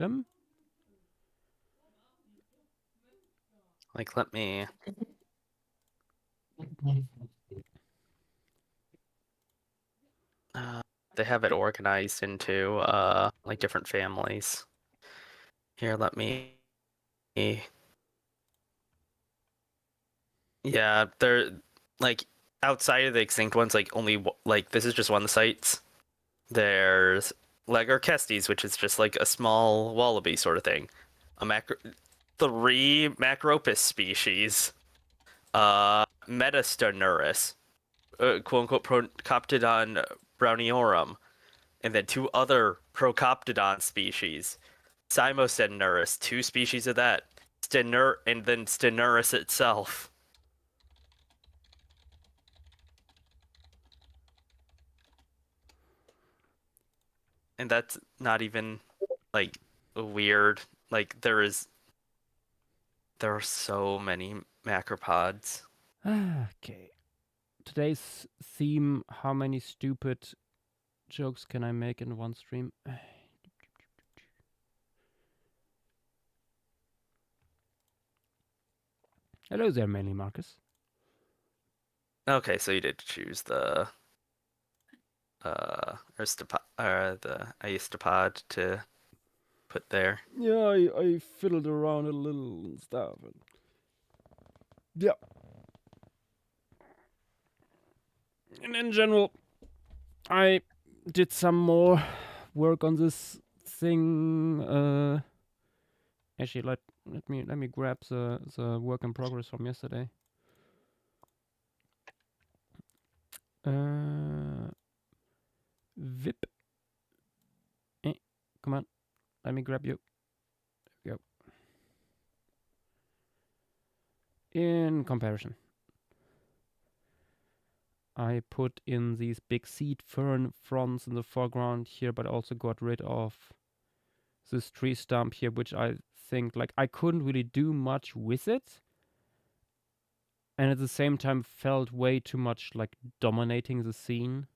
them. Like, let me. They have it organized into like different families. Here, let me. Yeah, they're like outside of the extinct ones. Like only like this is just one of the sites. There's Legorchestes, which is just like a small wallaby sort of thing. Three Macropus species. Metastoneurus, quote unquote Procoptodon browniorum, and then two other Procoptodon species. Cymosteneurus, two species of that. And then Steneurus itself. And that's not even like weird. Like there are so many macropods. Okay. Today's theme: how many stupid jokes can I make in one stream? Hello there, mainly Marcus. Okay, so you did choose the the Aistopod to put there. Yeah, I fiddled around a little and stuff. Yeah. And in general, I did some more work on this thing. Actually, let me grab the work in progress from yesterday. Vip. Come on, let me grab you. There we go. In comparison, I put in these big seed fern fronds in the foreground here, but also got rid of this tree stump here, which I think like I couldn't really do much with it, and at the same time felt way too much like dominating the scene.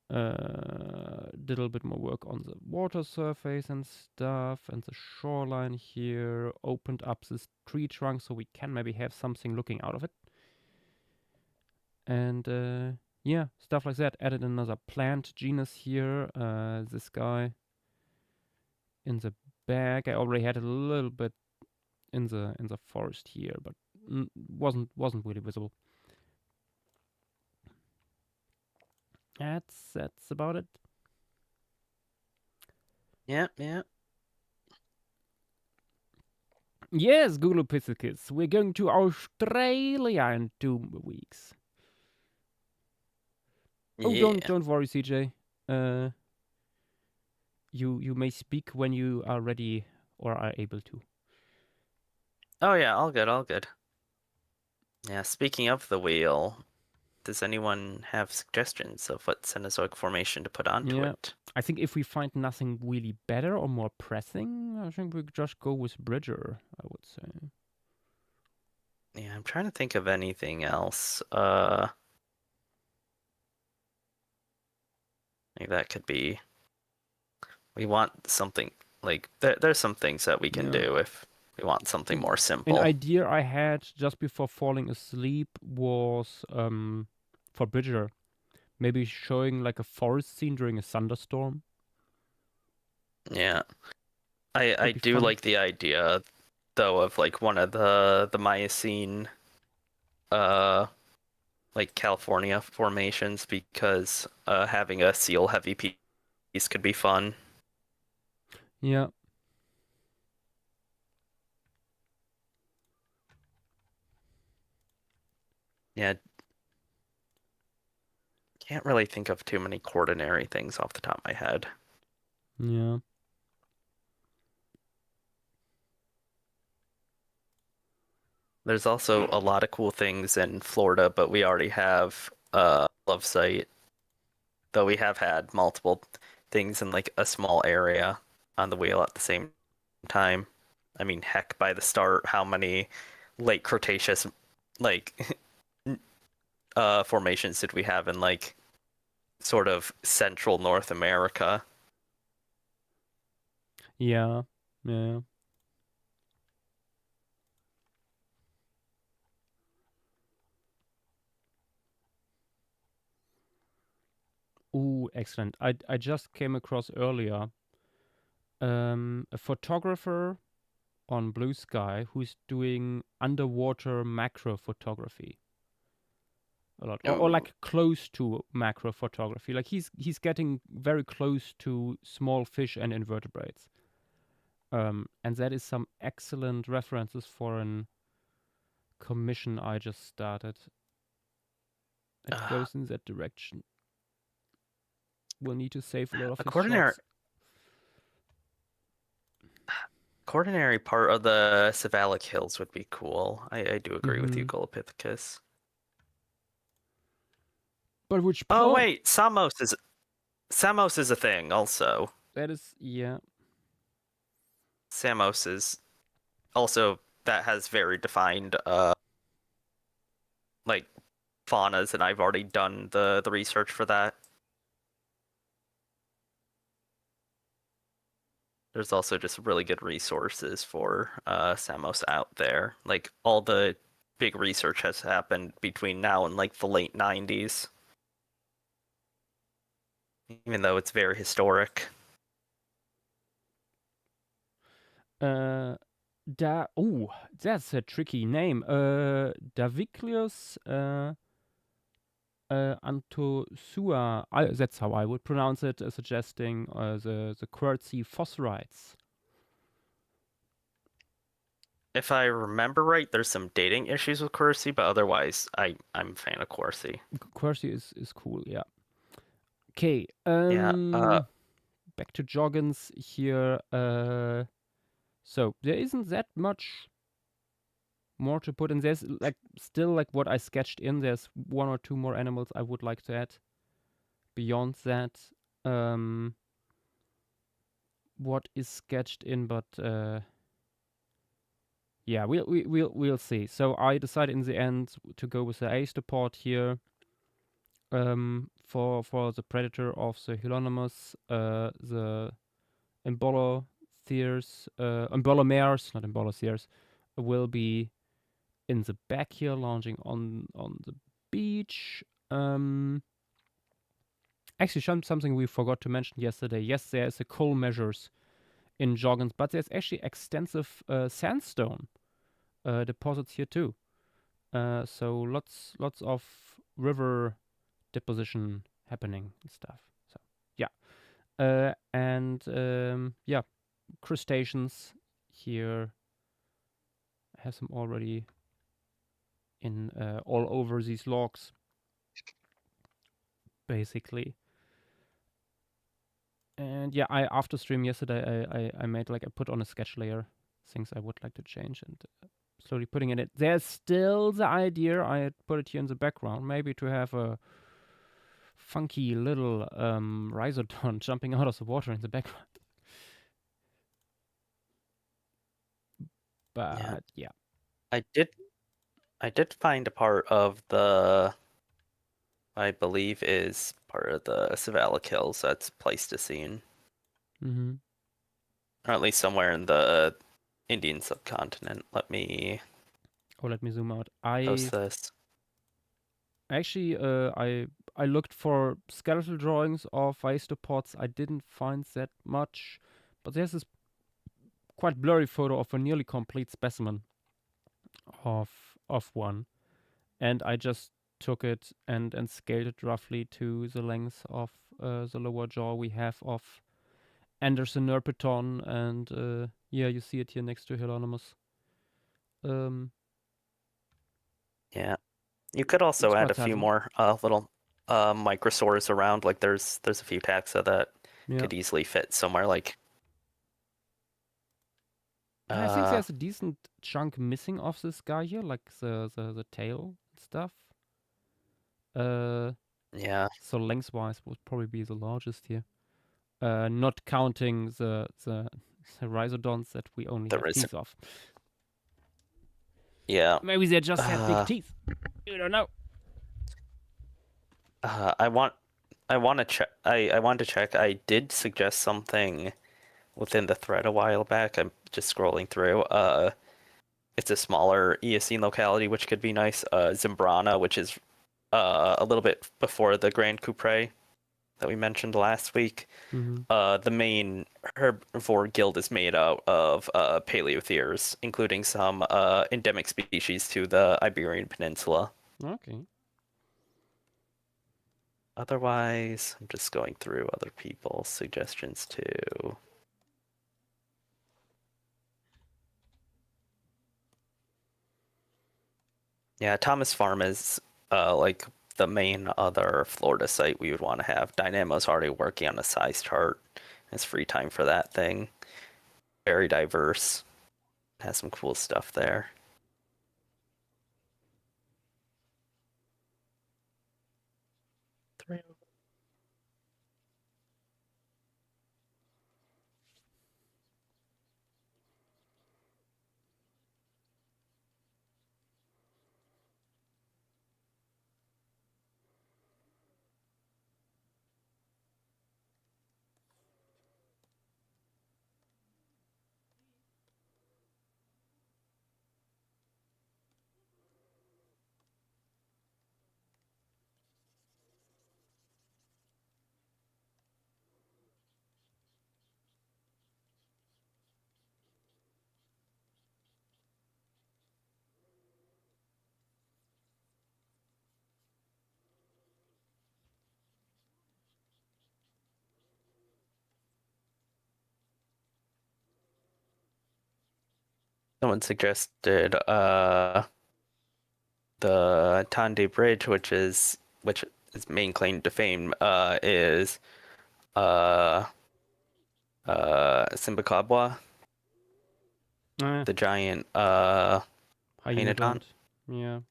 Did a little bit more work on the water surface and stuff, and the shoreline here. Opened up this tree trunk so we can maybe have something looking out of it. And yeah, stuff like that. Added another plant genus here. This guy in the back. I already had a little bit in the forest here, but wasn't really visible. That's about it. Yeah, yeah. Yes, Gulopithecus, we're going to Australia in 2 weeks. Oh, Yeah. don't worry, CJ. You may speak when you are ready or are able to. Oh yeah, all good, all good. Yeah, speaking of the wheel, does anyone have suggestions of what Cenozoic formation to put onto Yeah, it? I think if we find nothing really better or more pressing, I think we just go with Bridger, I would say. Yeah, I'm trying to think of anything else. Like that could be. We want something like there's some things that we can do if we want something more An simple. idea I had just before falling asleep was for Bridger, maybe showing like a forest scene during a thunderstorm. Yeah. I Would be do fun. like the idea though of like one of the Miocene like California formations because having a seal heavy piece could be fun. Yeah. Yeah. Can't really think of too many quaternary things off the top of my head. Yeah. There's also a lot of cool things in Florida, but we already have Love Site. Though we have had multiple things in like a small area on the wheel at the same time. I mean, heck, by the start, how many late Cretaceous like formations did we have in like sort of central North America? Yeah, yeah. Ooh, excellent. I just came across earlier a photographer on Blue Sky who's doing underwater macro photography a lot, or Ooh. like close to macro photography. Like he's getting very close to small fish and invertebrates. And that is some excellent references for an commission I just started. It Uh, goes in that direction. We'll need to save a lot of a his coordinary shots. coordinary part of the Savalic Hills would be cool. I do agree with you, Mm-hmm. Golopithecus. But which Oh part? wait, Samos is a thing also. That is, yeah. Samos is also that has very defined like faunas, and I've already done the research for that. There's also just really good resources for Samos out there. Like all the big research has happened between now and like the late 90s. Even though it's very historic. That's a tricky name. Daviclius Antosua. That's how I would pronounce it, suggesting the quartzy phosphorites. If I remember right, there's some dating issues with Corsi, but otherwise I'm a fan of Corsi. Quartzy is cool, yeah. Okay, Yeah, back to Joggins here. So there isn't that much more to put in. There's like still like what I sketched in. There's one or two more animals I would like to add. Beyond that, what is sketched in, but yeah, we'll see. So I decided in the end to go with the Aestopod here. For the predator of the Hylonymus, the Embolomeres, not Emboloceres, will be in the back here, lounging on the beach. Actually, something we forgot to mention yesterday. Yes, there is a coal measures in Joggins, but there's actually extensive sandstone deposits here too. So lots of river deposition happening and stuff. So yeah, and yeah, crustaceans here. I have some already in all over these logs, basically. And yeah, after stream yesterday, I made like I put on a sketch layer things I would like to change and slowly putting in it. There's still the idea I had put it here in the background, maybe to have a funky little rhizodon jumping out of the water in the background. But yeah. I did find a part of I believe is part of the Savalic Hills that's Pleistocene. Mm-hmm. Or at least somewhere in the Indian subcontinent. Let me Zoom out. post this. Actually, I looked for skeletal drawings of Aestopods. I didn't find that much, but there's this quite blurry photo of a nearly complete specimen of one, and I just took it and scaled it roughly to the length of the lower jaw we have of Anderson Nerpeton, and yeah, you see it here next to Hylonymus. Yeah, you could also It's add quite a few subtle. more little microsaurs around. Like there's a few taxa that Yeah. could easily fit somewhere. Like I think there's a decent chunk missing of this guy here, like the tail and stuff. Yeah. So lengthwise would probably be the largest here. Not counting the rhizodons that we only There have is. teeth of. Yeah. Maybe they just have big teeth. You don't know. I want to check. I want to check. I did suggest something within the thread a while back. I'm just scrolling through. It's a smaller Eocene locality, which could be nice. Zimbrana, which is a little bit before the Grand Coupre that we mentioned last week. Mm-hmm. The main herbivore guild is made out of paleotheres, including some endemic species to the Iberian Peninsula. Okay. Otherwise, I'm just going through other people's suggestions too. Yeah, Thomas Farm is like the main other Florida site we would want to have. Dynamo's already working on a size chart. Has free time for that thing. Very diverse. Has some cool stuff there. Someone suggested the Tande Bridge, which is main claim to fame is Simbacabwa, the giant Hyenodon. Yeah.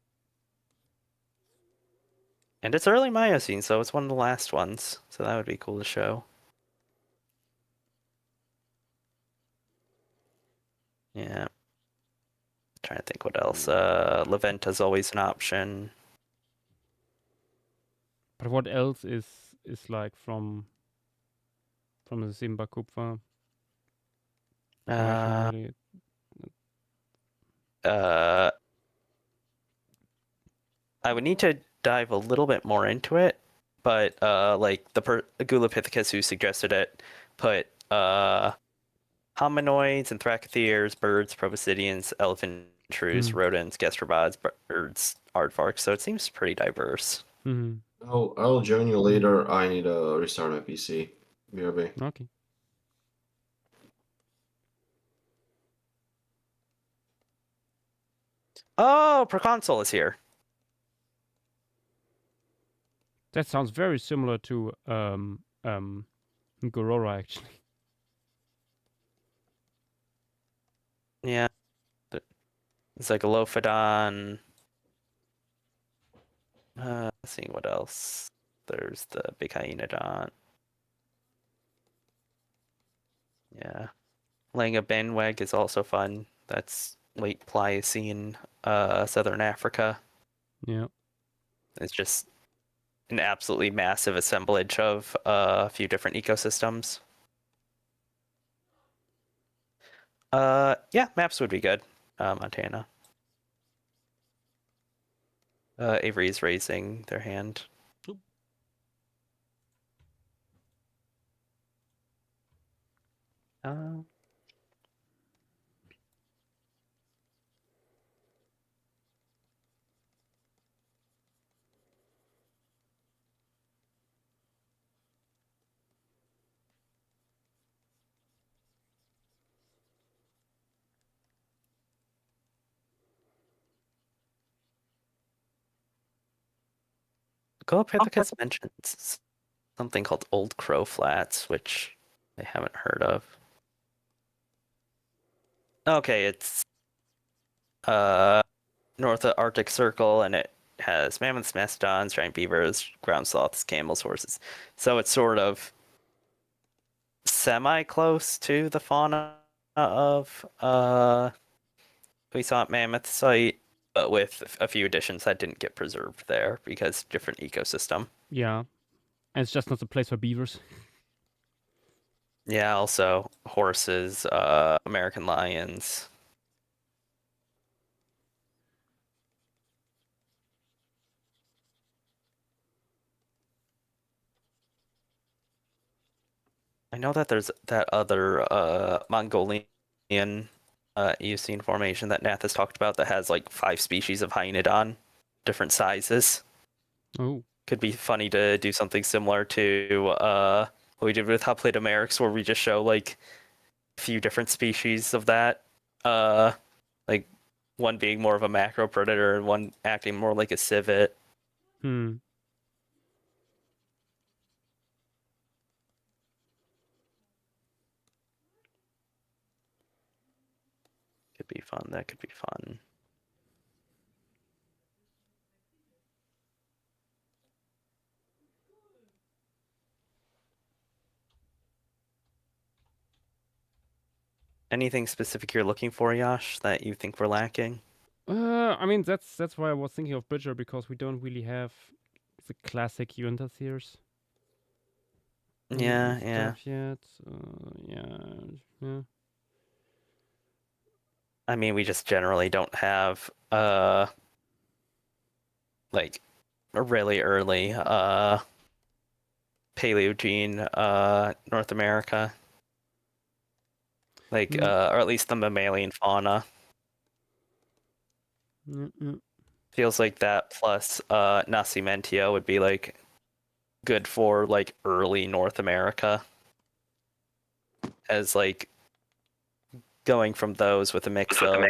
And it's early Miocene, so it's one of the last ones. So that would be cool to show. Yeah. Trying to think what else. Laventa's always an option. But what else is like from the Simba Kupfer? Really... I would need to dive a little bit more into it, but like the Gulapithecus who suggested it put hominoids and thracotheres, birds, proboscideans, elephant shrews, rodents, gastropods, birds, aardvarks. So it seems pretty diverse. Mm-hmm. I'll join you later. I need to restart my PC. BRB. Okay. Oh, Proconsul is here. That sounds very similar to Gorora, actually. Yeah. It's like a Lophodon. Let's see what else. There's the big Hyenodon. Yeah. Langa Benweg is also fun. That's late Pliocene, southern Africa. Yeah. It's just an absolutely massive assemblage of a few different ecosystems. Yeah, maps would be good. Montana. Avery is raising their hand. Gulapithecus mentions something called Old Crow Flats, which I haven't heard of. Okay, it's north of Arctic Circle, and it has mammoths, mastodons, giant beavers, ground sloths, camels, horses. So it's sort of semi-close to the fauna of Puissant Mammoth site, but with a few additions that didn't get preserved there because different ecosystem. Yeah. And it's just not the place for beavers. Yeah, also horses, American lions. I know that there's that other Mongolian Eocene formation that Nath has talked about that has like 5 species of hyaenodon, different sizes. Oh. Could be funny to do something similar to what we did with Hoplite where we just show like a few different species of that. Like one being more of a macro predator and one acting more like a civet. Hmm. Could be fun. That could be fun. Anything specific you're looking for, Yash, that you think we're lacking? I mean that's why I was thinking of Bridger, because we don't really have the classic Yuntasirs. Yeah, And yeah. stuff yet. Yeah. I mean, we just generally don't have like a really early Paleogene North America. Like Mm. or at least the mammalian fauna. Mm-mm. Feels like that plus Nascimento would be like good for like early North America. As like going from those with a mix of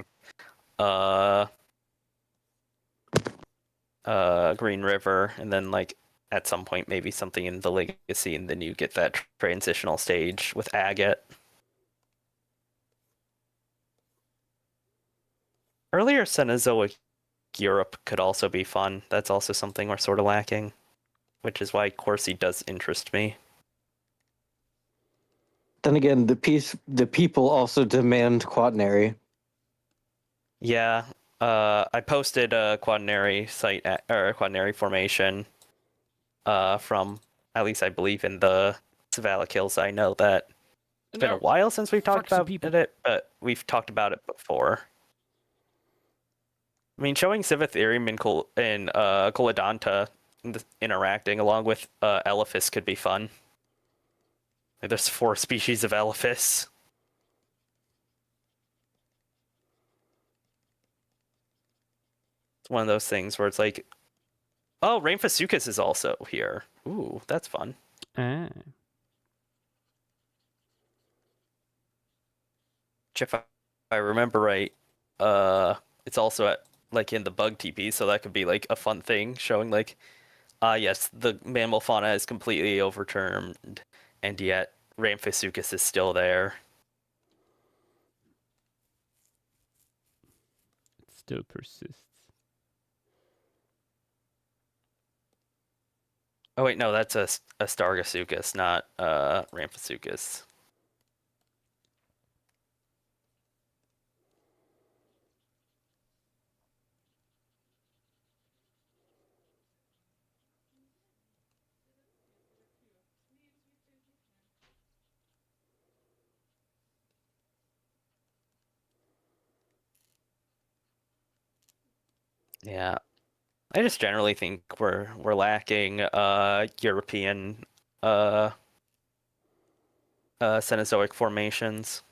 Green River, and then like at some point maybe something in the Legacy, and then you get that transitional stage with Agate. Earlier Cenozoic Europe could also be fun. That's also something we're sort of lacking, which is why Corsi does interest me. Then again, the people also demand quaternary. Yeah, I posted a quaternary site or a quaternary formation from at least I believe in the Zavala Kills. I know that it's been a while since we've talked Fuck the about people. it, but we've talked about it before. I mean, showing Civatherium and Coladonta interacting along with Elephas could be fun. Like, there's 4 species of Elephas. It's one of those things where it's like, oh, Rhamphasuchus is also here. Ooh, that's fun. Ah. If I remember right, it's also at like in the bug TP, so that could be like a fun thing, showing like, yes, the mammal fauna is completely overturned, and yet Rhamphasuchus is still there. It still persists. Oh wait, no, that's a Stargasuchus, not Rhamphasuchus. Yeah, I just generally think we're lacking European Cenozoic formations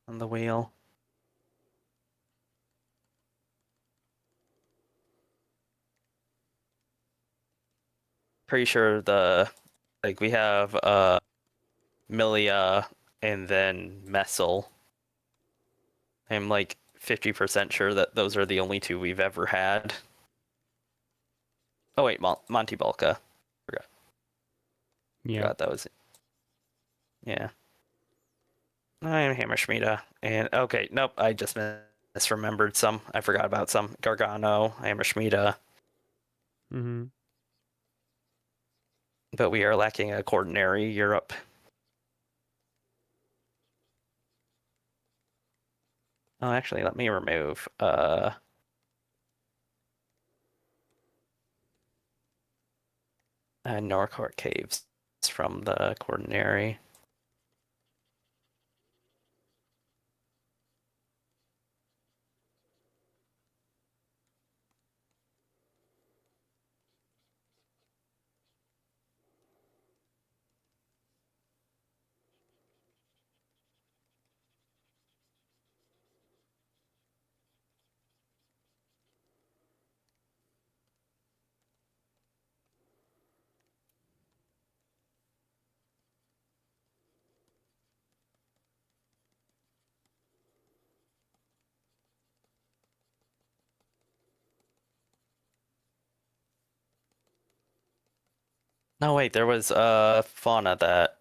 on the wheel. Pretty sure we have Milia and then Messel. I'm like 50% sure that those are the only 2 we've ever had. Oh wait, Monty Balka. Yeah. Forgot that was. Yeah. I am Hammerschmiede. And okay, nope, I just misremembered some. I forgot about some. Gargano, Hammerschmiede. Mm-hmm. But we are lacking a quaternary Europe. Oh, actually, let me remove Norcourt Caves from the Quaternary. No, wait, there was fauna that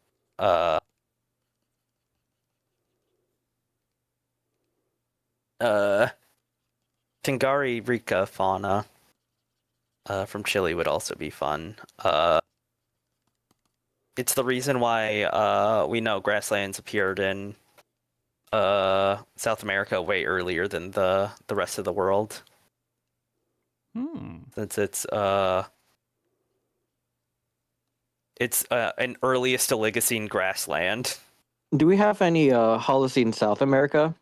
Tingari Rika fauna from Chile would also be fun. It's the reason why we know grasslands appeared in South America way earlier than the rest of the world, since it's an earliest Oligocene grassland. Do we have any Holocene South America?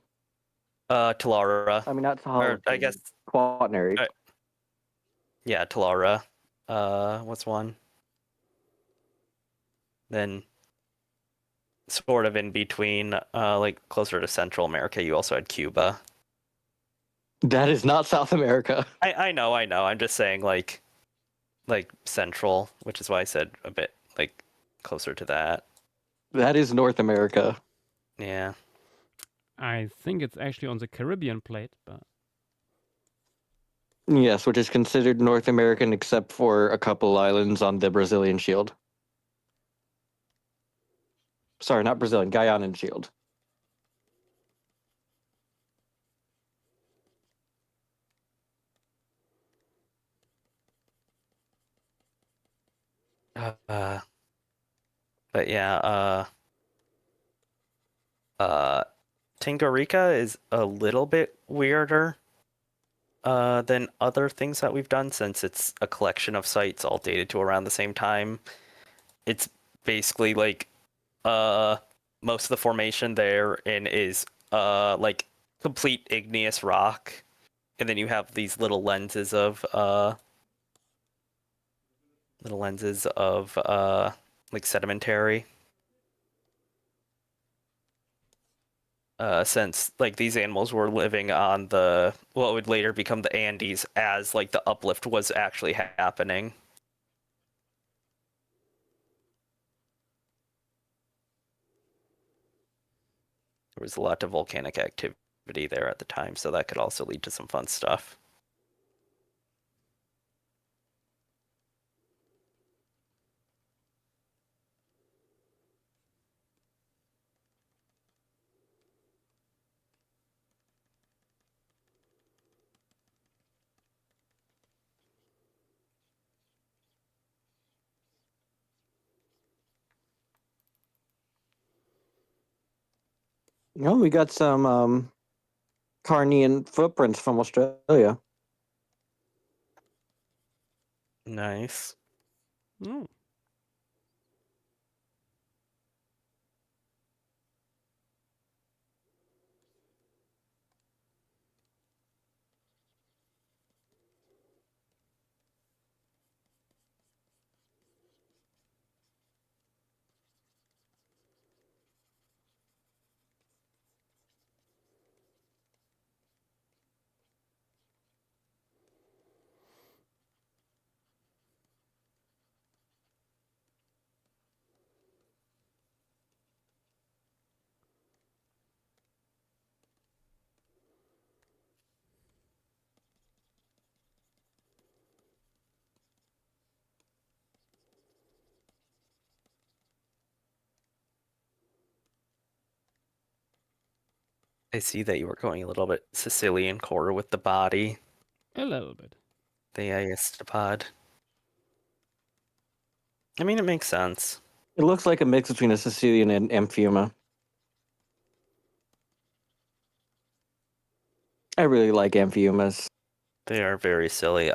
Talara. I mean, not Or, Holocene. I guess, Quaternary. yeah, Talara. What's one? Then, sort of in between, like closer to Central America, you also had Cuba. That is not South America. I know. I'm just saying, like Central, which is why I said a bit like closer to that. That is North America. Yeah. I think it's actually on the Caribbean plate, but Yes, which is considered North American except for a couple islands on the Brazilian Shield. Sorry, not Brazilian, Guyanan Shield. But yeah, Tingarica is a little bit weirder than other things that we've done, since it's a collection of sites all dated to around the same time. It's basically like most of the formation there is like complete igneous rock, and then you have these little lenses of like sedimentary. Since like these animals were living on what would later become the Andes as like the uplift was actually happening. There was a lot of volcanic activity there at the time, so that could also lead to some fun stuff. No, we got some Carnian footprints from Australia. Nice. oh, I see that you were going a little bit Sicilian core with the body, a little bit. the Iastopod. I mean, it makes sense. It looks like a mix between a Sicilian and Amphiuma. I really like Amphiumas. They are very silly.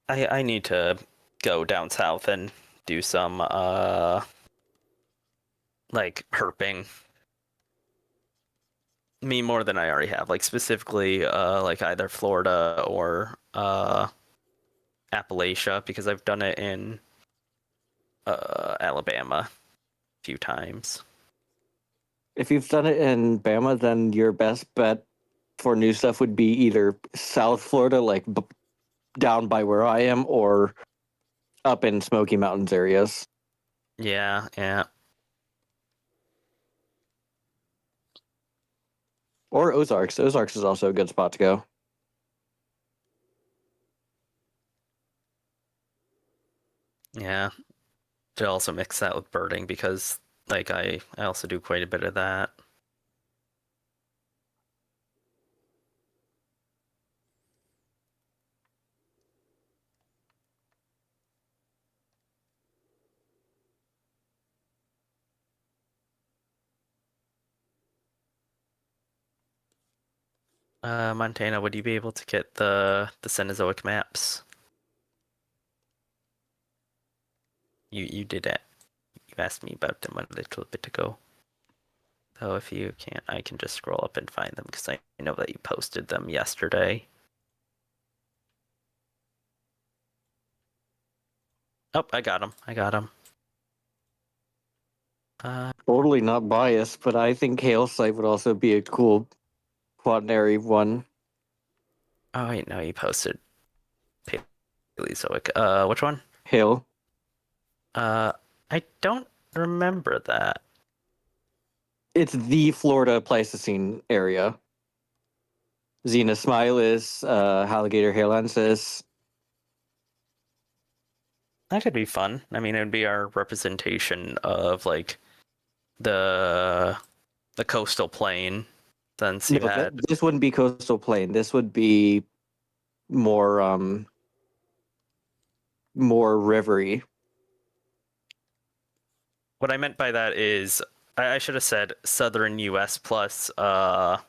I need to go down south and do some like herping. Me more than I already have, like specifically like either Florida or Appalachia, because I've done it in Alabama a few times. If you've done it in Bama, then your best bet for new stuff would be either South Florida, like down by where I am, or up in Smoky Mountains areas. Yeah, yeah. Or Ozarks. Ozarks is also a good spot to go. Yeah. To also mix that with birding, because like I also do quite a bit of that. Montana, would you be able to get the Cenozoic maps? You did it. You asked me about them a little bit ago. So if you can't, I can just scroll up and find them, because I know that you posted them yesterday. Oh, I got them. I got them. Totally not biased, but I think Hail Site would also be a cool quaternary one. Oh wait, no, you posted Paleozoic. Which one? Hail. I don't remember that. It's the Florida Pleistocene area. Xena smilis, Alligator halensis. That could be fun. I mean, it would be our representation of like the coastal plain, since you No, had. this wouldn't be coastal plain. This would be more more rivery. What I meant by that is I should have said southern U.S. plus some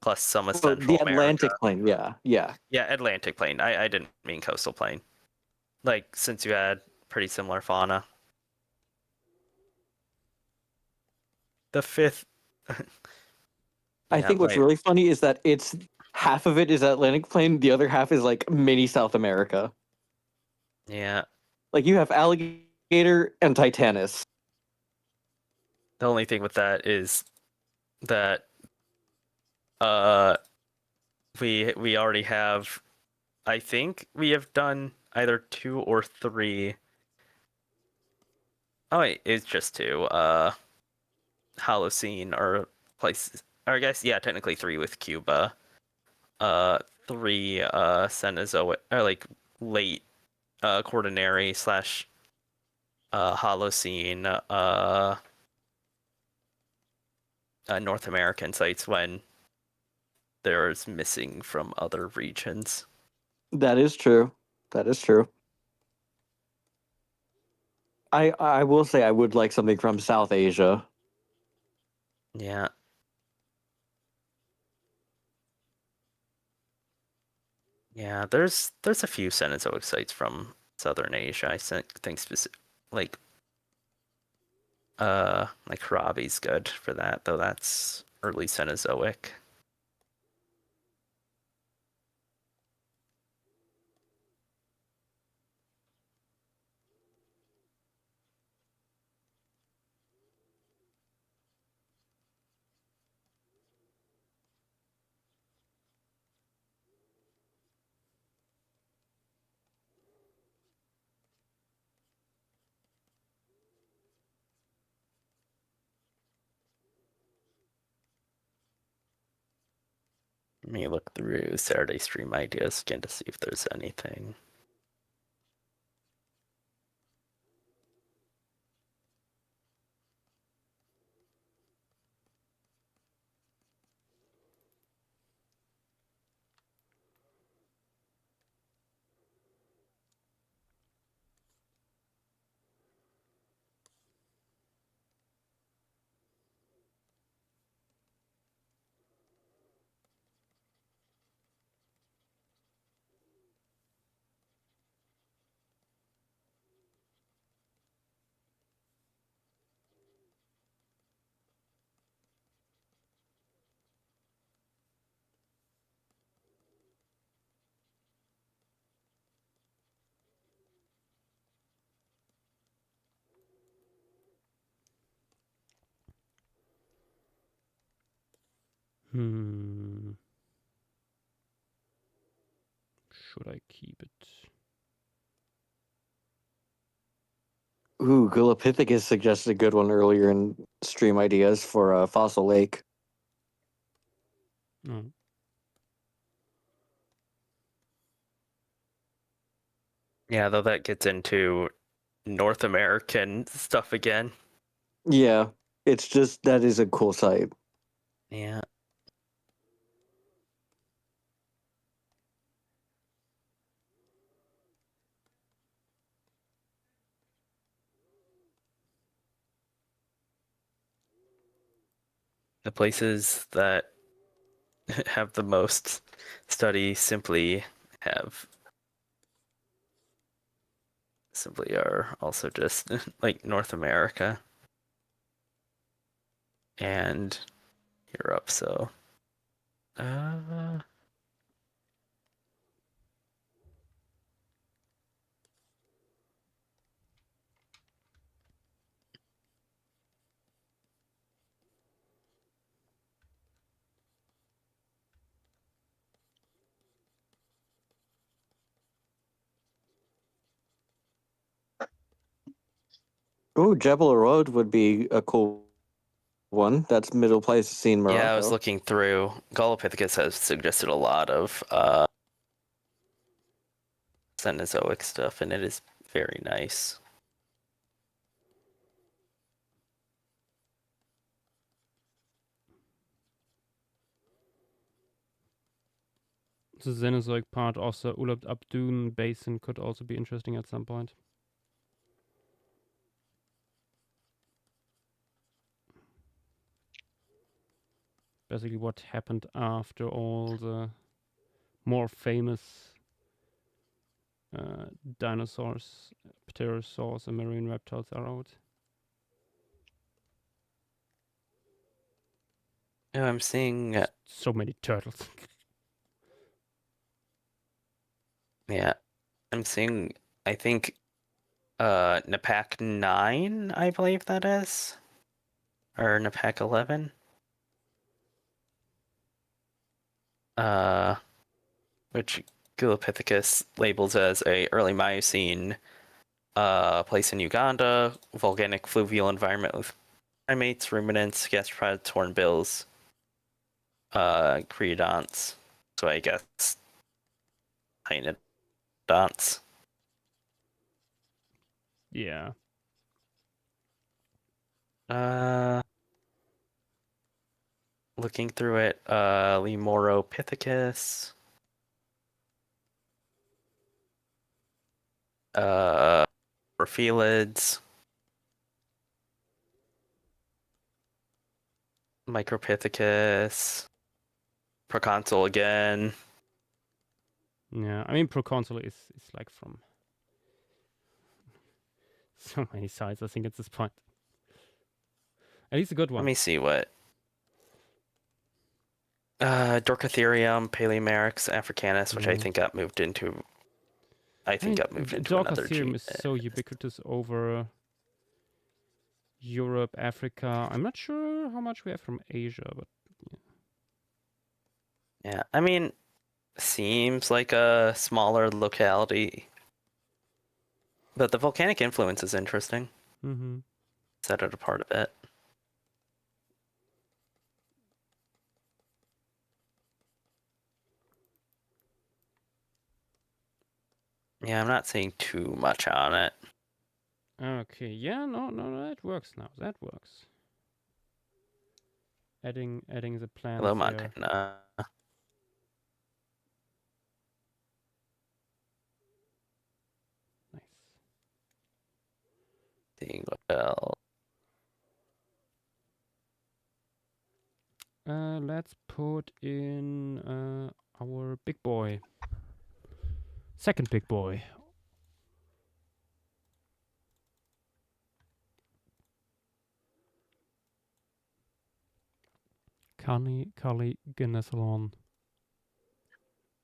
of Well, Central the Atlantic America. plain, yeah. Yeah, Atlantic plain. I didn't mean coastal plain. Like, since you had pretty similar fauna. The fifth. I Yeah, think what's right. really funny is that it's half of it is Atlantic plain, the other half is like mini South America. Yeah. Like you have alligator and Titanus. The only thing with that is that uh we already have, I think we have done either 2 or 3. Oh wait, it's just 2. Holocene or places, or I guess yeah, technically 3 with Cuba. 3 Cenozoic, or like late Quaternary slash Holocene North American sites, when there's missing from other regions. That is true. That is true. I will say I would like something from South Asia. Yeah. Yeah, there's a few Cenozoic sites from Southern Asia. I think specific, like Harabi's good for that, though that's early Cenozoic. Let me look through Saturday stream ideas again to see if there's anything. Hmm. Should I keep it? Ooh, Gulapithecus suggested a good one earlier in stream ideas for Fossil Lake. No. Yeah, though that gets into North American stuff again. Yeah, it's just that is a cool site. Yeah. The places that have the most study simply are also just like North America and Europe. So, uh, Ooh, Jebel Road would be a cool one. That's Middle Pleistocene, Morocco. yeah, I was looking through. Galapithecus has suggested a lot of Cenozoic stuff, and it is very nice. The Cenozoic part of the Uleb Abdun basin could also be interesting at some point. Basically, what happened after all the more famous dinosaurs, pterosaurs, and marine reptiles are out. Yeah, I'm seeing. So many turtles. Yeah, I'm seeing. I think Napak 9, I believe that is, or Napak 11. Which Gulapithecus labels as a early Miocene place in Uganda, volcanic fluvial environment with primates, ruminants, gastropods, hornbills, creodonts. So I guess hyenodonts. Yeah. Looking through it, Lemuropithecus. Orphelids. Micropithecus. Proconsul again. Yeah, I mean, Proconsul is like from so many sides, I think, at this point. At least a good Let one. me see what. Dorcotherium, Paleomeryx, Africanus, which I think got moved into. I think got moved into another Dorcotherium is so ubiquitous over Europe, Africa. I'm not sure how much we have from Asia, but Yeah, I mean, seems like a smaller locality, but the volcanic influence is interesting. mm-hmm. Set it apart a bit. Yeah, I'm not seeing too much on it. Okay, yeah, no, that works now. That works. Adding the plants Hello, there. Montana. Nice. Seeing what else. Let's put in our big boy. Second big boy. Kali Gennesalon.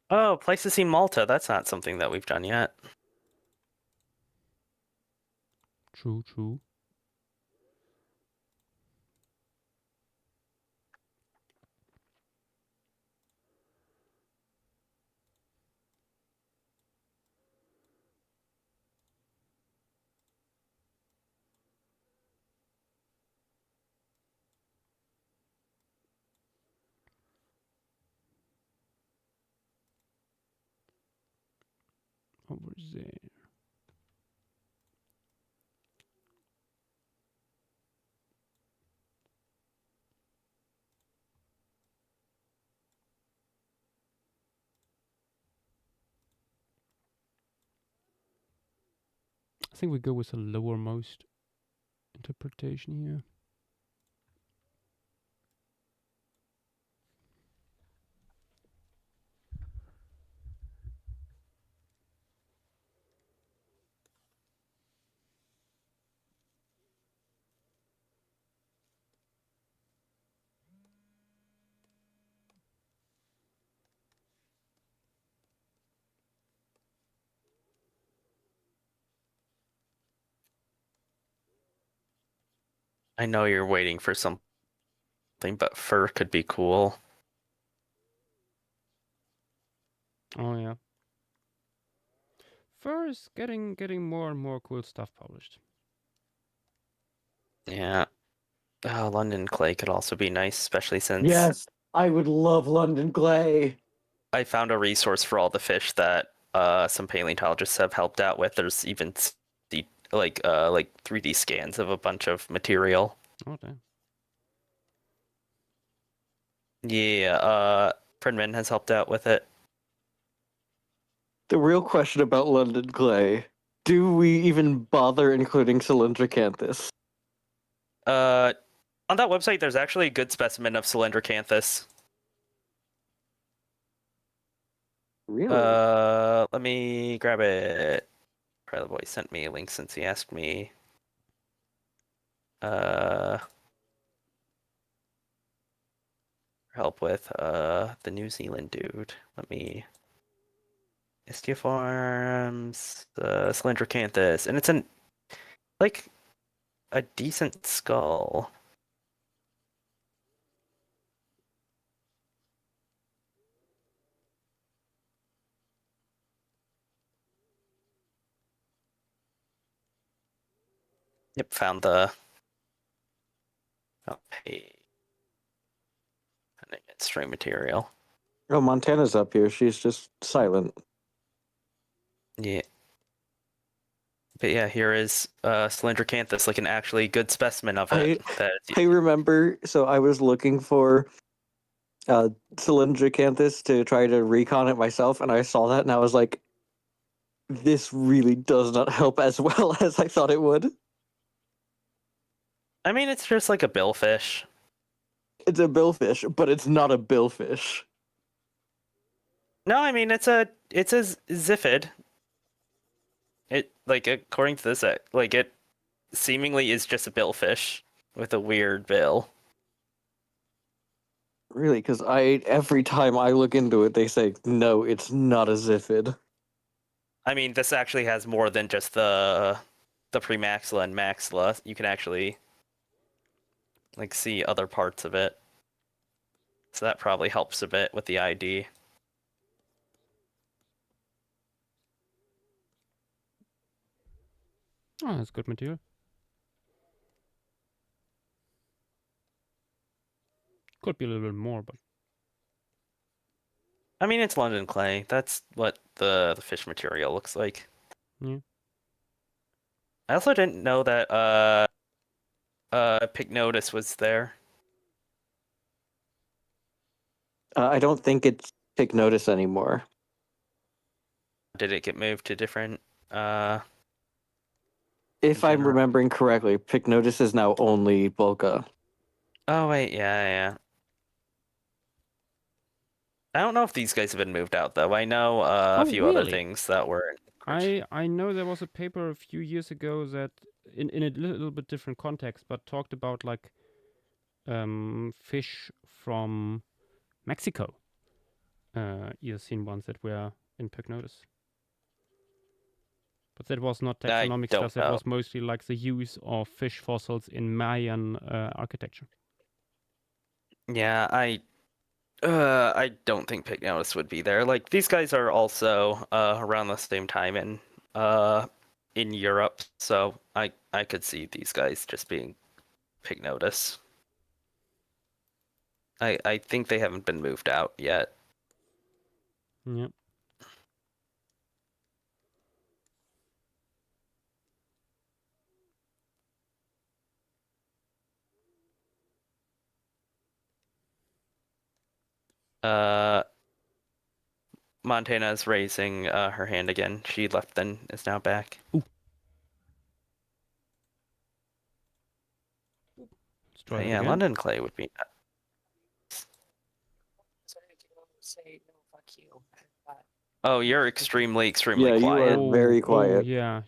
Oh, Pleistocene Malta. That's not something that we've done yet. True. over there. I think we go with the lowermost interpretation here. I know you're waiting for something, but fur could be cool. Oh yeah. Fur is getting more and more cool stuff published. Yeah. London clay could also be nice, especially since Yes, I would love London clay. I found a resource for all the fish that some paleontologists have helped out with. There's even like 3D scans of a bunch of material. Oh damn. Yeah, Prinman has helped out with it. The real question about London clay: do we even bother including Cylindricanthus? On that website, there's actually a good specimen of Cylindricanthus. Really? Let me grab it. Probably Boy sent me a link since he asked me. Help with the New Zealand dude. Let me. Istioforms, Cylindricanthus, and it's like a decent skull. Yep, found the. Oh, hey. String material. Oh, Montana's up here. She's just silent. Yeah. But yeah, here is Cylindricanthus, like an actually good specimen of it. I remember, so I was looking for Cylindricanthus to try to recon it myself, and I saw that, and I was like, this really does not help as well as I thought it would. I mean, it's just like a billfish. It's a billfish, but it's not a billfish. No, I mean it's a Ziphid. It like according to this, like it seemingly is just a billfish with a weird bill. Really, because every time I look into it, they say, no, it's not a Ziphid. I mean, this actually has more than just the premaxilla and maxilla. You can actually like see other parts of it. So that probably helps a bit with the ID. Oh, that's good material. Could be a little bit more, but I mean, it's London clay. That's what the fish material looks like. yeah. I also didn't know that Pycnotus was there. I don't think it's Pycnotus anymore. Did it get moved to different If I'm Genera. remembering correctly, Pycnotus is now only Bulka. Oh wait, yeah. I don't know if these guys have been moved out though. I know a Oh, few other really? things that were. I know there was a paper a few years ago that in a little bit different context, but talked about like fish from Mexico. Eocene ones that were in Pycnotus. But that was not I taxonomic don't stuff. That know. was mostly like the use of fish fossils in Mayan architecture. Yeah, I don't think Pycnotus would be there. Like these guys are also around the same time in Europe, so I could see these guys just being Pycnotus. I think they haven't been moved out yet. Yep. Uh, Montana is raising her hand again. She left, then is now back. Let's try that Yeah, again. London Clay would be. Say no, fuck you. Oh, you're extremely Yeah, you quiet. are very quiet. Oh, yeah.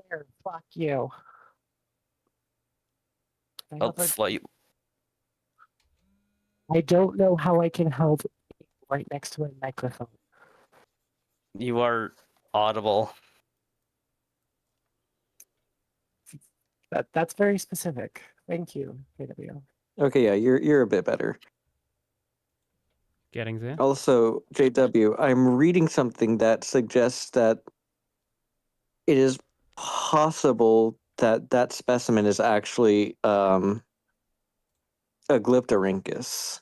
There, fuck you. I A have a- slight. I don't know how I can help right next to a microphone. You are audible. That's very specific. Thank you, KW. Okay, yeah, you're a bit better. Getting there. Also, JW, I'm reading something that suggests that it is possible that that specimen is actually a Glyptorhynchus.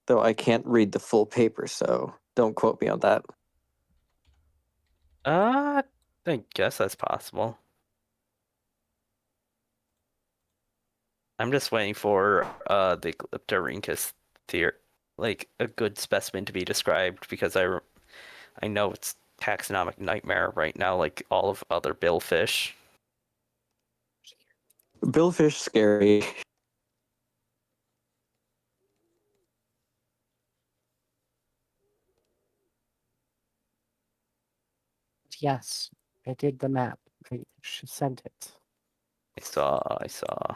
Though I can't read the full paper, so don't quote me on that. I guess that's possible. I'm just waiting for the Glyptorhynchus theory, like a good specimen to be described, because I know it's taxonomic nightmare right now, like all of other billfish. Billfish scary. Yes, I did the map. I sent it. I saw.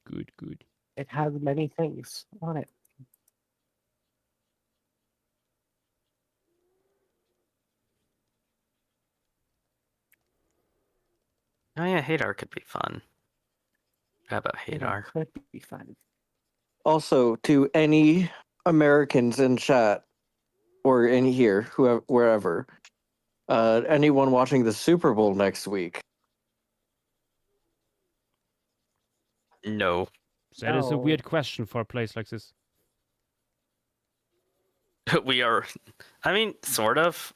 Good, good. It has many things on it. Oh yeah, Hadar could be fun. How about It Hadar? could be fun. Also, to any Americans in chat or in here, whoever, wherever, anyone watching the Super Bowl next week, No. That is a No. weird question for a place like this. We are. I mean, sort of.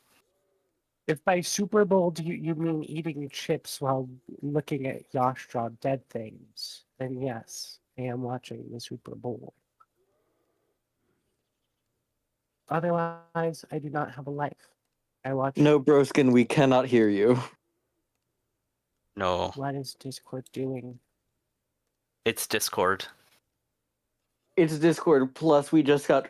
If by Super Bowl do you mean eating chips while looking at Yashtra dead things, then yes, I am watching the Super Bowl. Otherwise, I do not have a life. I watch. no, Broskin, we cannot hear you. No. What is Discord doing? It's Discord. It's Discord, plus we just got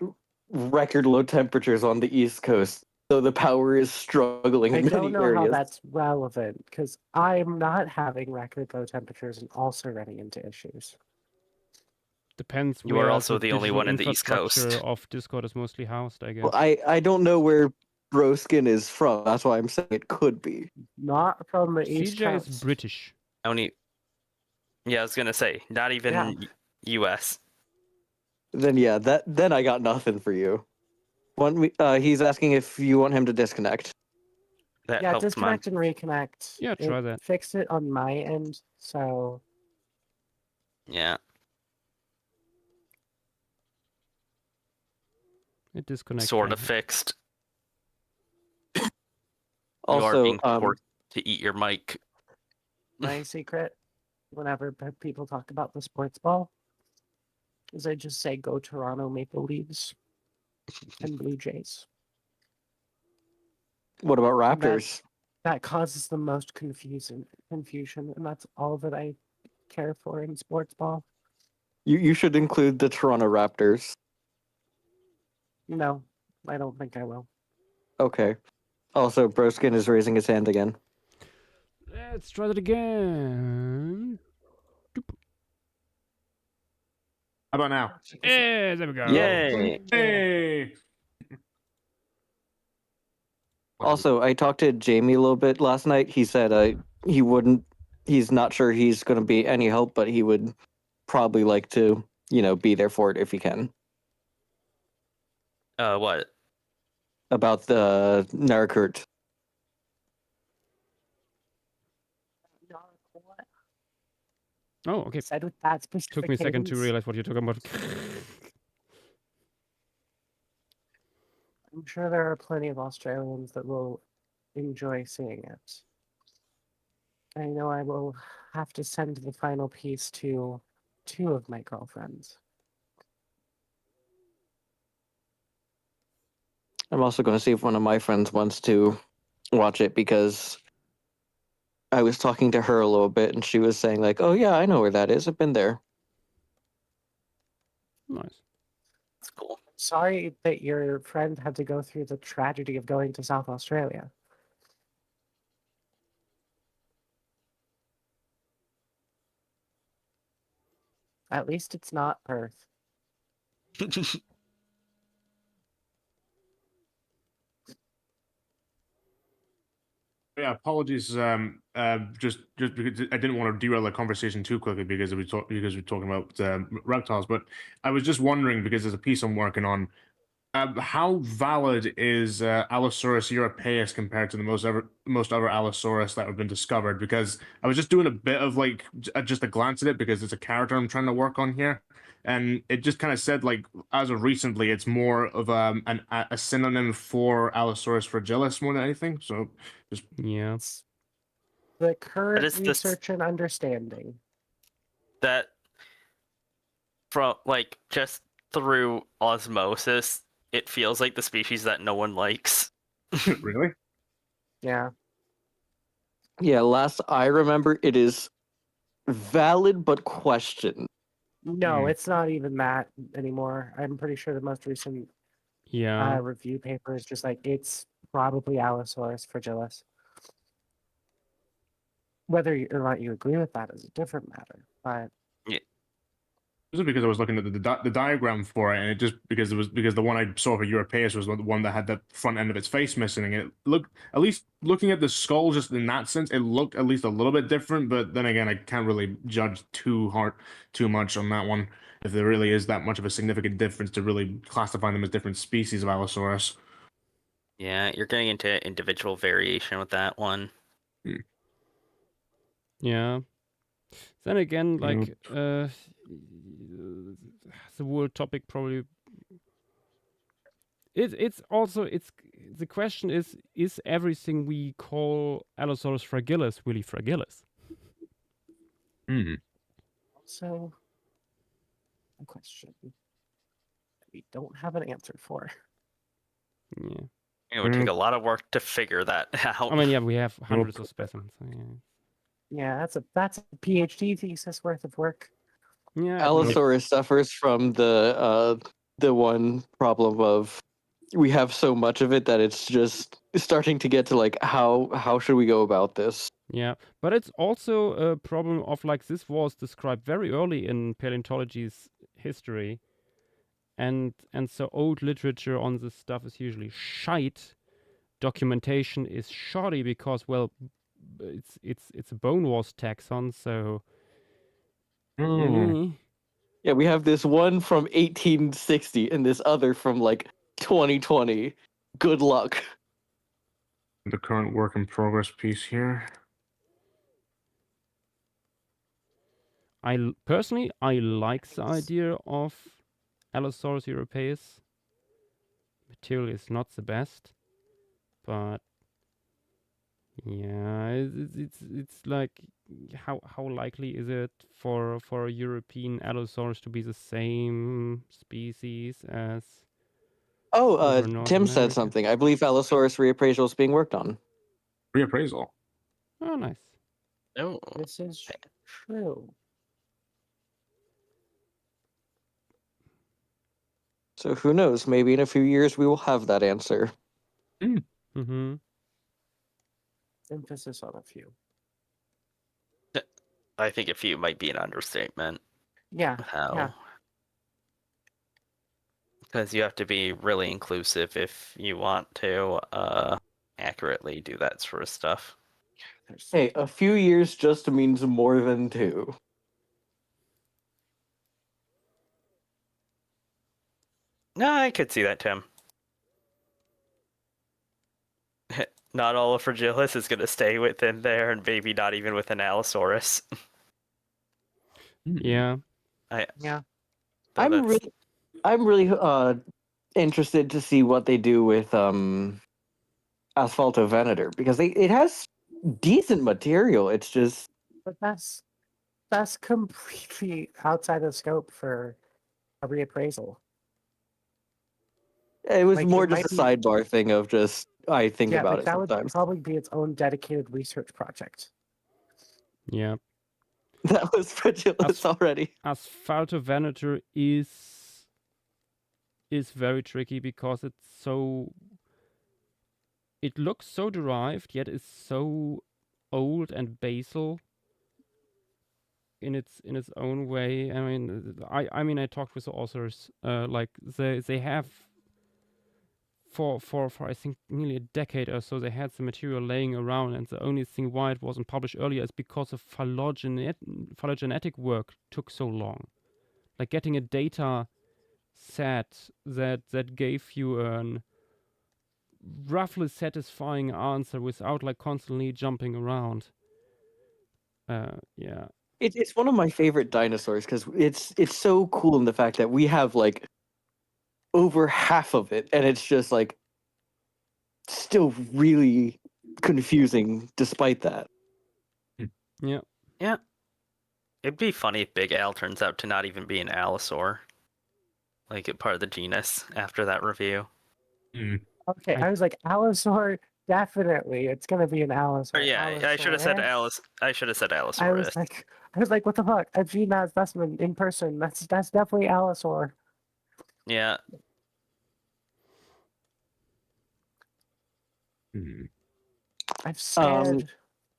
record low temperatures on the East Coast, so the power is struggling I in don't many know areas. how that's relevant because I'm not having record low temperatures and also running into issues. Depends You are where also the the only digital one in the East Coast. infrastructure of Discord is mostly housed, I guess. Well, I don't know where Broskin is from. That's why I'm saying it could be. Not from the East CJ Coast. is British. Only. Yeah, I was gonna say, not even Yeah. U.S. Then yeah, then I got nothing for you. He's asking if you want him to disconnect. That Yeah, helps, man. disconnect and reconnect. Yeah, try that. Fixed it on my end, so Yeah. It disconnects. Sort of fixed. You are Also, being forced to eat your mic. my secret whenever people talk about the sports ball is I just say go Toronto Maple Leafs and Blue Jays. what about And Raptors? that causes the most confusion, and that's all that I care for in sports ball. You should include the Toronto Raptors. No, I don't think I will. Okay. Also, Broskin is raising his hand again. Let's try that again. How about now? Hey, there we go. Yay! Hey! Also, I talked to Jamie a little bit last night. He said he wouldn't. He's not sure he's going to be any help, but he would probably like to, be there for it if he can. What? About the Narakurt. Oh, okay. Said with that specific Took me a second to cadence, realize what you're talking about. I'm sure there are plenty of Australians that will enjoy seeing it. I know I will have to send the final piece to 2 of my girlfriends. I'm also going to see if one of my friends wants to watch it because I was talking to her a little bit and she was saying like, "Oh yeah, I know where that is. I've been there." Nice. It's cool. Sorry that your friend had to go through the tragedy of going to South Australia. At least it's not Perth. Yeah, apologies. Just because I didn't want to derail the conversation too quickly because because we're talking about reptiles, but I was just wondering because there's a piece I'm working on. How valid is Allosaurus europaeus compared to the most other Allosaurus that have been discovered? Because I was just doing a bit of like just a glance at it because it's a character I'm trying to work on here, and it just kind of said like as of recently, it's more of a synonym for Allosaurus fragilis more than anything. So just Yeah. It's the current is this- research and understanding. That from like just through osmosis, it feels like the species that no one likes. really. Yeah. Yeah, last I remember, it is valid but questioned. No, Hmm. it's not even that anymore. I'm pretty sure the most recent Yeah. review paper is just like it's probably Allosaurus fragilis. Whether or not you agree with that is a different matter. But This is because I was looking at the diagram for it, and it just because the one I saw for Europaeus was the one that had the front end of its face missing, and it looked, at least looking at the skull just in that sense, it looked at least a little bit different. But then again, I can't really judge too much on that one if there really is that much of a significant difference to really classify them as different species of Allosaurus. Yeah, you're getting into individual variation with that one. Yeah. Then again, Yep. like the whole topic probably it's also it's the question is everything we call Allosaurus fragilis really fragilis? Hmm. also a question that we don't have an answer for. Yeah. It would take a lot of work to figure that out. I mean, yeah, we have hundreds of specimens. So yeah. Yeah, that's a PhD thesis worth of work. Yeah. Allosaurus suffers from the one problem of we have so much of it that it's just starting to get to like how should we go about this? Yeah, but it's also a problem of like this was described very early in paleontology's history, and so old literature on this stuff is usually shite. Documentation is shoddy because well, it's a bone wars taxon, so Hmm. Yeah, we have this one from 1860 and this other from like 2020. Good luck. The current work in progress piece here. Personally I like the idea of Allosaurus europaeus. Material is not the best, but yeah, it's like how likely is it for a European Allosaurus to be the same species as Oh, over North Tim said America? something. I believe Allosaurus reappraisal is being worked on. Reappraisal. Oh, nice. Oh, This is true. So who knows? Maybe in a few years we will have that answer. Mm-hmm. Emphasis on a few. I think a few might be an understatement. Yeah. How? Yeah. Because you have to be really inclusive if you want to accurately do that sort of stuff. There's Hey, a few years just means more than 2. No, I could see that, Tim. Not all of Fragilis is going to stay within there, and maybe not even within Allosaurus. Yeah. yeah. I'm really interested to see what they do with Asphalto Venator because it has decent material. It's just But that's completely outside of scope for a reappraisal. It was Like, it more just might a be- sidebar thing of just I think Yeah, about like it that would sometimes. probably be its own dedicated research project. Yeah. That was ridiculous already. Asphaltovenator is very tricky because it looks so derived, yet is so old and basal in its own way. I mean I talked with the authors, like they have for I think nearly a decade or so they had the material laying around, and the only thing why it wasn't published earlier is because the phylogenetic work took so long. Like getting a data set that gave you an roughly satisfying answer without like constantly jumping around. Yeah. It's one of my favorite dinosaurs because it's so cool in the fact that we have like over half of it, and it's just like still really confusing despite that. Yeah. Yeah. It'd be funny if Big Al turns out to not even be an allosaur. Like a part of the genus after that review. Okay, I was like, Allosaur, definitely. It's gonna be an Allosaur. Or yeah, I should have said Allosaur. Alice. I should have said I Allosaurus. was like, what the fuck? I've seen that specimen in person. That's definitely Allosaur. Yeah. I've stared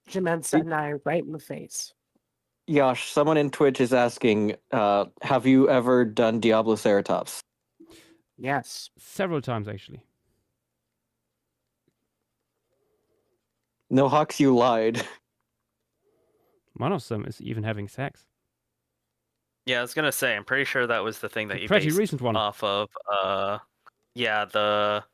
Jimensa and I right in the face. Yash, someone in Twitch is asking, have you ever done Diabloceratops? Yes. Several times actually. No, Hux, you lied. One of them is even having sex. Yeah, I was gonna say, I'm pretty sure that was the thing that A you pretty based recent one. off of. Yeah, the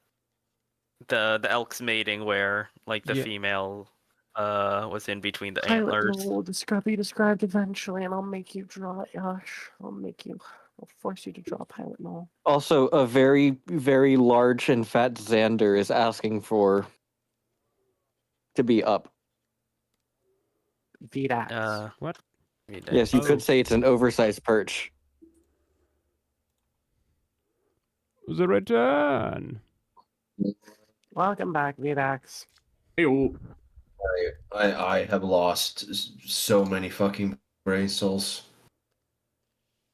elks mating where like the Yeah. female was in between the Pilot antlers. will be described eventually, and I'll make you draw it, Yash. I'll force you to draw Pilot Null. Also, a very, very large and fat Xander is asking to be up. VDAX. What? Yes, you Oh. could say it's an oversized perch. The return. Welcome back, VDAX. Hey, I have lost so many fucking brain cells.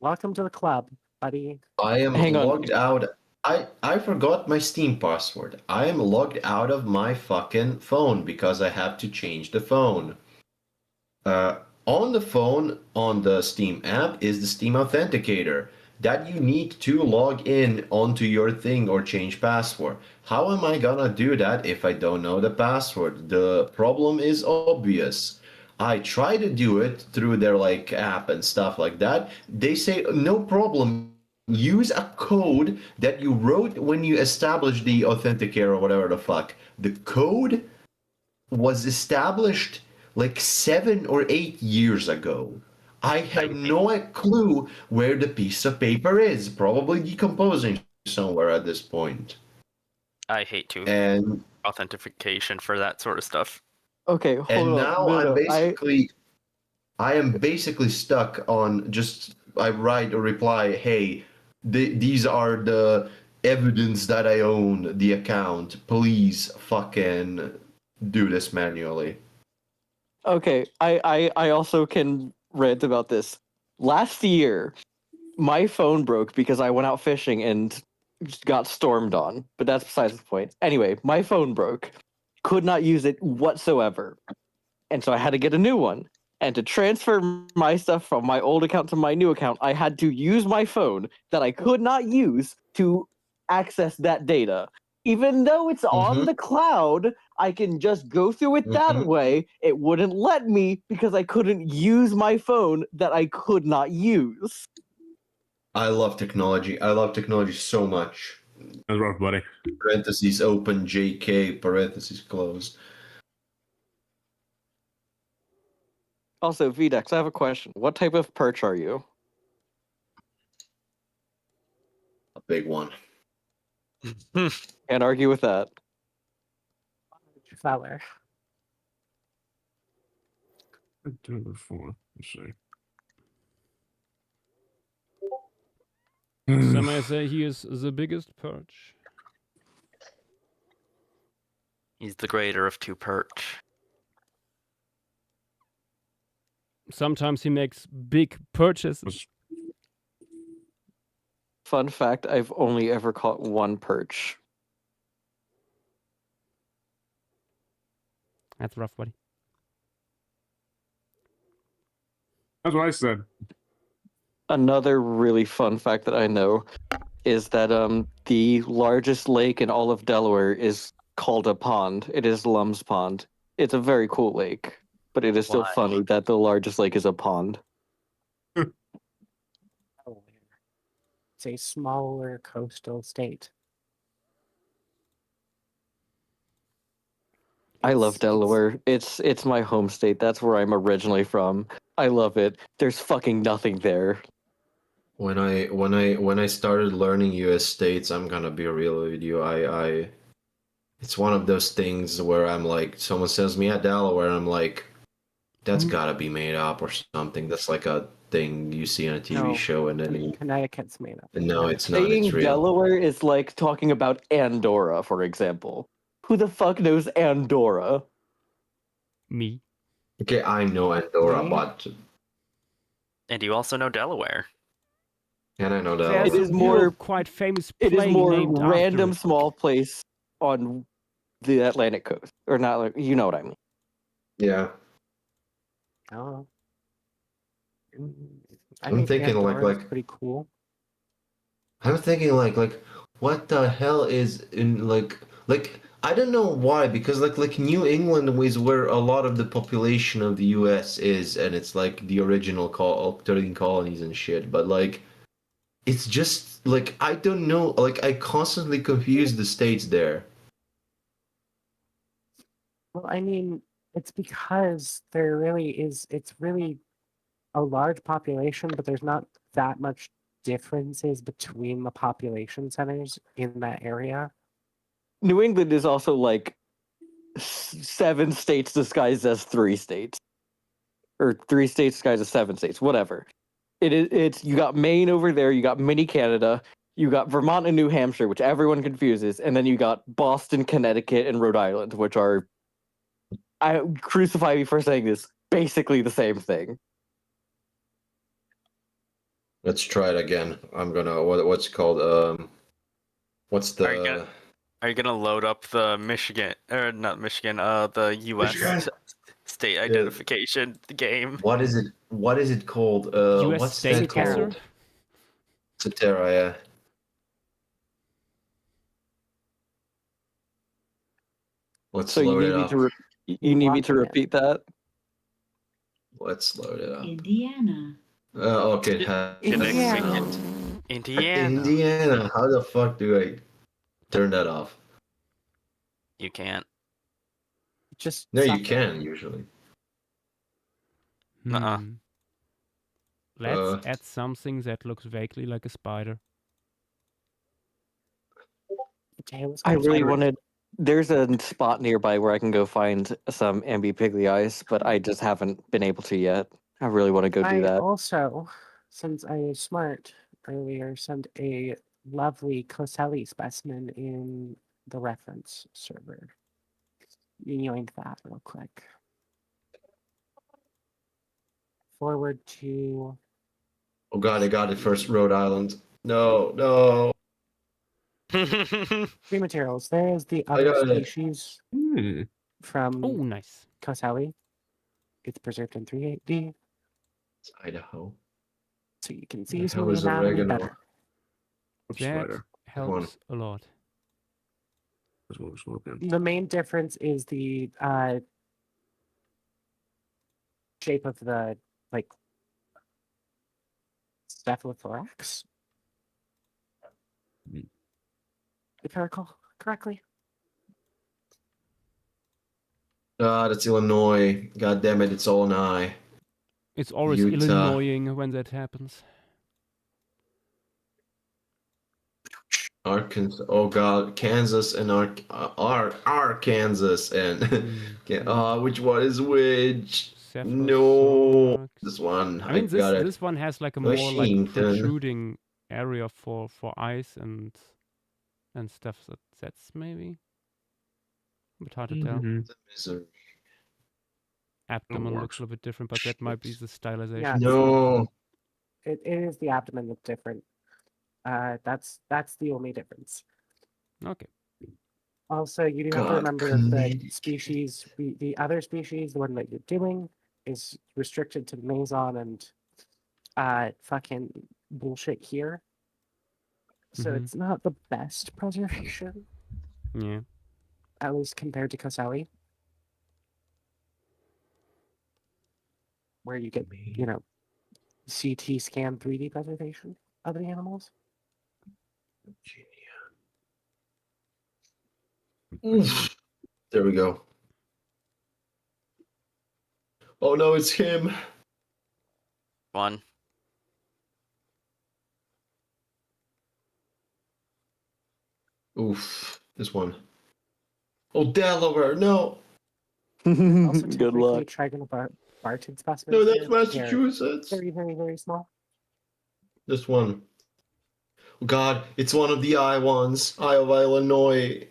Welcome to the club, buddy. I am Hang on. logged out. I forgot my Steam password. I am logged out of my fucking phone because I have to change the phone. On the phone, on the Steam app, is the Steam Authenticator that you need to log in onto your thing or change password. How am I gonna do that if I don't know the password? The problem is obvious. I try to do it through their like app and stuff like that. They say no problem. Use a code that you wrote when you established the authenticator or whatever the fuck. The code was established like 7 or 8 years ago. I have no clue where the piece of paper is. Probably decomposing somewhere at this point. I hate to And authentication for that sort of stuff. Okay, hold and on. now No, I am basically stuck on just I write a reply, hey, these are the evidence that I own the account. Please fucking do this manually. Okay, I also can rant about this. Last year, my phone broke because I went out fishing and got stormed on, but that's besides the point. Anyway, my phone broke. Could not use it whatsoever. And so I had to get a new one. And to transfer my stuff from my old account to my new account, I had to use my phone that I could not use to access that data. Even though it's on the cloud, I can just go through it that way. It wouldn't let me because I couldn't use my phone that I could not use. I love technology. I love technology so much. That's rough, buddy. Parentheses open, JK, parentheses closed. Also, VDEX, I have a question. What type of perch are you? A big one. Can't argue with that. Feller. Let's see. Some may say he is the biggest perch. He's the greater of two perch. Sometimes he makes big purchases. Fun fact: I've only ever caught one perch. That's rough, buddy. That's what I said. Another really fun fact that I know is that the largest lake in all of Delaware is called a pond. It is Lum's Pond. It's a very cool lake, but it is still Why? funny that the largest lake is a pond. It's a smaller coastal state. I love It's- Delaware. It's my home state. That's where I'm originally from. I love it. There's fucking nothing there. When I started learning U.S. states, I'm gonna be real with you. It's one of those things where I'm like, someone says me at Delaware, and I'm like, that's gotta be made up or something. That's like a thing you see on a TV No. show, and then Connecticut's made up. no, it's not. Saying It's real. Delaware is like talking about Andorra, for example. Who the fuck knows Andorra? Me. Okay, I know Andorra, Me? but And you also know Delaware. and I know There's Delaware. It is a more- quite famous It is play more named after random it. small place on the Atlantic coast, or not? Like, you know what I mean? Yeah, Oh. I'm think thinking like- Andorra's like- pretty cool. I'm thinking like what the hell is in like I don't know why, because like New England is where a lot of the population of the U.S. is, and it's like the original 13 colonies and shit. But like, it's just like I don't know. Like I constantly confuse the states there. Well, I mean, it's because there really is, it's really a large population, but there's not that much differences between the population centers in that area. New England is also like 7 states disguised as 3 states, or 3 states disguised as 7 states, whatever. It's you got Maine over there, you got mini Canada, you got Vermont and New Hampshire, which everyone confuses, and then you got Boston, Connecticut, and Rhode Island, which are, I crucify me for saying this, basically the same thing. Let's try it again. I'm gonna what's it called what's Are you gonna- the Are you gonna load up the Michigan or not Michigan? The U.S. Michigan? state identification game. what is it called? US What's state that called? answer? Cetera, yeah. Let's So you load need it me up. to you need me to Watching it. repeat that? Let's load it up. Indiana. Okay. Indiana. Indiana. Indiana. How the fuck do I turn that off? You can't. Just No, suck you it. can usually. Nuh-uh. Let's add something that looks vaguely like a spider. Tails I goes really over. wanted. There's a spot nearby where I can go find some Ambipigli ice, but I just haven't been able to yet. I really want to go do I that. also, since I was smart earlier, sent a lovely Coselli specimen in the reference server. Yoink that real quick. Forward to Oh god, I got it first. Rhode Island. No. free materials. There is the I other got it. species Hmm. from Oh, nice. Coselli. It's preserved in 3.8D, It's Idaho. so you can The see some hell of is the anatomy oregano? better. Oops, That spider. helps a lot. That's what we're smoking. The main difference is the shape of the cephalothorax. Mm. If I recall correctly. Ah, that's Illinois. God damn it, it's all an I. It's always Utah. annoying when that happens. Arkansas. Oh god, Kansas and Arkansas and which one is which? No, Cephalothorax. this one. I mean, got it. this one has like a more like Washington. protruding area for eyes and stuff. So that's maybe But hard to tell. Mhm. The misery. Abdomen works. looks a little bit different, but that might be Shit. the stylization. Yeah, No. it is the abdomen that's different. That's the only difference. Okay. Also, you do have to God, remember that the Canadian. species, the other species, the one that you're doing, is restricted to Maison and fucking bullshit here. So Mhm. it's not the best preservation, Yeah. at least compared to Kosawi, where you get, CT scan 3D preservation of the animals. Oof. There we go. Oh no, it's him. One. Oof. This one. Oh, Delaware. No. Also, Good technically, luck. Trigon Barton specimens. No, that's here, Massachusetts. They're very, very, very small. This one. Oh God, it's one of the I ones. Iowa, Illinois.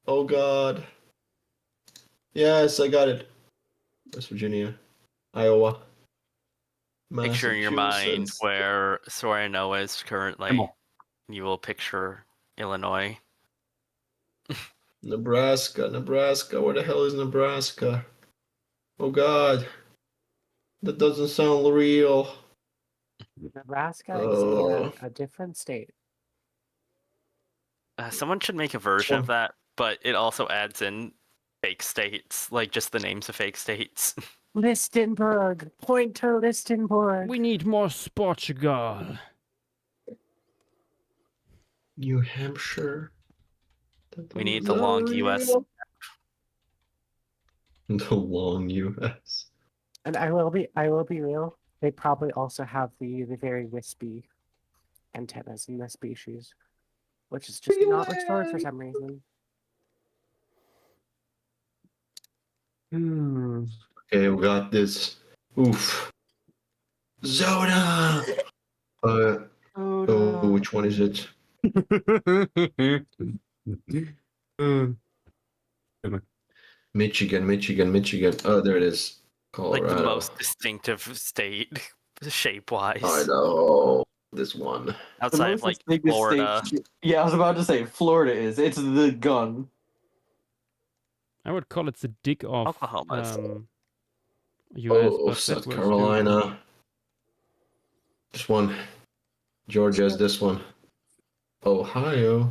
Oh God. Yes, I got it. West Virginia. Iowa. Picture in your mind Massachusetts. where Sorano is currently. Come on. You will picture Illinois. Nebraska. Where the hell is Nebraska? Oh God. That doesn't sound real. Nebraska is in a different state. Someone should make a version of that, but it also adds in fake states, like just the names of fake states. Listenburg. Point to Listenburg. We need more Portugal. New Hampshire. That We need doesn't the long sound US. real. The long US. And I will be real. They probably also have the very wispy antennas in this species, which is just not restored for some reason. Okay, we got this. Oof. Zona! Oh, which one is it? Michigan. Oh, there it is. Like Colorado. the most distinctive state, shape-wise. Idaho. This one. The Outside of most like distinctive Florida. state- Yeah, I was about to say Florida is. It's the gun. I would call it the dick of Oklahoma is- US, Oh, but South that was Carolina. This one. Georgia's this one. Ohio.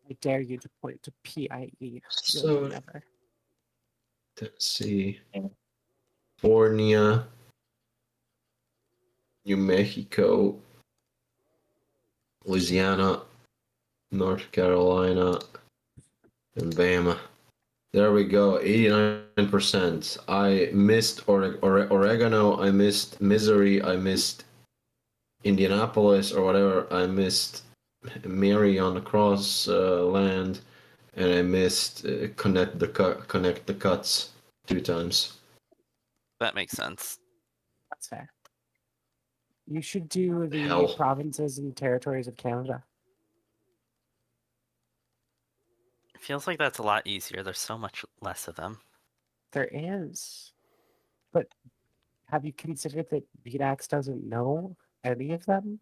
I dare you to point to PIE. You'll So- never. Tennessee. California. New Mexico. Louisiana. North Carolina. And Bama. There we go. 89%. I missed Oregano. I missed Missouri. I missed Indianapolis or whatever. I missed Mary on the cross land, and I missed connect the cuts 2 times. That makes sense. That's fair. You should do the Hell. provinces and territories of Canada. It feels like that's a lot easier. There's so much less of them. There is. But have you considered that VDAX doesn't know any of them?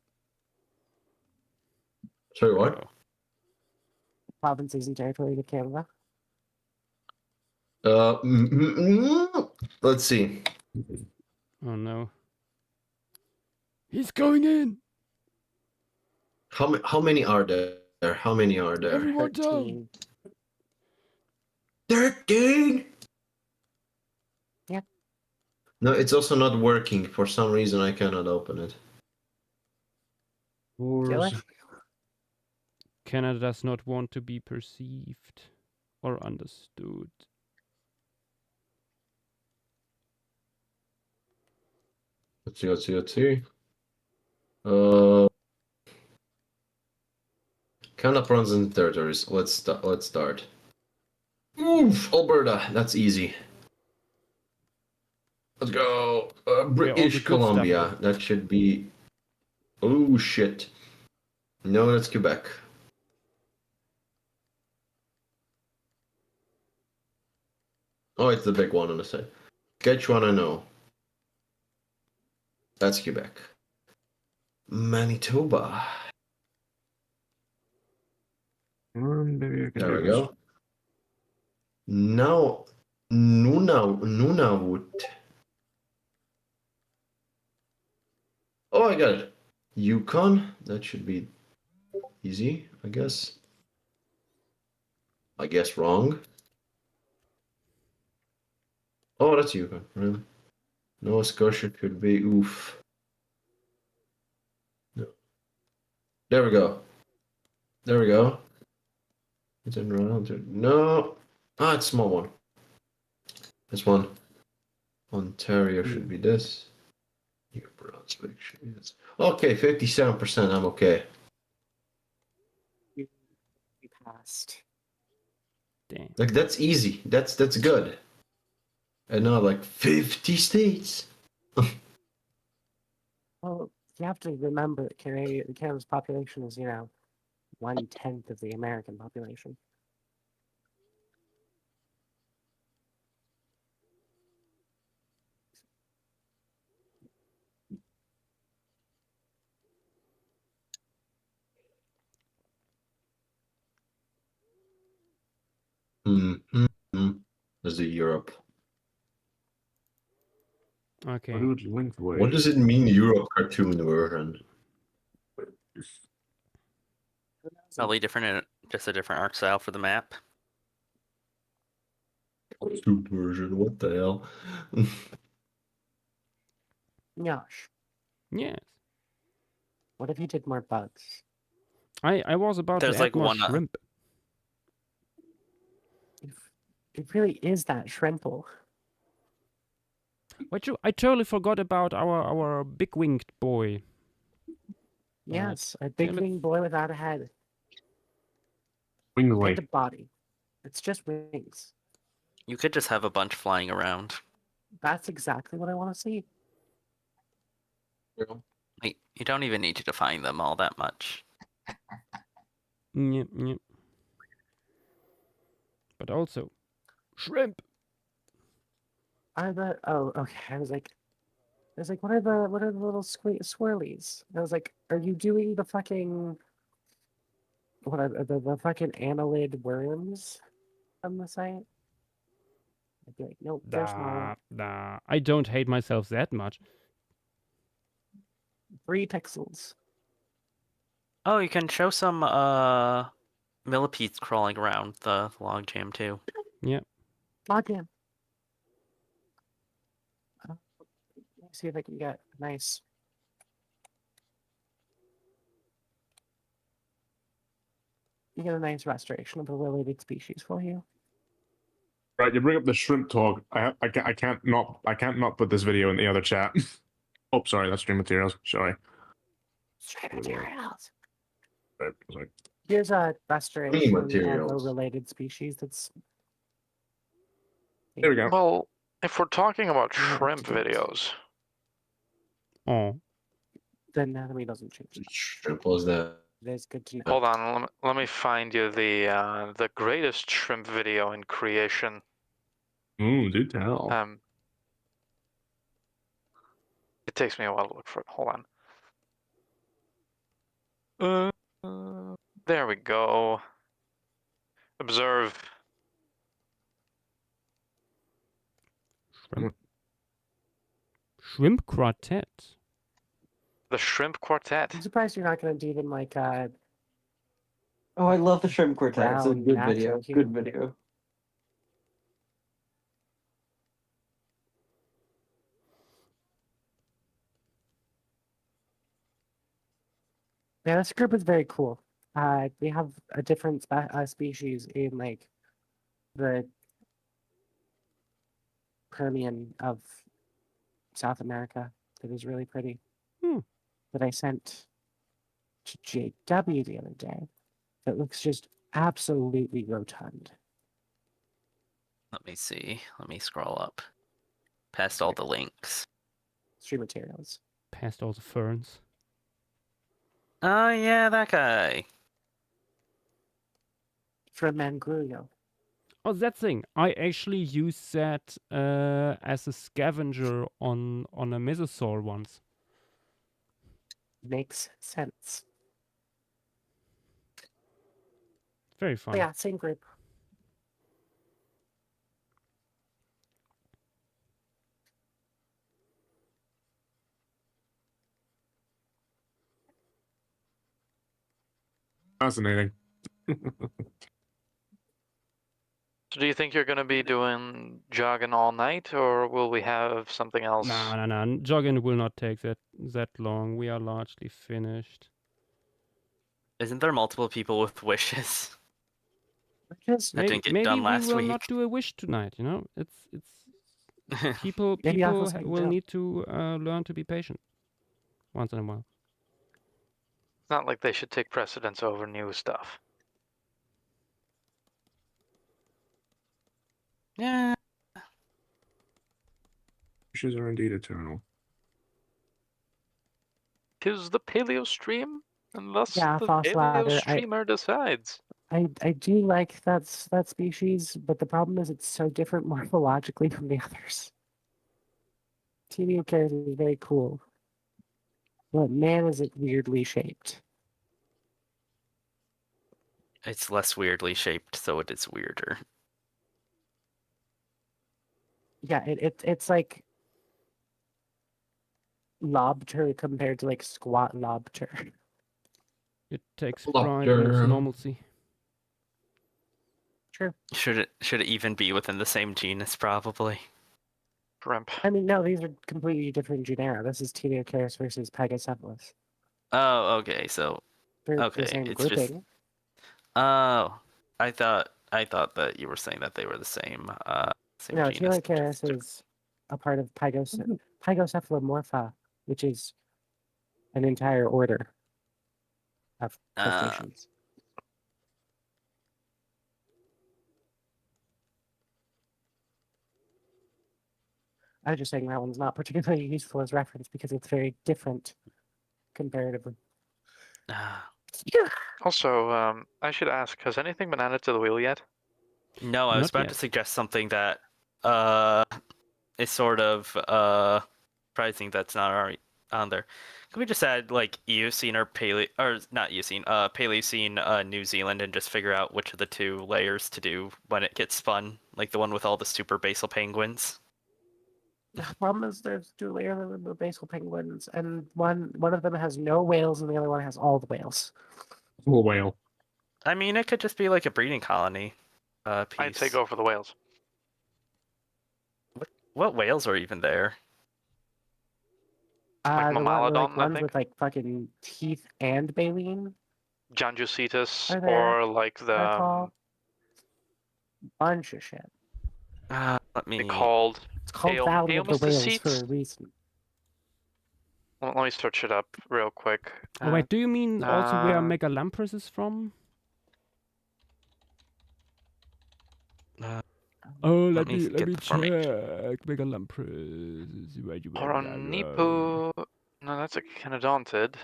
Sorry, what? Provinces and territories of Canada? Let's see. Oh no. He's going in! How many are there? How many are there? Everyone down! 13. 13. Yeah. No, it's also not working. For some reason, I cannot open it. Really? Canada does not want to be perceived or understood. Let's see. Canada provinces and territories. Let's start. Oof, Alberta. That's easy. Let's go. all the British good Columbia. stuff. That should be. Oh shit. No, that's Quebec. Oh, it's the big one on the side. Quechuanano. That's Quebec. Manitoba. There we go. Now, Nunavut. Oh, I got it. Yukon. That should be easy, I guess. I guess wrong. Oh, that's Yukon. Really? Nova Scotia could be. Oof. No. There we go. There we go. It's in round. No. Ah, it's a small one. This one. Ontario should be this. New Brunswick should be this. Okay, 57%. I'm okay. We passed. Damn. Like that's easy. That's good. And not like 50 states. Well, you have to remember that Canada's population is, 1/10 of the American population. Mm-hmm. There's the Europe. Okay. Hollywood lengthwise. What does it mean, Europe cartoon version? Probably just a different art style for the map. Cartoon version. What the hell? Gosh, Yes. what if you did more bugs? I was about There's to add like more one, shrimp. It really is that shrimple. But I totally forgot about our big winged boy. Yes, a big damn it. winged boy without a head. Wing Head light. to body. It's just wings. You could just have a bunch flying around. That's exactly what I want to see. Like, you don't even need to define them all that much. Yep, yep. But also, shrimp. Okay. I was like, what are the little swirlies? I was like, are you doing the fucking what are the fucking annelid worms on the site? I'd be like, nope, they're small. Nah. I don't hate myself that much. 3 pixels. Oh, you can show some millipedes crawling around the logjam too. Login. Let me see if I can get a nice. You get a nice restoration of a related species for you. Right, you bring up the shrimp talk. I can't not put this video in the other chat. Oh, sorry, that's stream materials. Sorry. Straight materials. Right, sorry. Here's a restoration of a materials. related species that's. There we go. Well, if we're talking about Yeah, shrimp to do it. videos, Oh, The anatomy doesn't change. Shrimp was that? It is good to know. hold on. Let me find you the greatest shrimp video in creation. Ooh, do tell. It takes me a while to look for it. Hold on. There we go. Observe. shrimp quartet. The Shrimp Quartet. I'm surprised you're not going to do them like Oh, I love the Shrimp Quartet. It's a Brown, good natural video. humor. Good video. yeah, this group is very cool. They have a different species in like the Permian of South America that is really pretty. That I sent to JW the other day. That looks just absolutely rotund. Let me see. Let me scroll up. Past all the links. Stream materials. Past all the ferns. Oh yeah, that guy. From Mangrullo. Oh, that thing. I actually used that as a scavenger on a Mesosaur once. Makes sense. Very Oh, fun. yeah, same group. Fascinating. So do you think you're going to be doing jogging all night, or will we have something else? No. Jogging will not take that long. We are largely finished. Isn't there multiple people with wishes Because that didn't get Maybe done we last will week? not do a wish tonight. You know, it's people Maybe I'll people have something will to do. need to learn to be patient once in a while. It's not like they should take precedence over new stuff. Yeah. Wishes are indeed eternal. 'Tis the paleo stream, and thus Yeah, the false paleo ladder. streamer decides. I do like that species, but the problem is it's so different morphologically from the others. Teleocaris is very cool, but man, is it weirdly shaped. It's less weirdly shaped, so it is weirder. Yeah, it's like lobster compared to like squat lobster. It takes Lobster. pride in its normalcy. True. Should it even be within the same genus? Probably. Shrimp. I mean, no, these are completely different genera. This is Teleocaris versus Pagacephalus. Oh, okay. So, They're okay, the same it's grouping. just. Oh, I thought that you were saying that they were the same. Same No, genus. Teleocaris is a part of Pygocephalomorpha, which is an entire order of crustaceans. I was just saying that one's not particularly useful as reference because it's very different comparatively. Also, I should ask, has anything been added to the wheel yet? No, I was Not about yet. to suggest something that is sort of surprising that's not already on there. Can we just add like Eocene or not Eocene, Paleocene, New Zealand, and just figure out which of the two layers to do when it gets spun, like the one with all the super basal penguins? The problem is there's two layers of basal penguins, and one of them has no whales, and the other one has all the whales. Full whale. I mean, it could just be like a breeding colony piece. I'd say go for the whales. What whales are even there? Like The Mamalodon, I ones think? with like fucking teeth and baleen Janjucetus, Are there- or like the are called. Bunch of shit. Let me. called. It's called Ale- Valley of the Whales Aomysticetes? for a reason. Let me search it up real quick. Oh wait, do you mean also where uh, Megalamprus is from? Uh, Oh, let me get let me the formation. check. Megalamprus. Oronipu. No, that's a Canodontid.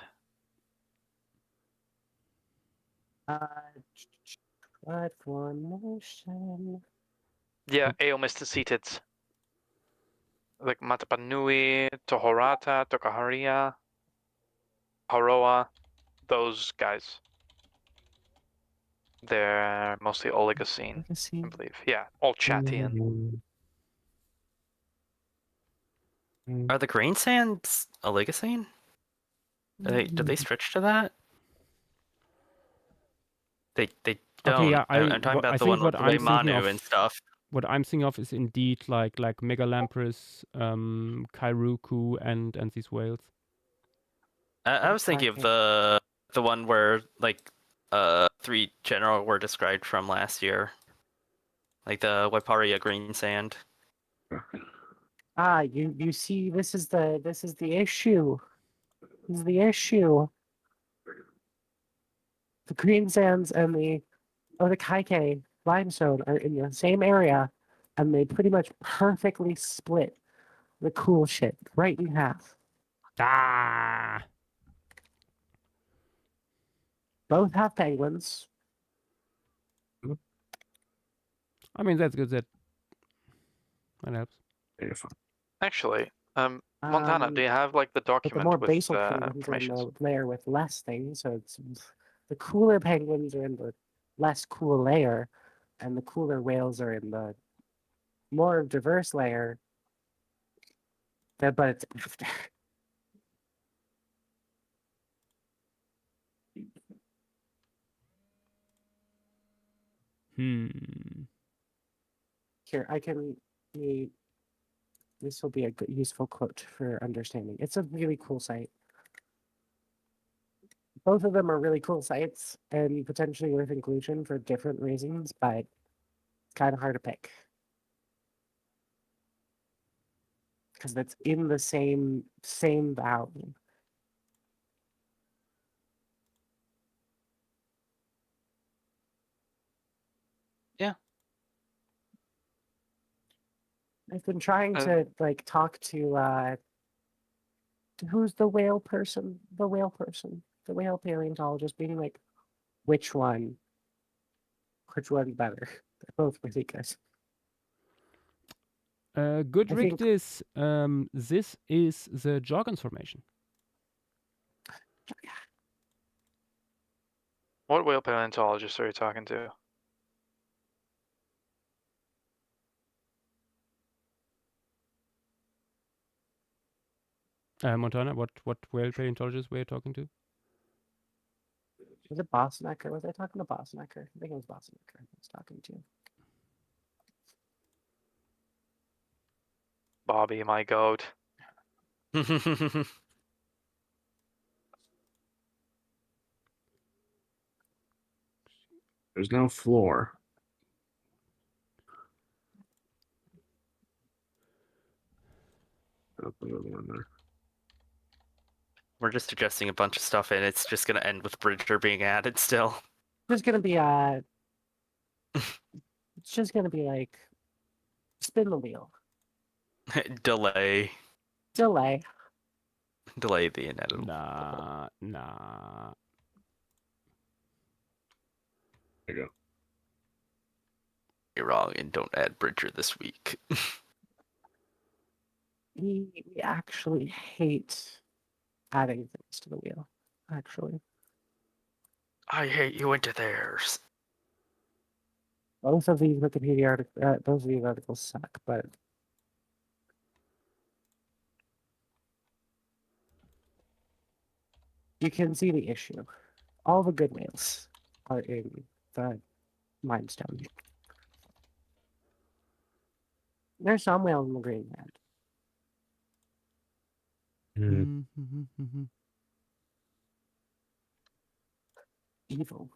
What formation? Yeah, Aomysticetids. Like Matapanui, Tohorata, Tokaharia, Haroa, those guys. They're mostly Oligocene, I Legacy. believe. Yeah, all Chattian. Are the grain sands Oligocene? Do they switch to that? They don't. Okay, yeah, I'm talking about I the think one what with I'm thinking Leimanu of- and stuff. What I'm thinking of is indeed like Megalamprus, Kairuku, and these whales. I was thinking of the one where like 3 general were described from last year, like the Waiparia green sand. You see, this is the issue. This is the issue. The green sands and the Kaike limestone are in the same area, and they pretty much perfectly split the cool shit right in half. Ah! Both have penguins. I mean, that's good. That helps. Yeah, fine. Actually, Montana, do you have like the But the document more with basal penguins are in information? the layer with less things, so it's the cooler penguins are in the less cool layer, and the cooler whales are in the more diverse layer. But it's after. Here, I can. This will be a good, useful quote for understanding. It's a really cool site. Both of them are really cool sites and potentially worth inclusion for different reasons, but it's kind of hard to pick. Because that's in the same valley. Yeah. I've been trying to like talk to who's the whale person? The whale paleontologist, being like, which one? Which one's better? They're both really good. Good I Rick, think- this is the Jorgens formation. What whale paleontologist are you talking to? Montana, what whale paleontologist were you talking to? Was it Bosnecker? Was I talking to Bosnecker? I think it was Bosnecker I was talking to. Bobby, my goat. There's no floor. I'll put another one there. We're just suggesting a bunch of stuff, and it's just gonna end with Bridger being added still. There's gonna be it's just gonna be like spin the wheel. Delay Delay. the inevitable. Nah. There you go. You're wrong, and don't add Bridger this week. We actually hate adding things to the wheel. Actually, I hate you into theirs. both of these Wikipedia both of these articles suck, but you can see the issue. All the good whales are in the limestone. There's some whales in the Greenland. Evil.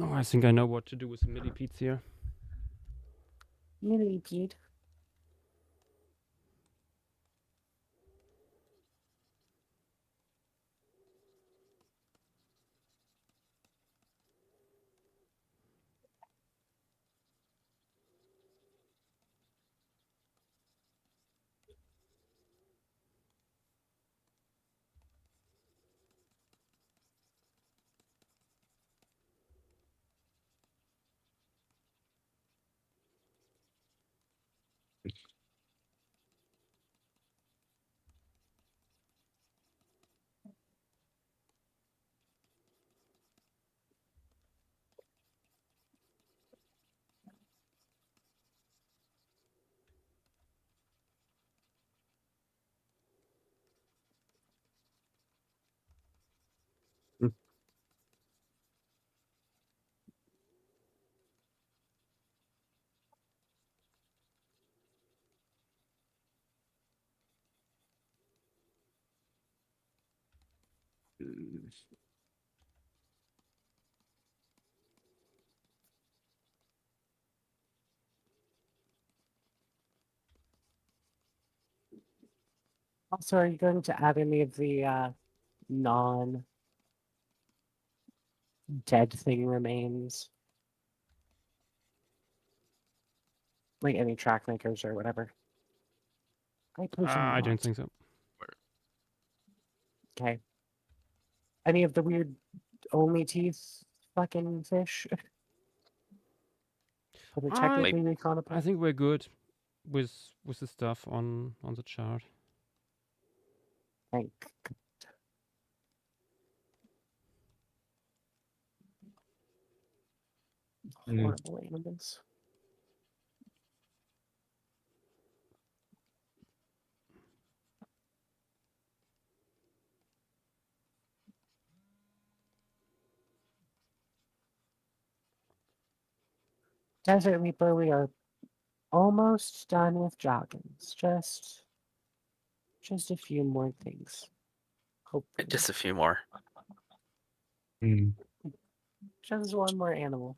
Oh, I think I know what to do with the millipedes here. Millipede. Also, are you going to add any of the non dead thing remains? Like any track makers or whatever? I presume I don't not. think so. Okay. Any of the weird only teeth fucking fish? But they're I- technically reconable. I think we're good with the stuff on the chart. Thank Mm. horrible animals. Desert Reaper, we are almost done with joggins. Just a few more things. Hopefully. Just a few more. Mm. Just one more animal.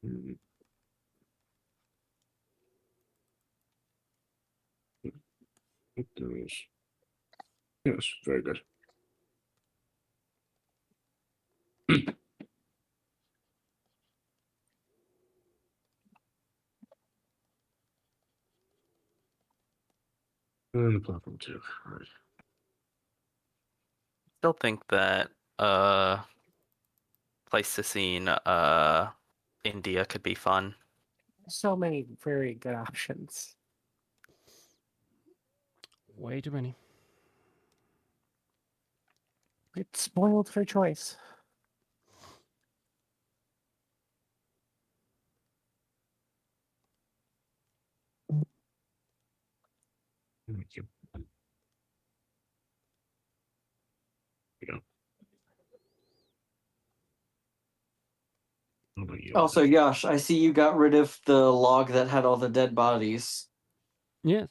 Mm. Yes, very good. And the platform too. Right. Still think that Pleistocene India could be fun. So many very good options. Way too many. It's spoiled for choice. Thank you. Yeah. How about you? Also, Yash, I see you got rid of the log that had all the dead bodies. Yes.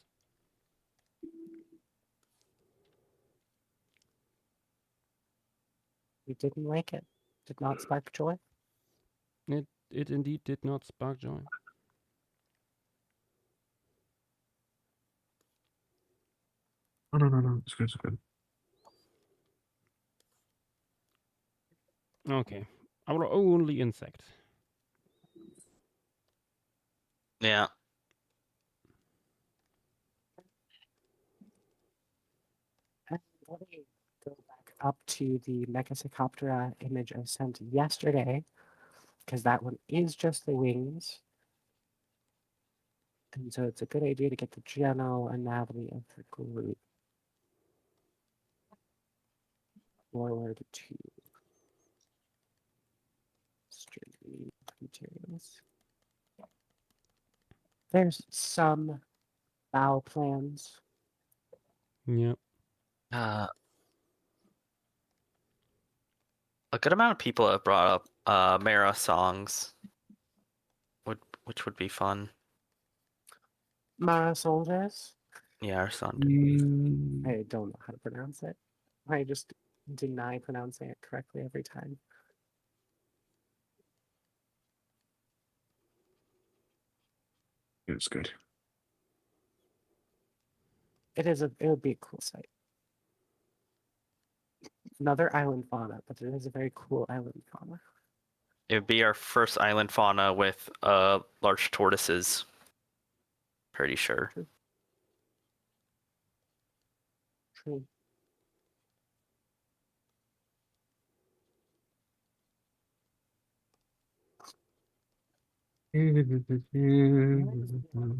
You didn't like it. Did not spark joy. It indeed did not spark joy. No. It's good. It's good. Okay. Our only insect. Yeah. And let me go back up to the Mechacycoptera image I sent yesterday, because that one is just the wings. And so it's a good idea to get the general anatomy of the group. Forward to streaming materials. There's some bow plans. Yep. A good amount of people have brought up Mara songs, which would be fun. Mara soldiers. Yeah, our song. I don't know how to pronounce it. I just deny pronouncing it correctly every time. It's good. It would be a cool site. Another island fauna, but it is a very cool island fauna. It would be our first island fauna with large tortoises. Pretty sure. True.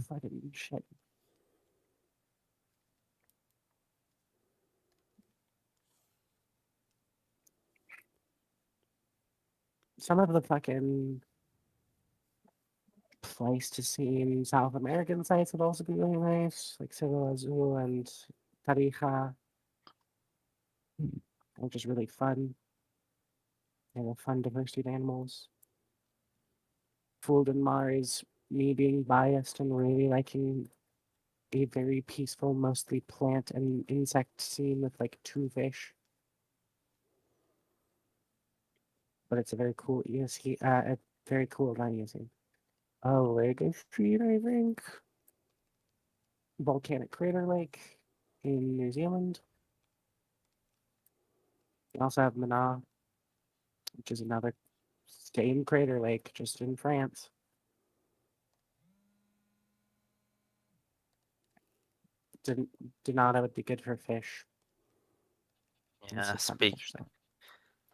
Fucking shit. Some of the fucking Pleistocene South American sites would also be really nice, like Cerro Azul and Tarija. They're just really fun. They have a fun diversity of animals. Fulden Mar is me being biased and really liking a very peaceful, mostly plant and insect scene with like 2 fish. But it's a very cool ESC, a very cool, not ESC. Lego Street, I think. Volcanic Crater Lake in New Zealand. We also have Mana, which is another same crater lake, just in France. Donata would be good for fish. and Yeah, some fish there.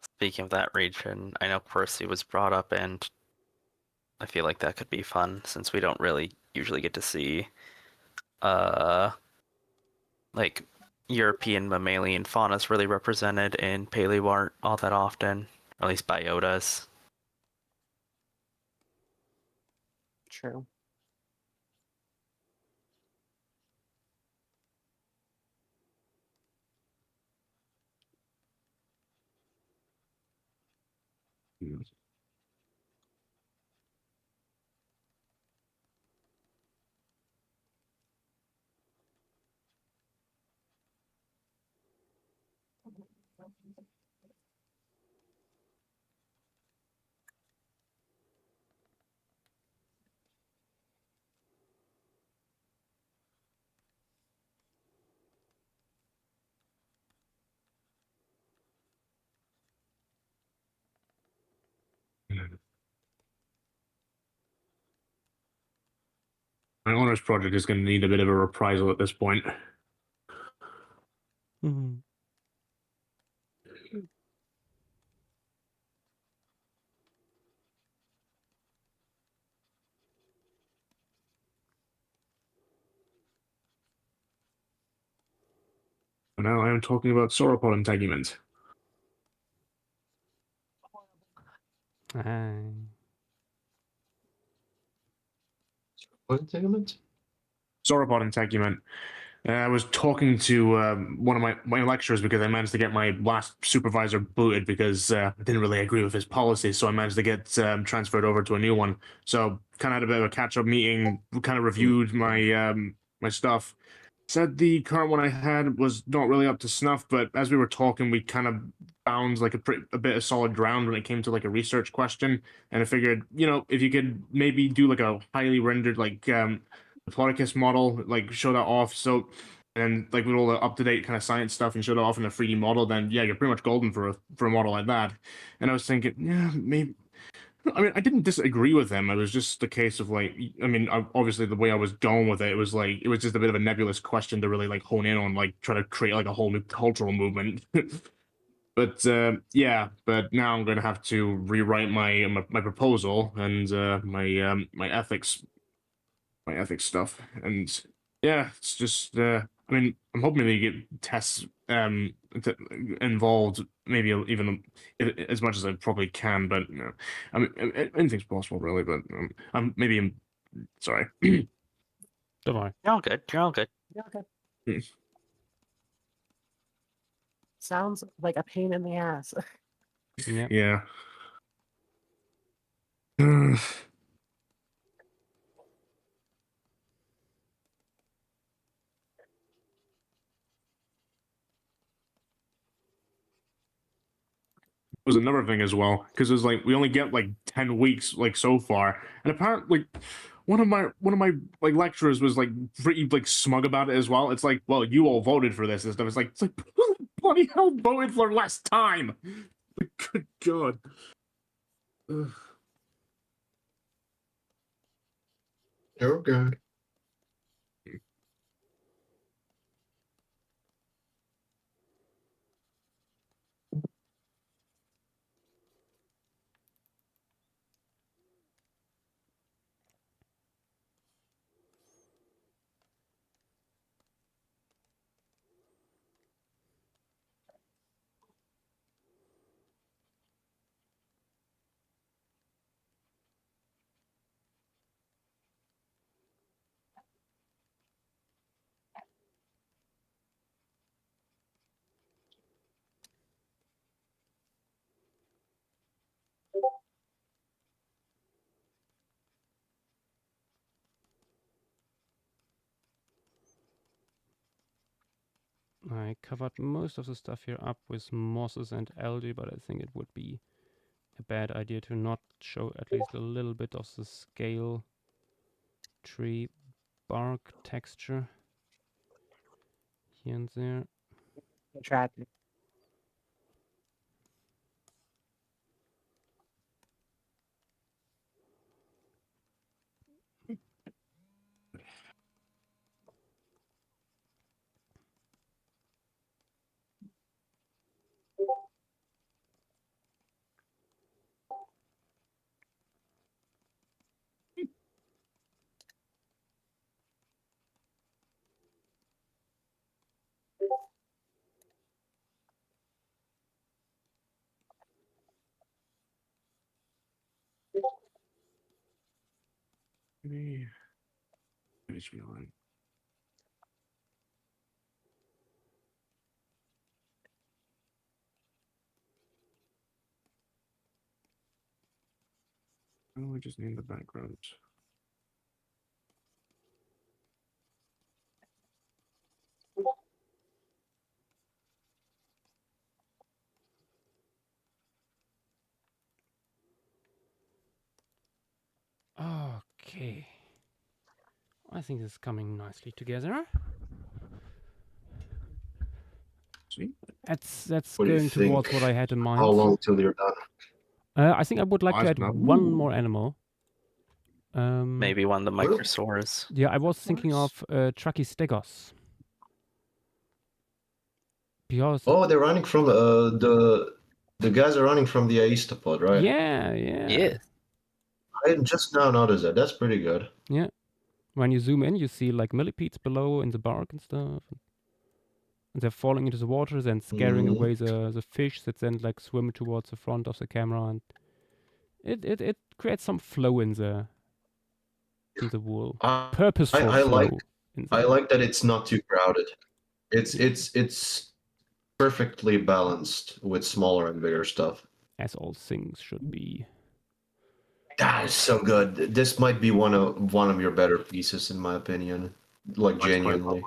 speaking of that region, I know Percy was brought up, and I feel like that could be fun since we don't really usually get to see like European mammalian faunas really represented in Paleoart all that often, or at least biotas. True. My honors project is going to need a bit of a reprisal at this point. Mhm. And now I am talking about sauropod integument. Ah. What integument? Sauropod integument. I was talking to one of my lecturers because I managed to get my last supervisor booted because I didn't really agree with his policy. So I managed to get transferred over to a new one. So kind of had a bit of a catch-up meeting. Kind of reviewed my my stuff. Said the current one I had was not really up to snuff, but as we were talking, we kind of found like a bit of solid ground when it came to like a research question. And I figured, if you could maybe do like a highly rendered like Diplodocus model, like show that off. So, and like with all the up to date kind of science stuff and show that off in a 3D model, then yeah, you're pretty much golden for a model like that. And I was thinking, yeah, maybe. I mean, I didn't disagree with him. It was just the case of like, I mean, obviously the way I was going with it, it was just a bit of a nebulous question to really like hone in on, like try to create like a whole new cultural movement. But yeah, but now I'm gonna have to rewrite my proposal and my ethics stuff. And yeah, it's just I mean, I'm hoping they get tests involved, maybe even as much as I probably can. But I mean, anything's possible, really. But I'm sorry. Don't worry. You're all good. You're all good. Yeah, okay. Sounds like a pain in the ass. Yep. Yeah. Was another thing as well, because it's like we only get like 10 weeks like so far, and apparently like one of my like lecturers was like pretty like smug about it as well. It's like, well, you all voted for this and stuff. It's like bloody hell voted for less time. Like, good god. Ugh. Oh god. I covered most of the stuff here up with mosses and algae, but I think it would be a bad idea to not show at least a little bit of the scale tree bark texture here and there. Chat. Maybe it should be alright. Why don't we just name the background? Okay. I think this is coming nicely together. See? That's What do you going towards think? what I had in mind. How long till you're done? I think I would like to Nice, add man. one more animal. Maybe one of the Well- microsaurs. Yeah, I was thinking Nice. of Trachystegos. Because Oh, they're running from the guys are running from the Aistapod, right? yeah. Yeah. I just now noticed that. That's pretty good. When you zoom in, you see like millipedes below in the bark and stuff. And they're falling into the waters and scaring Mhm. away the fish that then like swim towards the front of the camera, and it creates some flow in the wool. I Purposeful I flow. like in the I wool. like that it's not too crowded. It's perfectly balanced with smaller and bigger stuff. As all things should be. That is so good. This might be one of your better pieces, in my opinion. Like That's quite genuinely,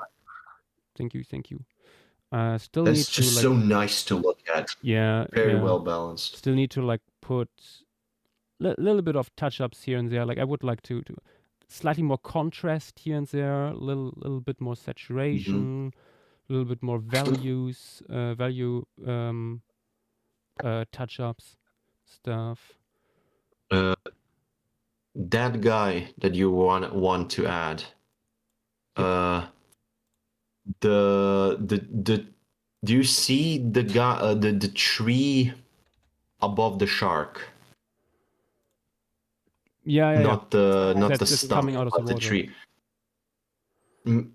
Thank you. Still that's need to just like so nice to look at. yeah. Very yeah. well balanced. Still need to like put little bit of touch-ups here and there. Like I would like to slightly more contrast here and there, a little bit more saturation, a little bit more value touch-ups stuff. That guy that you want to add. The do you see the guy the tree above the shark? Yeah. Not the That's stump, coming out of but the the water. tree.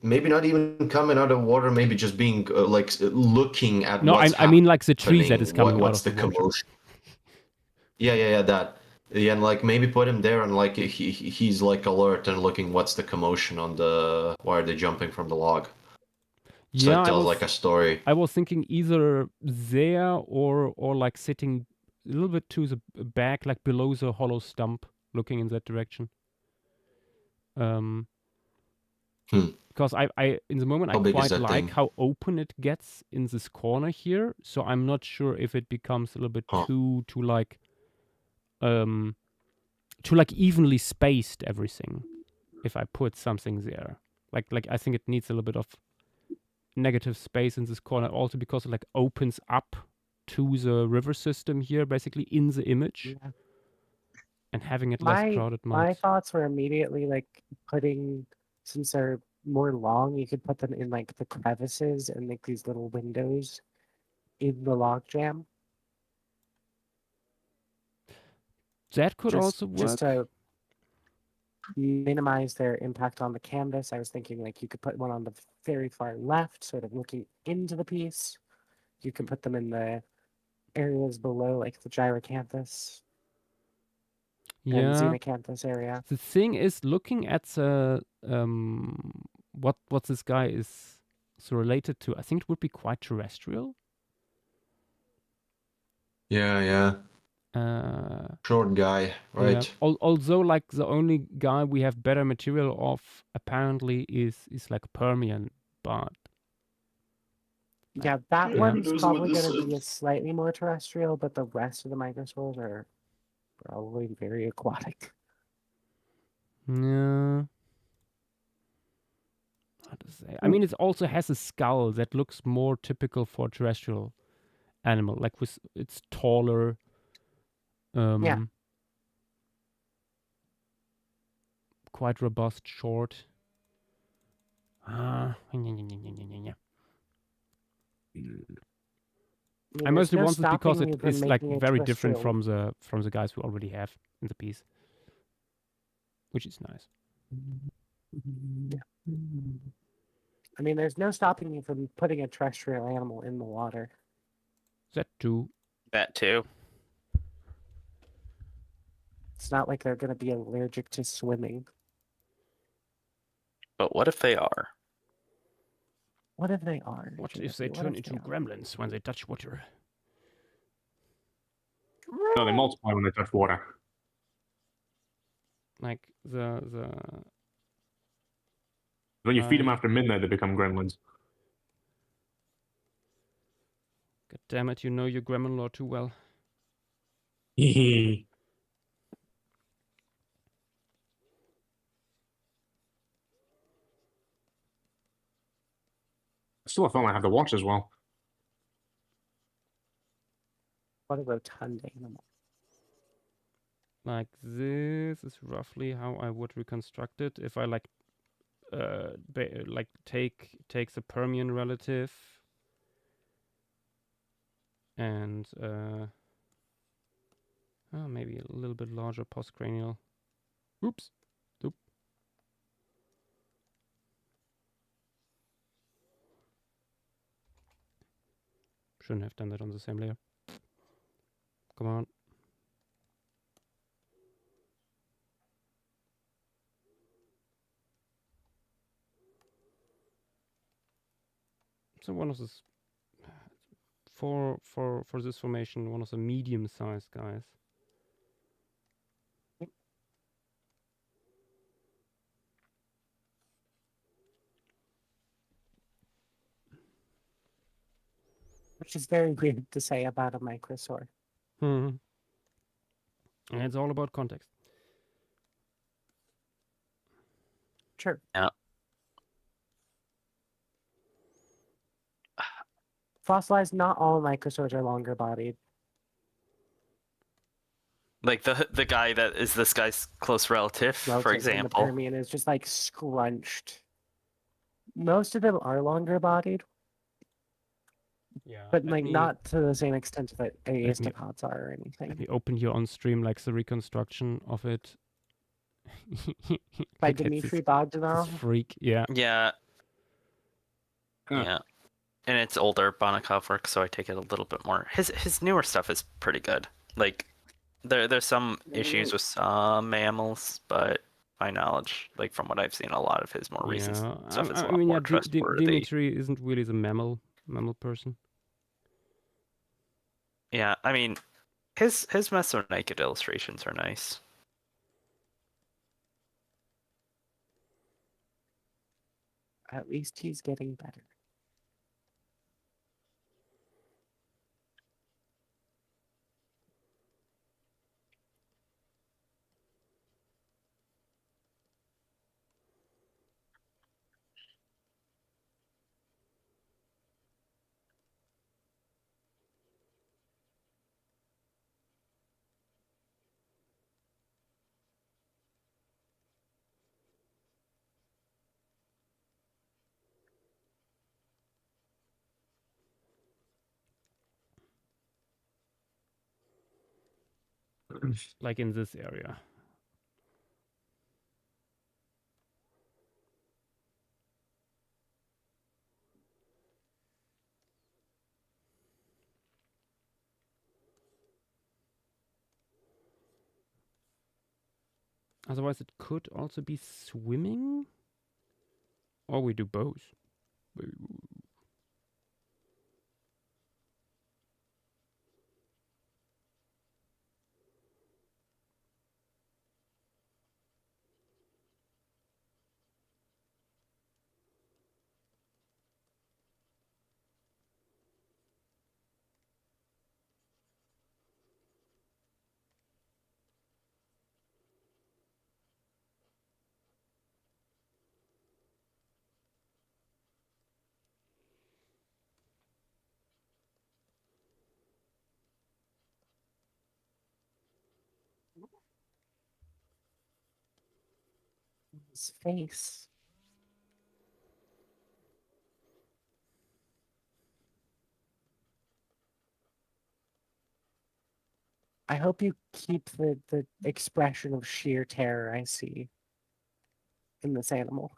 Maybe not even coming out of water. Maybe just being looking at. No, what's I mean like the tree that happening, is coming out what's of the water. commotion. Yeah, that. Yeah, and like maybe put him there, and like he's like alert and looking. What's the commotion on the? Why are they jumping from the log? So Yeah, it tells like a story. I was thinking either there or like sitting a little bit to the back, like below the hollow stump, looking in that direction. Because I in the moment How I big is quite that like thing? how open it gets in this corner here. So I'm not sure if it becomes a little bit Huh. too evenly spaced everything. If I put something there, like I think it needs a little bit of negative space in this corner, also because it like opens up to the river system here, basically in the image, Yeah. and having it less crowded. My might- thoughts were immediately like putting, since they're more long, you could put them in like the crevices and make these little windows in the logjam. That could also work. Just to minimize their impact on the canvas. I was thinking like you could put one on the very far left, sort of looking into the piece. You can put them in the areas below, like the gyrocanthus and Yeah. xenocanthus area. The thing is, looking at the what this guy is so related to, I think it would be quite terrestrial. Yeah. Short guy, right? Yeah. Although, like the only guy we have better material of apparently is like Permian, but Yeah, that Yeah, one's those were probably the going to be a Sims. slightly more terrestrial, but the rest of the microsaurs are probably very aquatic. Yeah. How to say? I mean, it also has a skull that looks more typical for a terrestrial animal. Like with it's taller. Quite robust, short. I mean, there's mostly no want this because stopping it you from is like making a very different terrestrial. from the guys we already have in the piece, which is nice. I mean, there's no stopping you from putting a terrestrial animal in the water. That too. That too. It's not like they're going to be allergic to swimming. But what if they are? What if they are? What Jimothy? if they What turn if into they are? gremlins when they touch water? No, they multiply when they touch water. Like the When you feed them Right. after midnight, they become gremlins. God damn it, you know your gremlin lore too well. I still felt I have the watch as well. What a rotund animal. Like this is roughly how I would reconstruct it if I like take the Permian relative and maybe a little bit larger postcranial. Oops. Oop. Shouldn't have done that on the same layer. Come on. So one of this for this formation, one of the medium-sized guys. Which is very weird to say about a microsaur. And it's all about context. Sure. Yeah. Fossilized, not all microsaurs are longer bodied. Like the guy that is this guy's close relative, for Relative in the example. Permian is just like scrunched. Most of them are longer bodied, Yeah. but like not to the same extent that me- aestopods are or Let anything. me open here on stream like the reconstruction of it. By Look at Dmitry this Bogdanov. freak. Yeah. Yeah. Huh. Yeah. And it's older Bonakov work, so I take it a little bit more. His newer stuff is pretty good. Like there's some issues with some mammals, but my knowledge, like from what I've seen, a lot of his more recent stuff is a lot more trustworthy. Dimitri isn't really the mammal person. Yeah, I mean, his Mesonaked illustrations are nice. At least he's getting better. Like in this area. Otherwise, it could also be swimming. Or we do both. His face. I hope you keep the expression of sheer terror I see in this animal.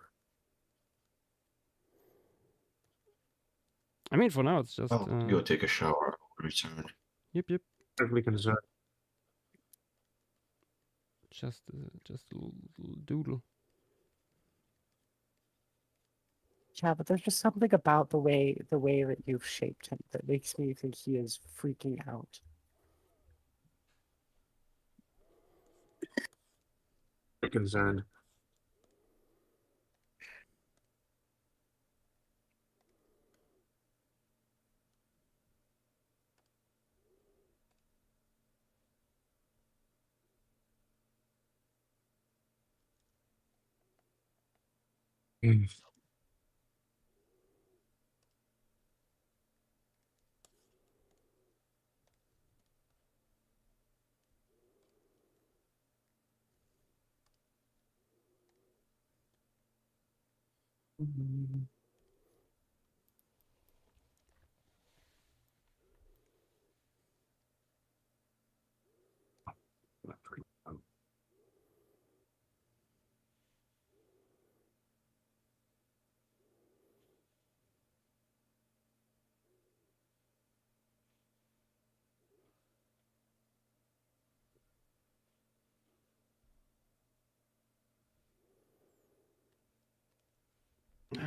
I mean, for now, it's just. I'll go take a shower. Return. Yep. Perfectly concerned. Just a little doodle. Yeah, but there's just something about the way that you've shaped him that makes me think he is freaking out. Concerned.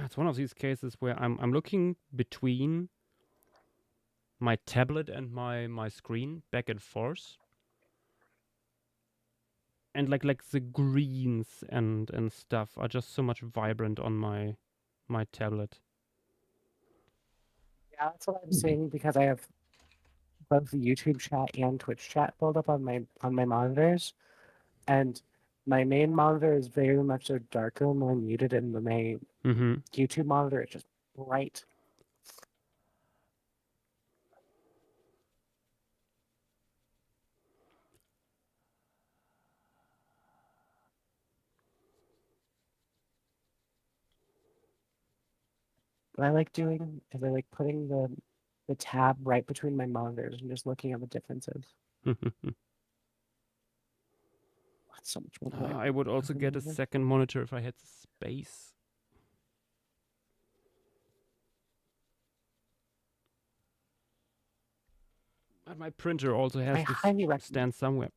It's one of these cases where I'm looking between my tablet and my screen back and forth, and like the greens and stuff are just so much vibrant on my tablet. Yeah, that's what I'm saying because I have both the YouTube chat and Twitch chat pulled up on my monitors, and my main monitor is very much so darker and more muted, and the main Mm-hmm. YouTube monitor is just bright. What I like doing is I like putting the tab right between my monitors and just looking at the differences. That's so much more. I would also get a second monitor if I had space. But my printer also has I to highly recommend. stand somewhere.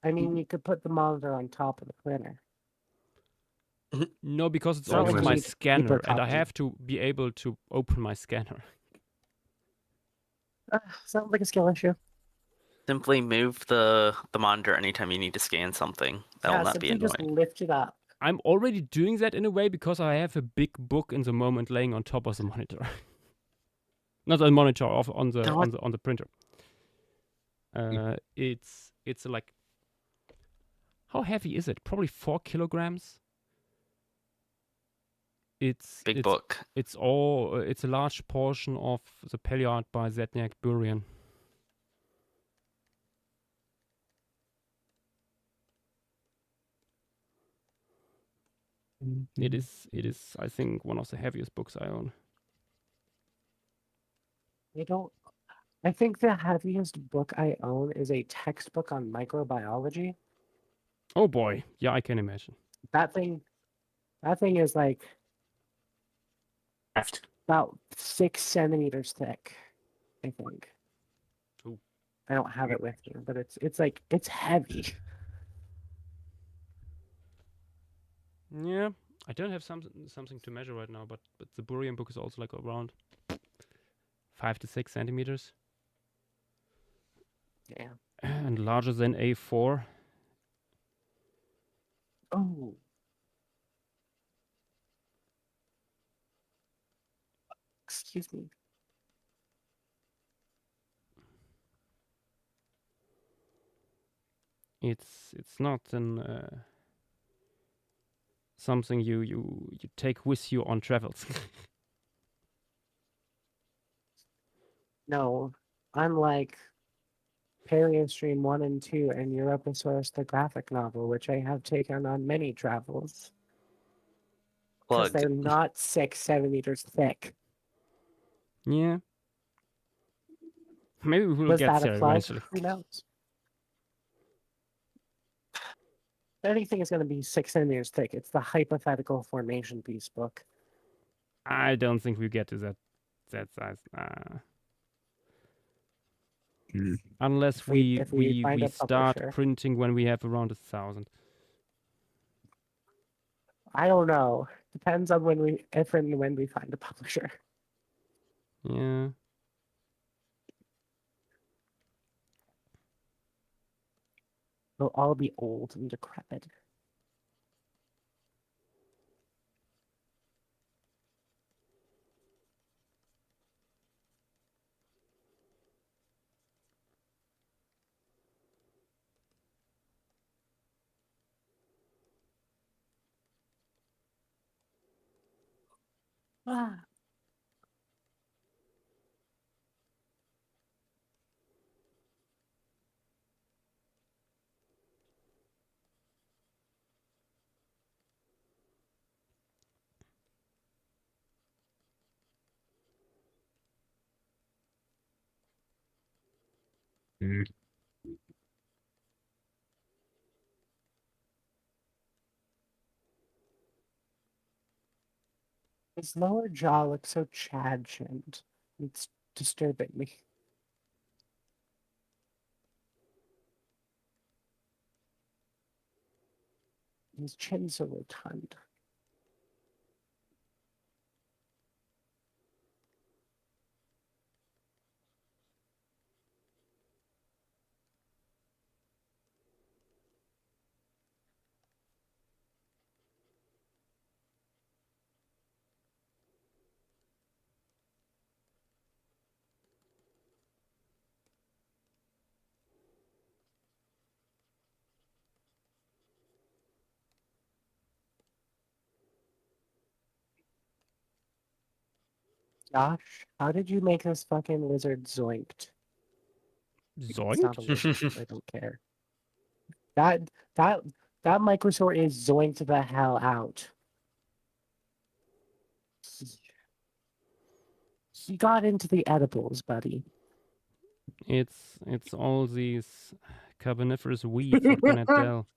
I mean, you could put the monitor on top of the printer. No, because it's It's not also like my you need scanner, and I hypercopy. have to be able to open my scanner. Sounds like a skill issue. Simply move the monitor anytime you need to scan something. That Yeah, will not be simply just annoying. lift it up. I'm already doing that in a way because I have a big book in the moment laying on top of the monitor. Not the monitor, on the printer. It's like, how heavy is it? Probably 4 kilograms. It's Big book. It's a large portion of the Peliard by Zedniak Burian. It is I think one of the heaviest books I own. I think the heaviest book I own is a textbook on microbiology. Oh boy, yeah, I can imagine. That thing is like about 6 centimeters thick, I think. Ooh. I don't have it with me, but it's heavy. Yeah, I don't have something to measure right now, but the Burian book is also like around 5 to 6 centimeters. Yeah. And larger than A4. Oh. Excuse me. It's not something you take with you on travels. No, unlike Paleostream 1 and 2, and Europasaurus the graphic novel, which I have taken on many travels. Because Plugged. they're not 6-7 meters thick. Yeah. Maybe we'll Was get that a there plug? eventually. Who knows? If anything is going to be 6 centimeters thick, it's the hypothetical formation piece book. I don't think we get to that size. Unless If we find we a start publisher. printing when we have around 1,000. I don't know. Depends on if and when we find a publisher. Yeah. They'll all be old and decrepit. Ah. His lower jaw looks so Chad-chinned. It's disturbing me. His chin's so rotund. Josh, how did you make this fucking lizard zoinked? It's not a Zoink? lizard. I don't care. That microsaur is zoinked the hell out. He got into the edibles, buddy. It's all these carboniferous weeds. What can I tell?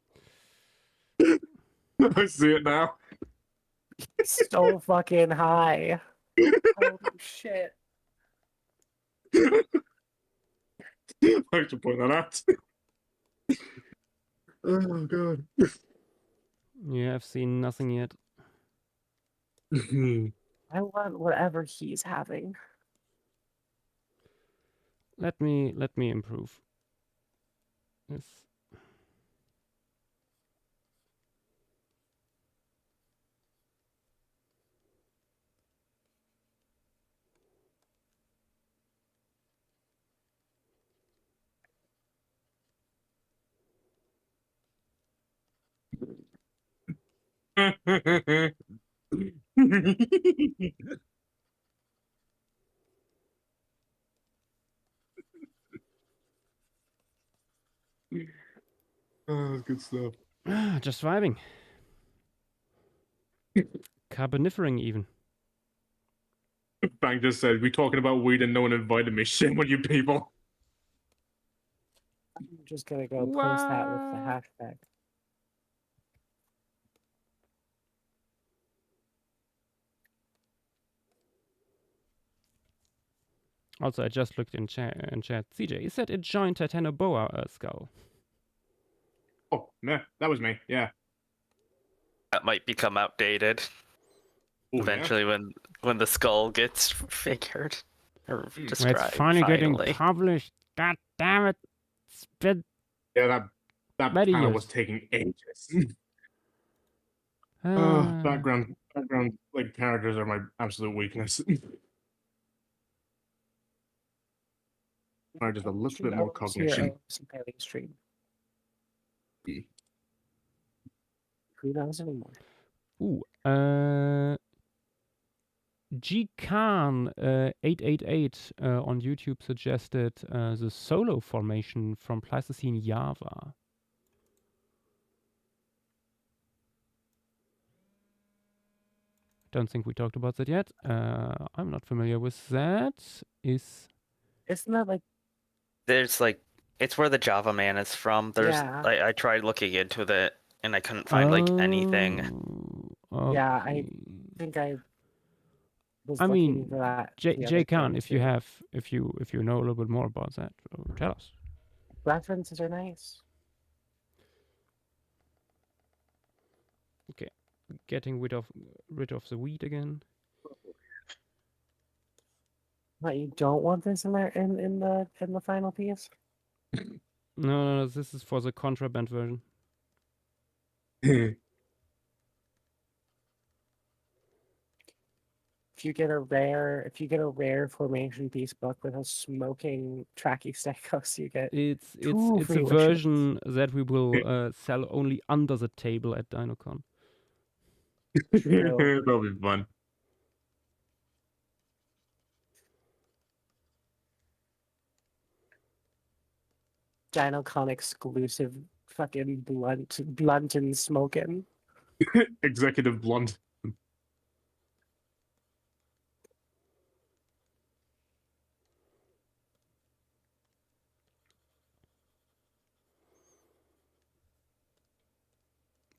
I see it now. So fucking high. Holy shit. Thanks for pointing that out. Oh god. Yeah, I've seen nothing yet. I want whatever he's having. Let me improve. Yes. Oh, good stuff. Just vibing. Carbonifering even. Bang just said, we talking about weed and no one invited me. Shame on you people. I'm just gonna go post that with the What? hashtag. Also, I just looked in chat. CJ, is that a giant Titanoboa skull? Oh, yeah, that was me. Yeah. That might become outdated Oh, eventually when the skull gets figured or Well, described. it's finally getting finally. published. God damn it! It's been Yeah, that many panel years. was taking ages. Background like characters are my absolute weakness. Or just a little bit more cognition. Paleostream. Who knows anymore? Ooh, G Khan 888 on YouTube suggested the solo formation from Pleistocene Java. Don't think we talked about that yet. I'm not familiar with that. Isn't that like There's like it's where the Java man is from. There's Yeah. I tried looking into it and I couldn't find like anything. Yeah, I okay. think I was I looking mean, for that. J the other Khan, day, if you too. have, if you know a little bit more about that, tell us. References are nice. Getting rid of the weed again. What, you don't want this in there in the final piece? No, this is for the contraband version. If you get a rare formation piece book with a smoking Trachystegosaurus, you get It's Two a free wishes. version that we will sell only under the table at DinoCon. That'll be fun. DinoCon exclusive fucking blunt and smoking. Executive Blunt.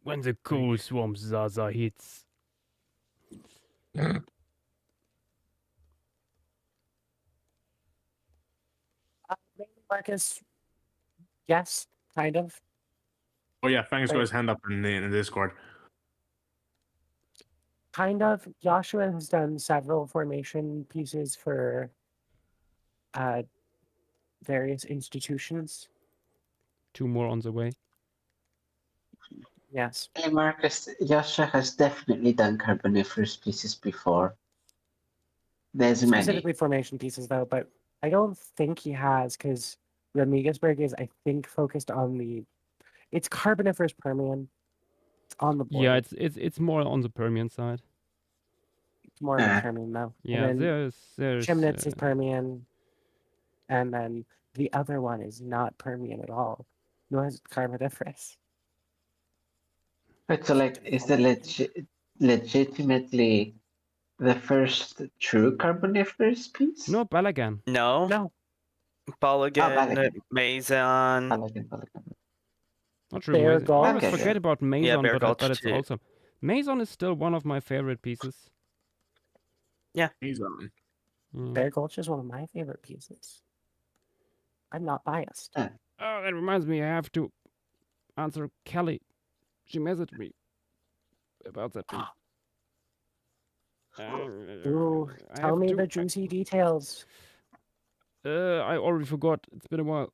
When the coal swamp Zaza hits. Maybe Marcus, yes, kind of. Oh yeah, Fang's got Right. his hand up in the Discord. Kind of. Joshua has done several formation pieces for various institutions. 2 more on the way. Yes. Hey Marcus, Joshua has definitely done Carboniferous pieces before. There's many. Specifically formation pieces though, but I don't think he has because Remigisburg is, I think, focused on the it's Carboniferous Permian. It's on the board. Yeah, it's more on the Permian side. It's more of the Permian though. Yeah, And then there's Chemnitz is Permian. And then the other one is not Permian at all. Nor is it Carboniferous. But so like, is the legitimately the first true Carboniferous piece? no Balagan. No, No. Balagan, Balagan. Mason. Balagan. Not sure. Bear I Gulch? always Okay. forget about Mason, Bear but Gulch it's too. awesome. Mason is still one of my favorite pieces. He's on. Mm. Bear Gulch is one of my favorite pieces. I'm not biased. Oh, that reminds me, I have to answer Kelly. She messaged me about that piece. Ooh, I tell have me to- the juicy details. I already forgot. It's been a while.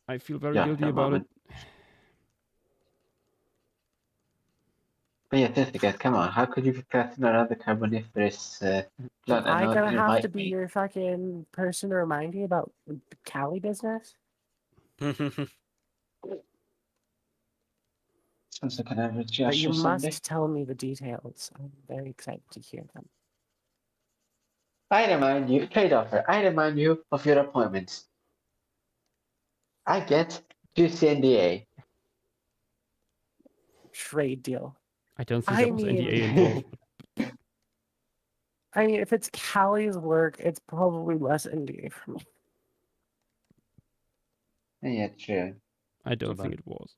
I feel very Yeah, guilty no about moment. it. But yeah, seriously guys, come on. How could you forget another Carboniferous blood? Am I know gonna you have might to be your fucking person to remind you about the Cali business? So can I have a But Joshua you Sunday? must tell me the details. I'm very excited to hear them. I remind you, trade offer. I remind you of your appointments. I get juicy NDA. Trade deal. I don't think I there was NDA mean- involved. I mean, if it's Cali's work, it's probably less NDA for me. Yeah, true. I don't So think it was.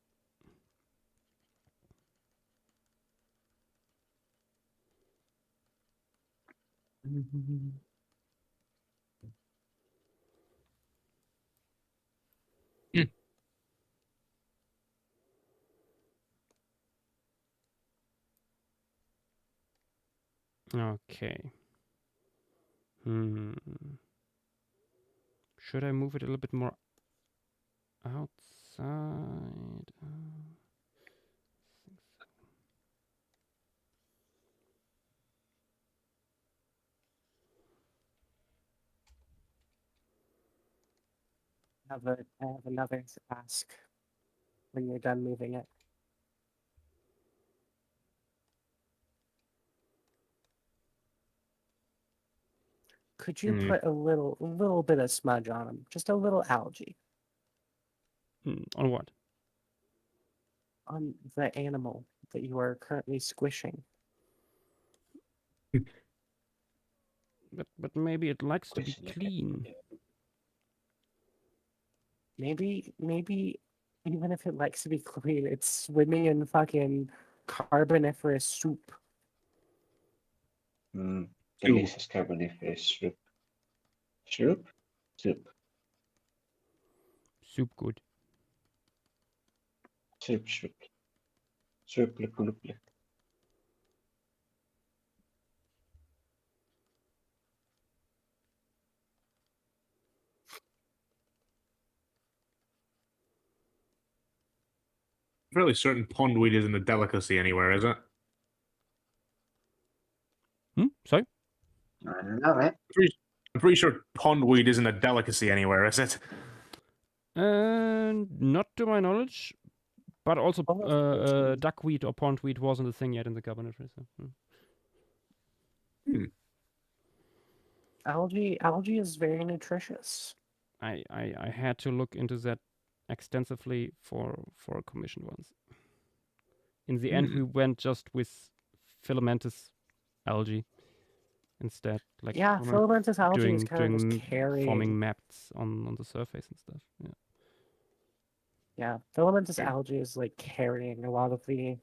Okay. Should I move it a little bit more outside? I have another to ask when you're done moving it. Could you Mm. put a little bit of smudge on them? Just a little algae On what? on the animal that you are currently squishing. But maybe it likes to be Question. clean. Maybe even if it likes to be clean, it's swimming in fucking carboniferous soup. Delicious carboniferous soup. Soup? Soup. Soup good. Soup. Soup. Look. Fairly certain pondweed isn't a delicacy anywhere, is it? Sorry? I don't know, right? I'm pretty sure pondweed isn't a delicacy anywhere, is it? Not to my knowledge, but also Oh, of course. duckweed or pondweed wasn't a thing yet in the Carboniferous. So, Algae is very nutritious. I had to look into that extensively for a commission once. In the end, we went just with filamentous algae instead. Like Yeah, filamentous algae is kind of doing just carrying. forming maps on the surface and stuff. Yeah. Yeah, filamentous algae is like carrying a lot of the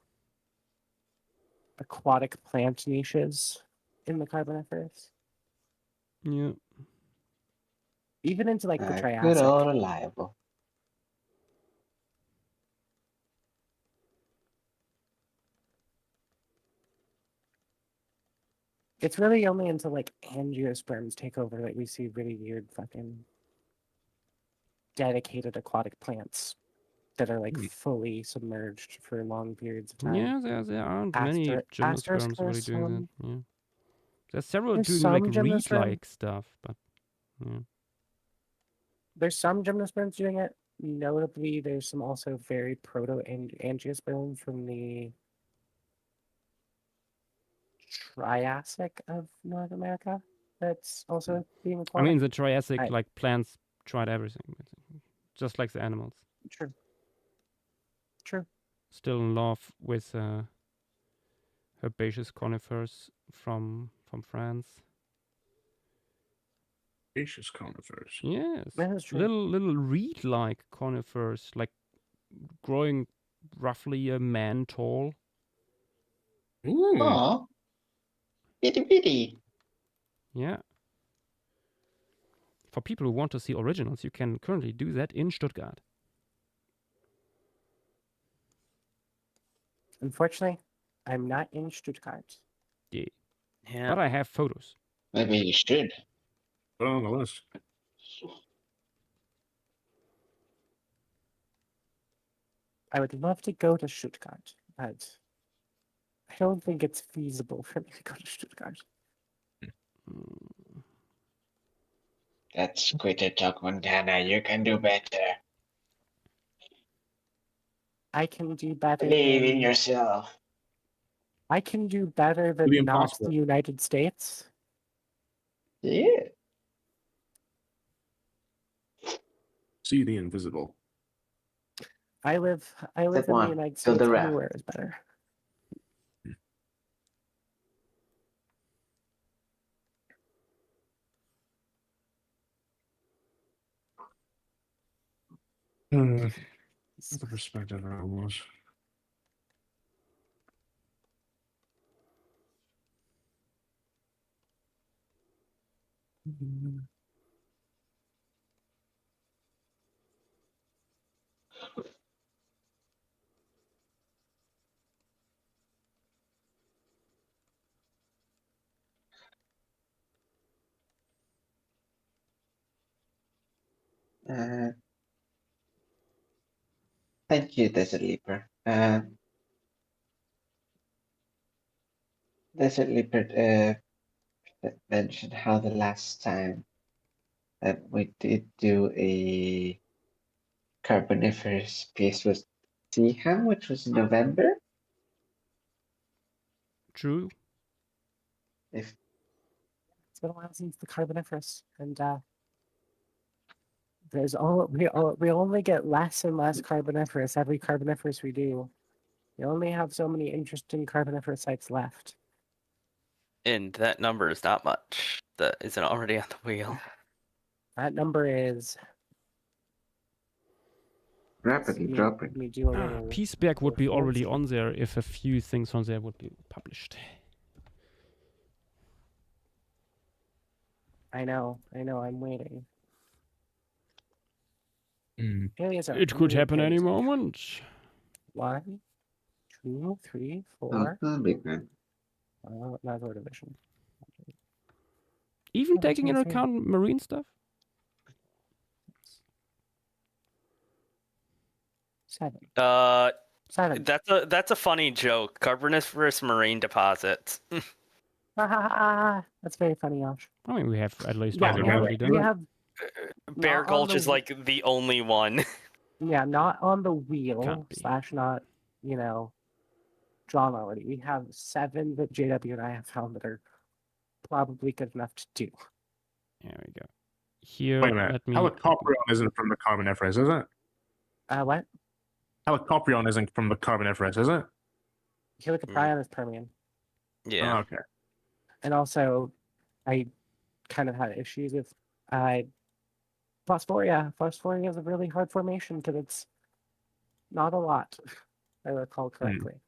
aquatic plant niches in the Carboniferous, Yeah. even into like the Good Triassic. old reliable. It's really only until like angiosperms take over that we see really weird fucking dedicated aquatic plants that are like fully submerged for long periods of time. Yeah, there aren't many gymnosperms really doing that. Yeah. There's several There's doing some like gymnosperm- reed-like stuff, but yeah. There's some gymnosperms doing it. Notably, there's some also very proto-angiosperms from the Triassic of North America that's also being I aquatic. mean, the Triassic, Right. like plants tried everything, just like the animals. True. Still in love with herbaceous conifers from France. Herbaceous conifers. Yes, That is true. little reed-like conifers, like growing roughly a man tall. Ooh. Aw. Bitty. Yeah. For people who want to see originals, you can currently do that in Stuttgart. Unfortunately, I'm not in Stuttgart. Yeah. But I have photos. Maybe you should. Put it on the list. I would love to go to Stuttgart, but I don't think it's feasible for me to go to Stuttgart. That's Quitter Talk Montana. You can do better. I can do better. Believe in than- yourself. I can do better than be not impossible. the United States. Yeah. See the invisible. I live in the one. United Build States. a raft. Anywhere is better. What's the perspective around was? Thank you, Desert Leaper. Desert Leaper mentioned how the last time that we did do a Carboniferous piece was Seaham, which was in November. True. If It's been a while since the Carboniferous, and we only get less and less Carboniferous every Carboniferous we do. We only have so many interesting Carboniferous sites left. And that number is not much. That isn't already on the wheel. That number is Rapidly dropping. Let me do a little. Peaceberg would be little already fancy. on there if a few things on there would be published. I know, I'm waiting. Mm. Alias are It could really happen any patient. moment. 1, 2, 3, Oh, 4. the big man. Not Lord Division. Even Oh, taking into 2, 3. account marine stuff? 7. Uh, 7. that's a funny joke. Carboniferous marine deposits. That's very funny, Josh. I mean, we have at least Yeah, Either one way. already done. we have Bear Not on Gulch the is w- like the only one. not on the wheel Can't be. / not, drawn already. We have 7 that JW and I have found that are probably good enough to do. There we go. Here, Wait a minute. let me. Helicoprion isn't from the Carboniferous, is it? What? Helicoprion isn't from the Carboniferous, is it? Helicoprion is Permian. Yeah. Oh, okay. And also, I kind of had issues with Phosphoria. Phosphoria is a really hard formation because it's not a lot, if I recall correctly.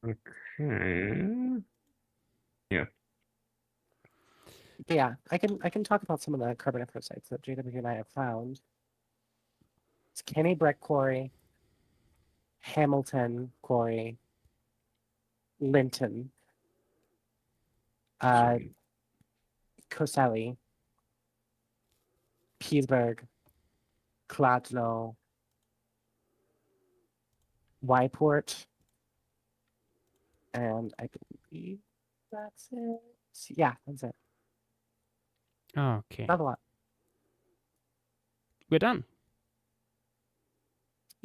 Okay. But yeah, I can talk about some of the Carboniferous sites that JW and I have found. It's Kenny Breck Quarry, Hamilton Quarry, Linton, Coselli, Petersburg, Kladno, Wyport, and I believe that's it. Yeah, that's it. Okay. Not a lot. We're done.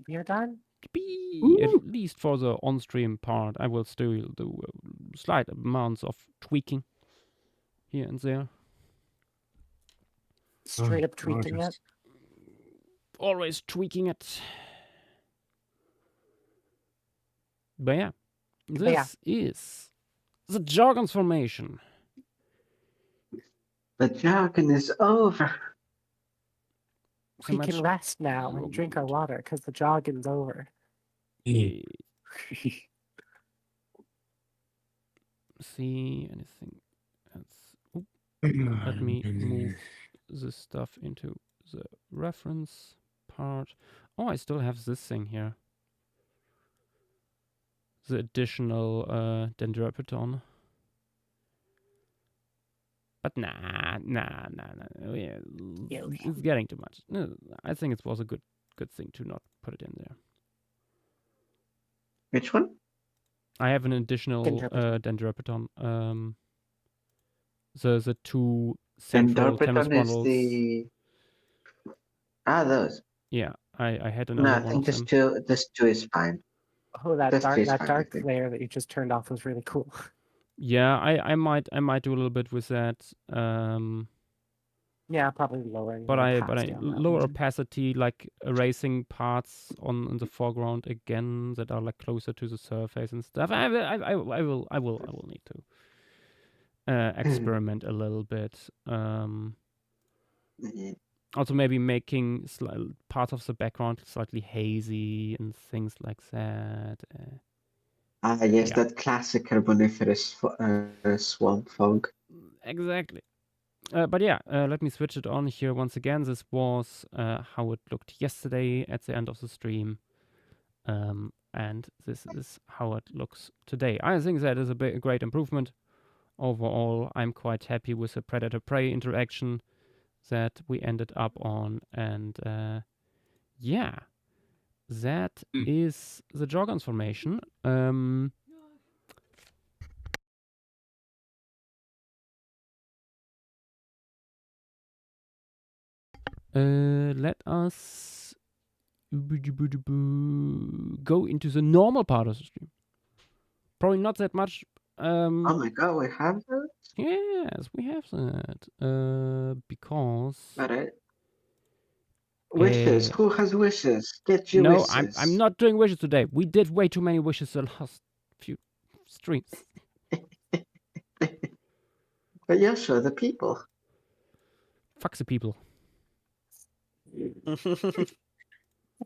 We are done. Yippee! At least for the on-stream part, I will still do slight amounts of tweaking here and there. Straight up tweaking it. Always tweaking it. But yeah, this is the Jargon's formation. The jargon is over. So We much- can rest now and drink our water because the jogging's over. Eh, see anything else? Oop, let me move this stuff into the reference part. Oh, I still have this thing here. The additional Dendropiton. But nah. Yeah, it's getting too much. No, I think it was a good thing to not put it in there. Which one? I have an additional Dendropiton. The 2 central tennis Dendropiton is bundles. the. Those. Yeah, I had No, another I one think of them. this two is fine. Oh, that That's just dark fine, I think. layer that you just turned off was really cool. Yeah, I might do a little bit with that. Yeah, probably lowering. But the I opacity on that lower one. opacity, like erasing parts on the foreground again that are like closer to the surface and stuff. I will need to experiment a little bit. Also maybe making parts of the background slightly hazy and things like that. Yes, Yeah. that classic Carboniferous swamp fog. Exactly. But yeah, let me switch it on here once again. This was how it looked yesterday at the end of the stream. And this is how it looks today. I think that is a great improvement. Overall, I'm quite happy with the predator-prey interaction that we ended up on. And yeah, that is the Jargon's formation. Let us go into the normal part of the stream. Probably not that much. Oh my god, we have that? Yes, we have that. Because Alright. Wishes. Uh, Who has wishes? Get your no, wishes. I'm not doing wishes today. We did way too many wishes the last few streams. But Joshua, the people. Fuck the people. Let's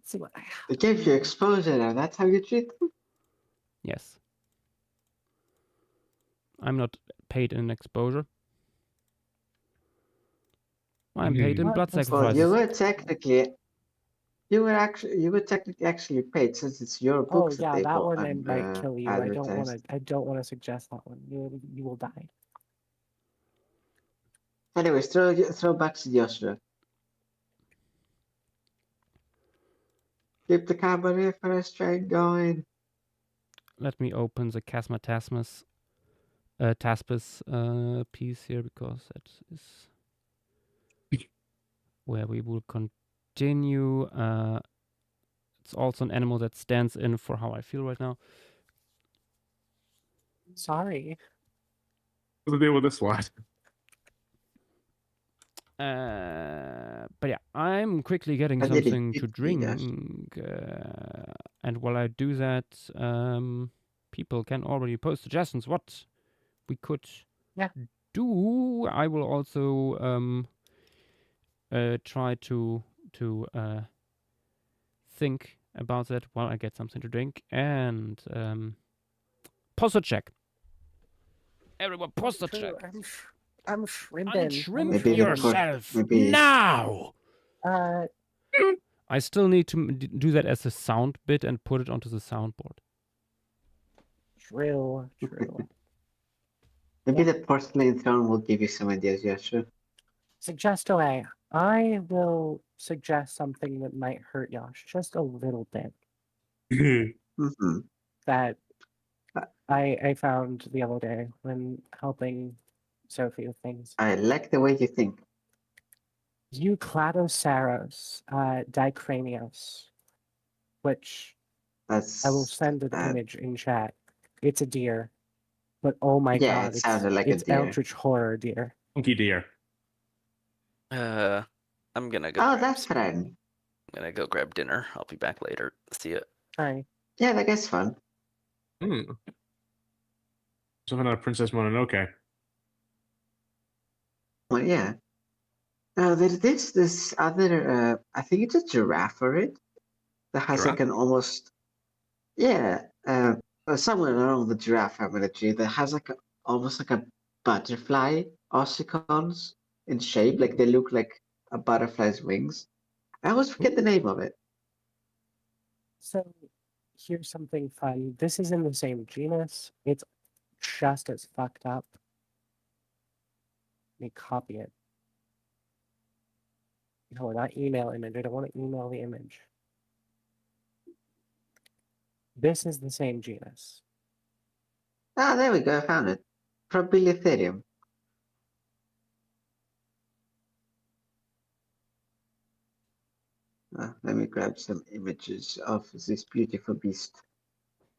see what I have. They gave you exposure and that's how you treat them? Yes. I'm not paid in exposure. I'm paid in Mhm. blood Well, sacrifices. You were technically actually paid since it's your Oh books that yeah, they that bought one and might kill you. I don't want advertised. to. I don't want to suggest that one. You will die. Anyways, throw back to Joshua. Keep the Carboniferous train going. Let me open the Tasmus piece here because that is where we will continue. It's also an animal that stands in for how I feel right now. Sorry. What's the deal with this one? But yeah, I'm quickly getting I did it something to 50, yes. drink. And while I do that, people can already post suggestions what we could do. I will also try to think about that while I get something to drink. And posture check. Everyone, posture check. I'm shrimping. Unshrimp Maybe the post- yourself maybe- now. Uh, I still need to do that as a sound bit and put it onto the soundboard. true. Maybe the porcelain throne will give you some ideas, Joshua. Suggest away. I will suggest something that might hurt Yosh just a little bit. Mm-hmm. That I found the other day when helping Sophie with things. I like the way you think. Eucladosaurus dicranios, which That's I will send an image in chat. It's a deer, but oh my Yeah, god, it sounded like a it's deer. Eldritch horror deer. Funky deer. I'm gonna go. Oh, grab that's some- fun. I'm gonna go grab dinner. I'll be back later. See ya. Hi. Yeah, that guy's fun. Something out of Princess Mononoke. Well, yeah. There's this other. I think it's a giraffe or it that has like Giraffe? an almost. Yeah. Somewhere along the giraffe family tree that has like almost like a butterfly ossicons in shape. Like they look like a butterfly's wings. I always forget the name of it. So here's something fun. This is in the same genus. It's just as fucked up. Let me copy it. No, not email image. I don't want to email the image. This is the same genus. Ah, there we go. I found it. Probillitherium. Let me grab some images of this beautiful beast.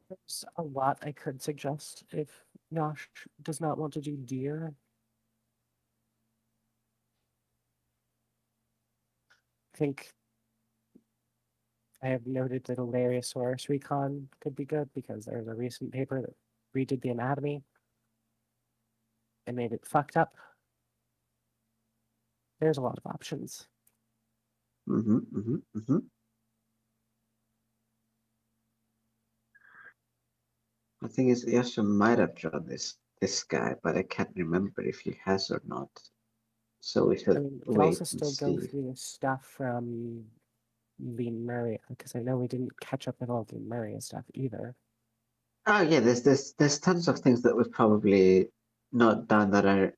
There's a lot I could suggest if Yosh does not want to do deer. I think I have noted that Alariasaurus recon could be good because there's a recent paper that redid the anatomy and made it fucked up. There's a lot of options. The thing is, Yasha might have drawn this guy, but I can't remember if he has or not. So we should I mean, we can wait also and still go see. through the stuff from Lemuria because I know we didn't catch up with all the Lemuria stuff either. Oh yeah, there's tons of things that we've probably not done that are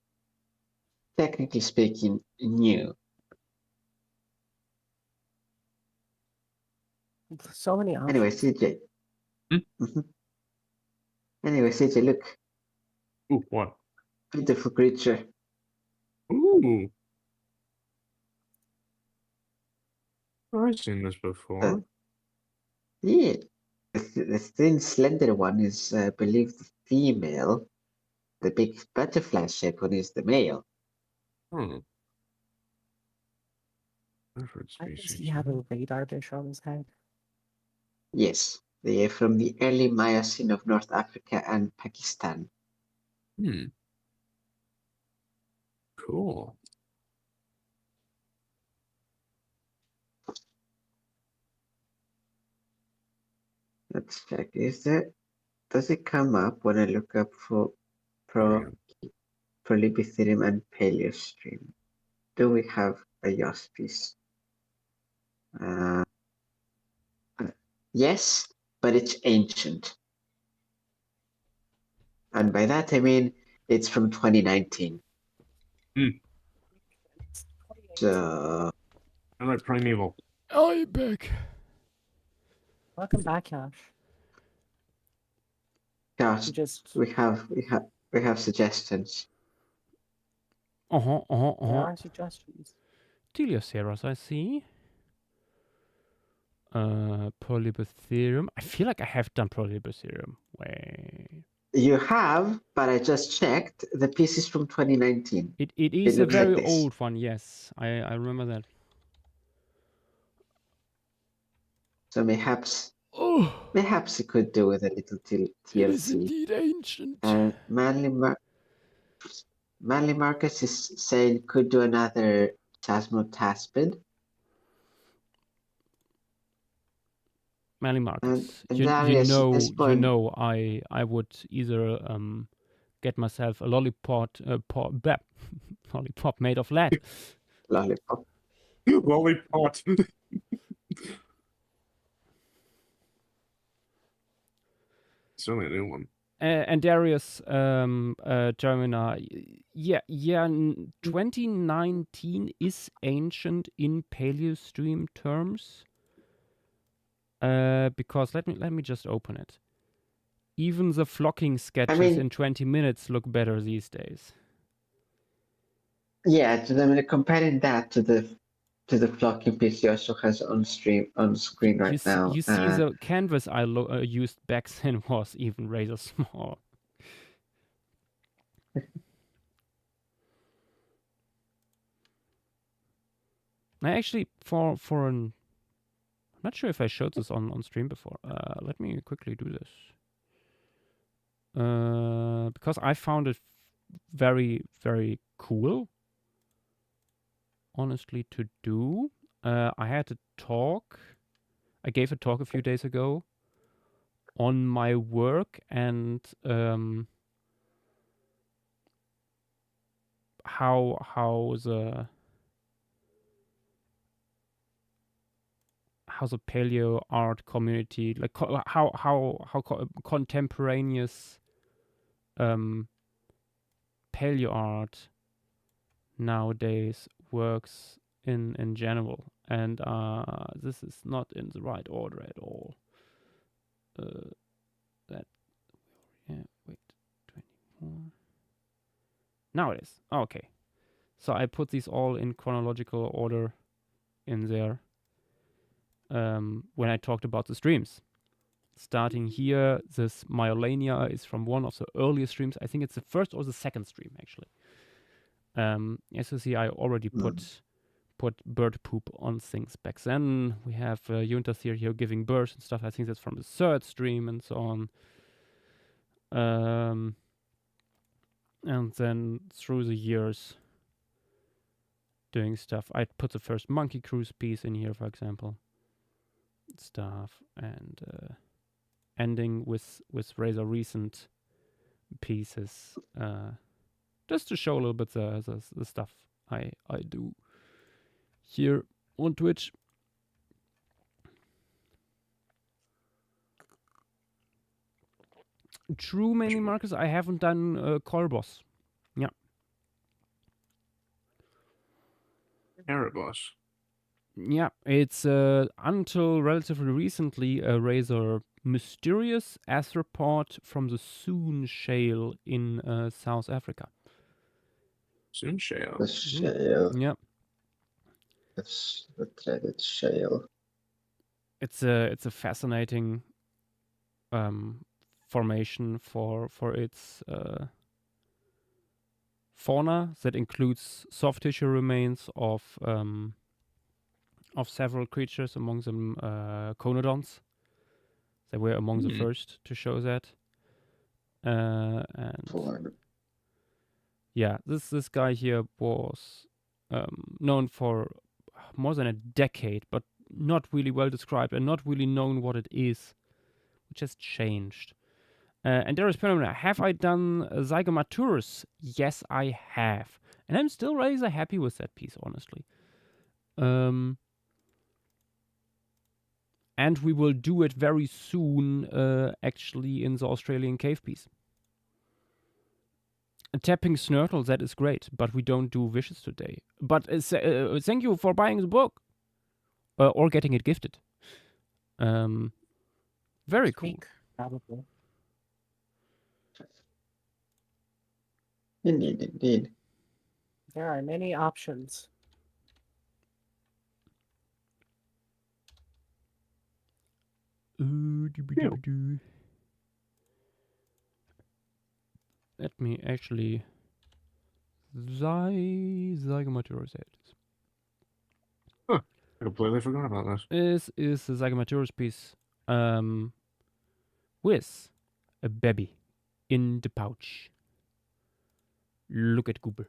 technically speaking new. So many options. Anyway, CJ. Anyway, CJ, look, Ooh, what? beautiful creature. Ooh. I've seen this before. Yeah. the thin, slender one is, I believe, the female. The big butterfly-shaped one is the male. Hmm. Different Why does he species. have a radar dish on his head? Yes, they are from the early Miocene of North Africa and Pakistan. Hmm. Cool. Let's check. Does it come up when I look up for Oh, yeah. Prolibitherium and Paleostream? Do we have a Jaspis? Yes, but it's ancient. And by that I mean it's from 2019. So I like primeval. I'm back. Welcome back, Josh. Josh, You just we have suggestions. There there are suggestions. Teleoceras, I see. Polybitherium. I feel like I have done Polybitherium. Wait. You have, but I just checked. The piece is from 2019. It is a looks like very this. old one, yes. I remember that. So perhaps Oh, it could do with a little it is TLC. indeed ancient. Manly Marcus is saying could do another Chasmotaspid. Manly Marcus. And You Darius, at know, this point, I would either get myself a lollipop lollipop made of lead. lollipop. Lollipop. Certainly a new one. And Darius, Germina, 2019 is ancient in Paleostream terms. Because let me just open it. Even the flocking sketches mean- in 20 minutes look better these days. Yeah, so I mean, comparing that to the flocking piece he also has on screen right now. You see, the canvas I used back then was even rather small. I actually, for an, I'm not sure if I showed this on stream before. Let me quickly do this. Because I found it very, very cool, honestly, to do. I had a talk. I gave a talk a few days ago on my work and how the paleo art community, like how contemporaneous paleo art nowadays works in general, and this is not in the right order at all. Wait, 24. Now it is. Okay. So I put these all in chronological order in there when I talked about the streams. Starting here, this Myolania is from one of the earliest streams. I think it's the first or the second stream, actually. As you see, I already put bird poop on things back then. We have Juntasir here giving birth and stuff. I think that's from the third stream and so on. And then through the years, doing stuff. I put the first Monkey Cruise piece in here, for example. Stuff, and ending with rather recent pieces, just to show a little bit the stuff I do here on Twitch. True, mainly Marcus. I haven't done Corvus. Yeah. Erebos. Yeah, it's until relatively recently a rather mysterious arthropod from the Soon Shale in South Africa. Soon shale. The shale. Yeah, That's the dreaded shale. it's a fascinating formation for its fauna that includes soft tissue remains of several creatures, among them conodons. They were among the first to show that. And Florida. yeah, this guy here was known for more than a decade, but not really well described and not really known what it is, which has changed. And there is Phenomena. Have I done Zygomaturus? Yes, I have. And I'm still rather happy with that piece, honestly. And we will do it very soon, actually, in the Australian cave piece. Tapping Snurtle, that is great, but we don't do wishes today. But thank you for buying the book. Or getting it gifted. Very cool. Speak, probably. Indeed, indeed. There are many options. Let me actually Zygomaturus. I completely forgot about this. This is the Zygomaturus piece with a baby in the pouch. Look at Goober.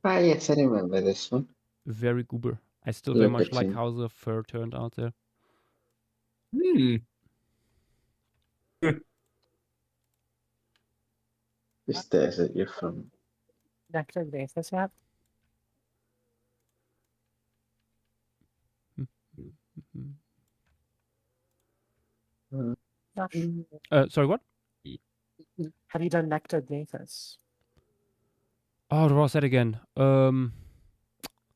Ah, yes, I remember this one. Very Goober. I still very Look much at like him. how the fur turned out there. This desert you're from. Nectar Basis yet? Josh, Sorry, what? have you done Nectar Basis? Oh, what was that again?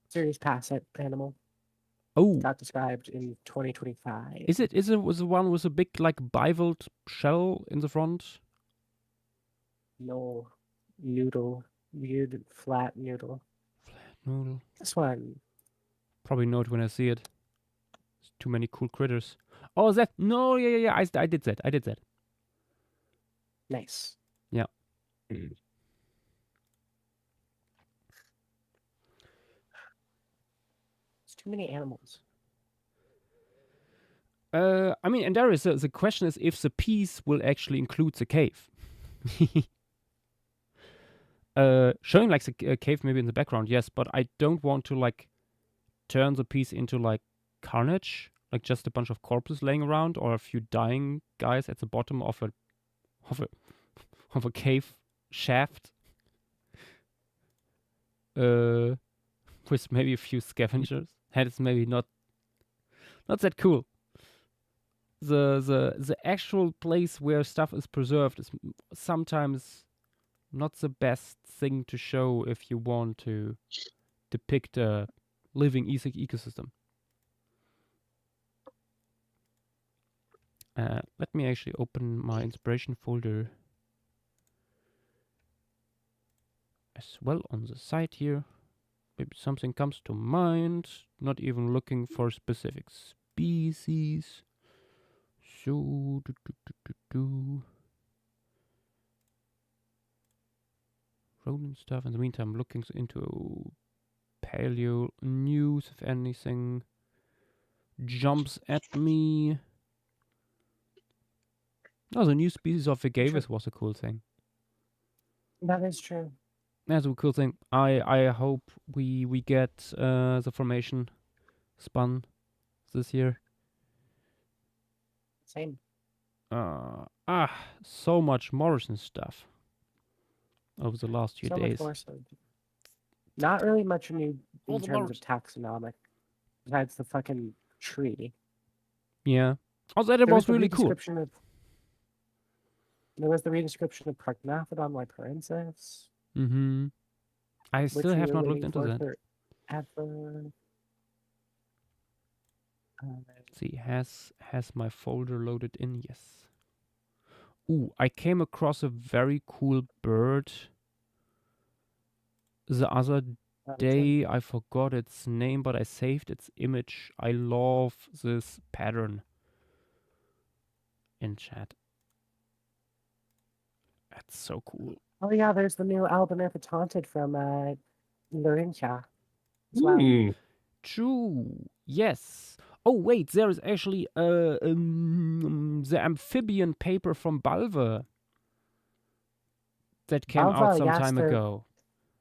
Series pass at Animal. Oh, Got described in 2025. is it was the one with a big like bivalve shell in the front? No. Noodle. Weird flat noodle. Noodle. This one. Probably know it when I see it. There's too many cool critters. Oh, that no, yeah. I did that. Nice. Yeah. It's too many animals. I mean, and there is the question is if the piece will actually include the cave. Showing like the cave maybe in the background, yes, but I don't want to like turn the piece into like carnage, like just a bunch of corpses laying around or a few dying guys at the bottom of a cave shaft. With maybe a few scavengers. And it's maybe not that cool. The actual place where stuff is preserved is sometimes not the best thing to show if you want to depict a living ecosystem. Let me actually open my inspiration folder as well on the side here. Maybe something comes to mind. Not even looking for specific species. So rodent stuff. In the meantime, looking into paleo news if anything jumps at me. Oh, the new species of Vegavis was a cool thing. That is true. That's a cool thing. I hope we get the formation spun this year. Same. So much Morrison stuff over the last few So days. much more so. Not really much new All in the terms of taxonomic. Besides the fucking tree. Yeah. Also, that There was the really cool. There was the redescription of Prochnophodon lyparensis. Mm-hmm. I which still we have were not looked waiting into for that. forever. Let's see, has my folder loaded in? Yes. Ooh, I came across a very cool bird the other day. I forgot its name, but I saved its image. I love this pattern in chat. That's so cool. Oh yeah, there's the new album If It's Haunted from Lorinja as well. Ooh. True. Yes. Oh wait, there is actually the amphibian paper from Balve that came out Balve, some yes, time the ago.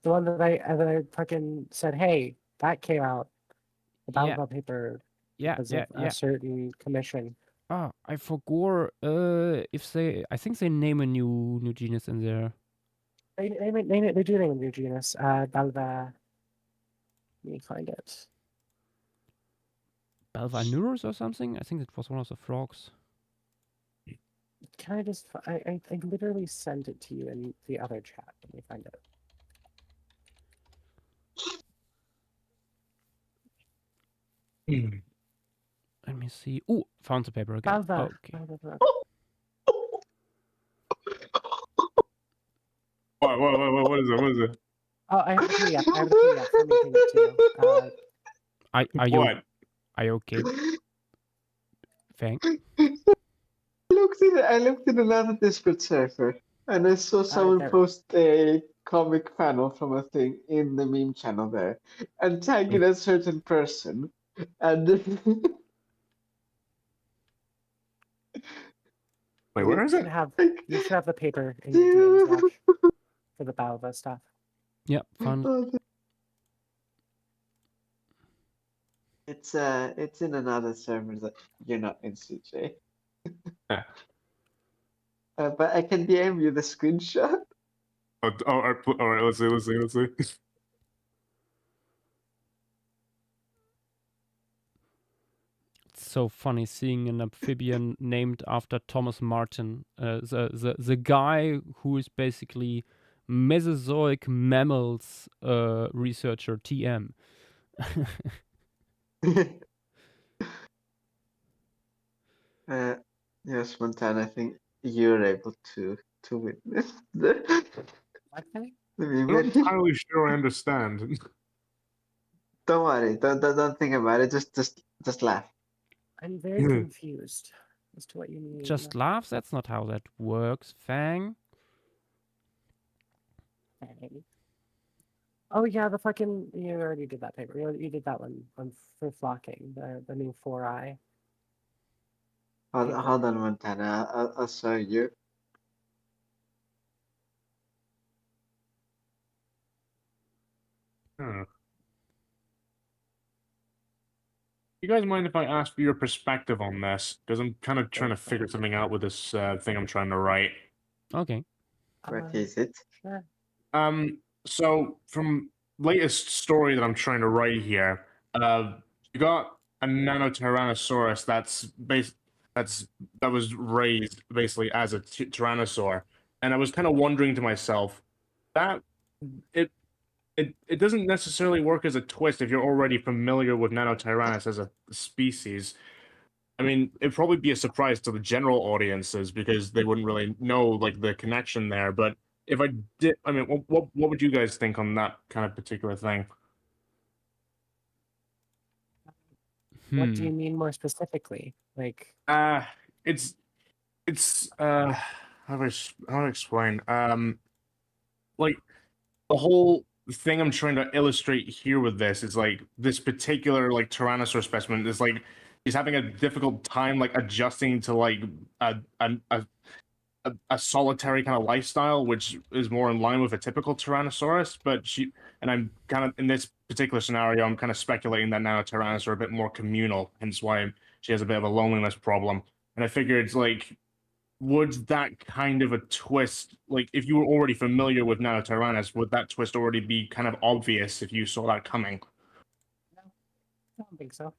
one that I fucking said, hey, that came out. The Yeah. Balve paper Yeah, because yeah, of yeah. a certain commission. Ah, I forgot if they. I think they name a new genus in there. They do name a new genus. Balve. Let me find it. Balvanurus or something. I think it was one of the frogs. Can I just? I literally sent it to you in the other chat. Let me find it. Let me see. Oh, found the paper again. Balve. Okay. What is it? What is it? Oh, I have the PDF. I have the PDF. Let me bring it to you. Are you What? okay? Fang? I looked in another Discord server and I saw someone there. post a comic panel from a thing in the meme channel there and tagging a certain person. And Wait, where is You it? should have the paper in your DMs watch for the Balve stuff. Yeah, found. It's in another server that you're not in, CJ. Yeah. But I can DM you the screenshot. Oh, all right. Let's see. It's so funny seeing an amphibian named after Thomas Martin, the guy who is basically Mesozoic mammals researcher TM. Yes, Montana, I think you're able to witness the Okay. I'm not meme. entirely sure I understand. Don't worry, don't think about it. Just laugh. I'm very confused as to what you mean. Just laughs? That's not how that works, Fang. Okay. Oh yeah, the fucking you already did that paper. You did that one for flocking, the new 4i. Hold on, Montana. I'll show you. Huh. You guys mind if I ask for your perspective on this? Because I'm kind of trying to figure something out with this thing I'm trying to write. Okay. What is it? Sure. So from latest story that I'm trying to write here, you got a Nanotyrannosaurus that was raised basically as a tyrannosaur, and I was kind of wondering to myself that it doesn't necessarily work as a twist if you're already familiar with Nanotyrannus as a species. I mean, it'd probably be a surprise to the general audiences because they wouldn't really know like the connection there. But if I did, I mean, what would you guys think on that kind of particular thing? What do you mean more specifically? Like, It's how do I explain? Like the whole thing I'm trying to illustrate here with this is like this particular like Tyrannosaur specimen is like he's having a difficult time like adjusting to like a solitary kind of lifestyle, which is more in line with a typical Tyrannosaurus. But I'm kind of in this particular scenario, I'm kind of speculating that now Tyrannosaurs are a bit more communal, hence why she has a bit of a loneliness problem. And I figured like, would that kind of a twist, like if you were already familiar with Nanotyrannus, would that twist already be kind of obvious if you saw that coming? no, I don't think so.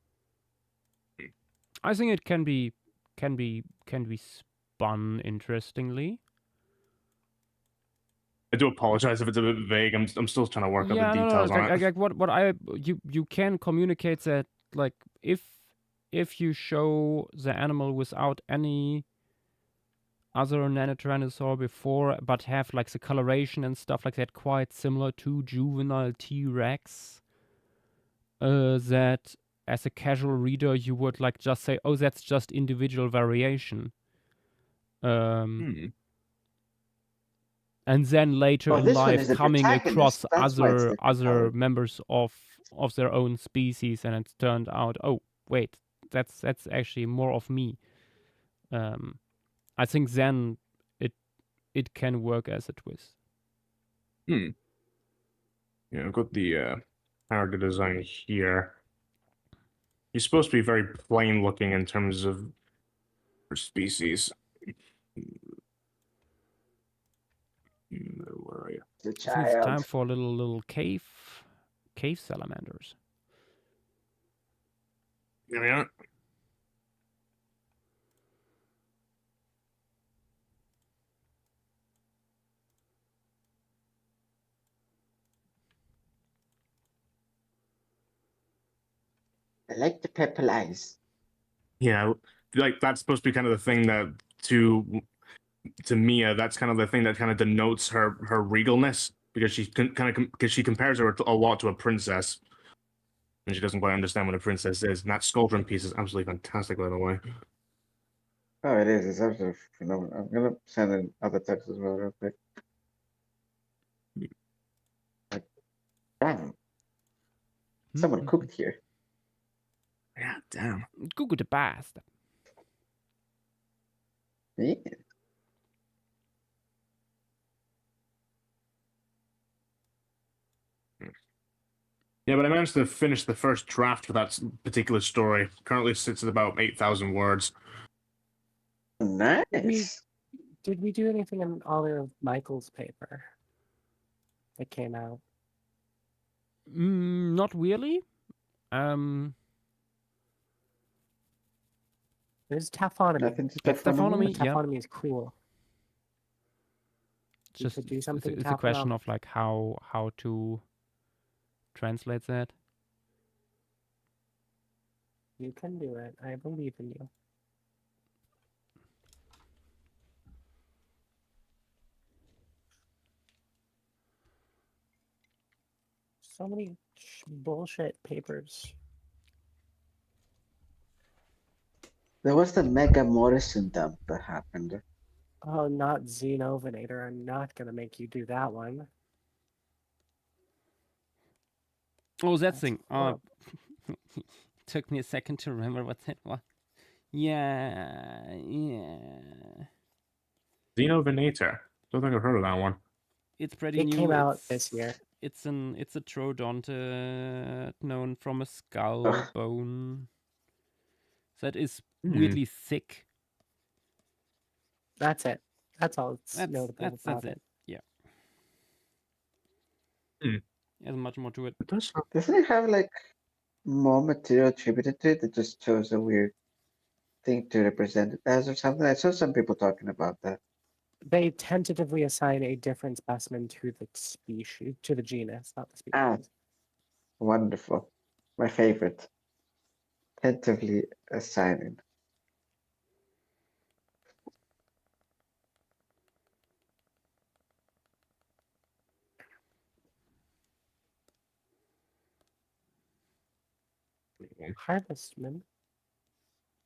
I think it can be spun interestingly. I do apologize if it's a bit vague. I'm still trying to work out the details on it. Like what you can communicate that like if you show the animal without any other Nanotyrannosaur before, but have like the coloration and stuff like that quite similar to juvenile T-Rex, that as a casual reader you would like just say, oh, that's just individual variation. and then later Oh, in this one life is the coming across protagonist. That's why it's other different. members of their own species, and it's turned out, oh wait, that's actually more of me. I think then it can work as a twist. Yeah, I've got the character design here. He's supposed to be very plain looking in terms of species. Where are you? The I think it's time child. for little cave salamanders. Here we are. I like the purple eyes. Yeah, like that's supposed to be kind of the thing that to Mia, that's kind of the thing that kind of denotes her regalness, because she because she compares her a lot to a princess, and she doesn't quite understand what a princess is. And that sculpture piece is absolutely fantastic, by the way. Oh, it is. It's absolutely phenomenal. I'm gonna send in other texts as well real quick. Like, damn, someone cooked here. Yeah, damn. Google the bastard. Yeah. Yeah, but I managed to finish the first draft for that particular story. Currently sits at about 8,000 words. Nice. Did we do anything in honor of Michael's paper that came out? Not really. There's taphonomy. Nothing to Taphonomy, yeah. Taphonomy is cool. It's We just could do something it's a question taphonomic. of like how to translate that. You can do it. I believe in you. So many bullshit papers. There was the Mega Morrison dump that happened. Oh, not Xenovinator. I'm not gonna make you do that one. Oh, that That's thing. horrible. Took me a second to remember what that was. Yeah. Xenovinator. Don't think I've heard of that one. It's pretty It new. came out this year. It's a troodonte known from a skull Ugh. bone that is weirdly thick. That's it. That's all it's That's notable that's about it. Yeah. Hmm. There's much more to it. It does sound Doesn't it have like more material attributed to it that just chose a weird thing to represent it as or something? I saw some people talking about that. They tentatively assign a different specimen to the species, to the genus, not the species. Ah. Wonderful. My favorite. Tentatively assigning. Harvestman.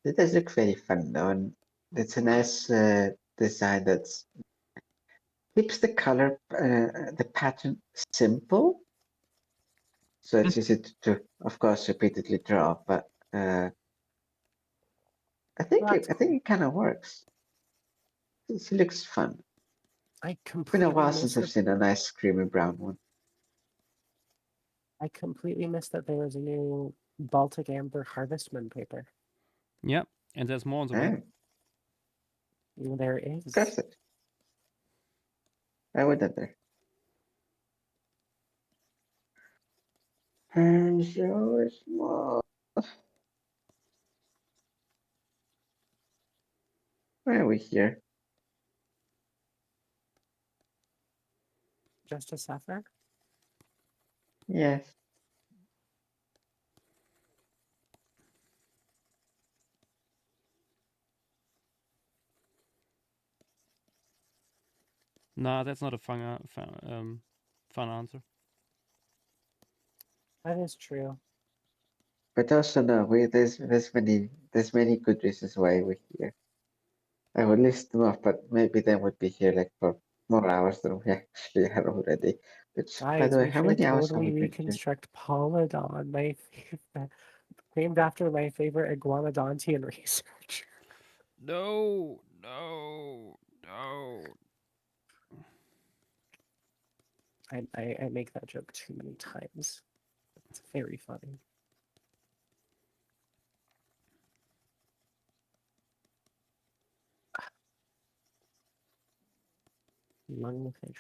It does look very fun though, and it's a nice design that's keeps the color, the pattern simple. So it's easy to, of course, repeatedly draw, but I think That's it kind of works. It looks fun. I It's been a completely while missed since I've that. seen a nice creamy brown one. I completely missed that there was a new Baltic Amber Harvestman paper. Yeah, and there's more on the way. There is. That's it. I would have there. And so small. Why are we here? Just a suffer. Yes. Nah, that's not a fun answer. That is true. But also no, there's many good reasons why we're here. I would list them off, but maybe they would be here like for more hours than we actually had already. Which, by Guys, the way, we how should many hours have totally we been here? reconstruct Polydon, my favorite, named after my favorite iguanodontian researcher. No, no, no. I make that joke too many times. It's very funny. Lungfish.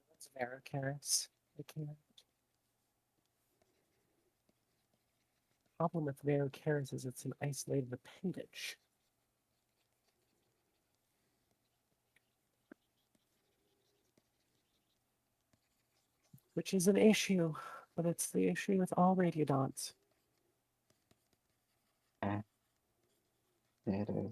That's Varicaris. I can't. Problem with Varicaris is it's an isolated appendage. Which is an issue, but it's the issue with all radiodonts. It is.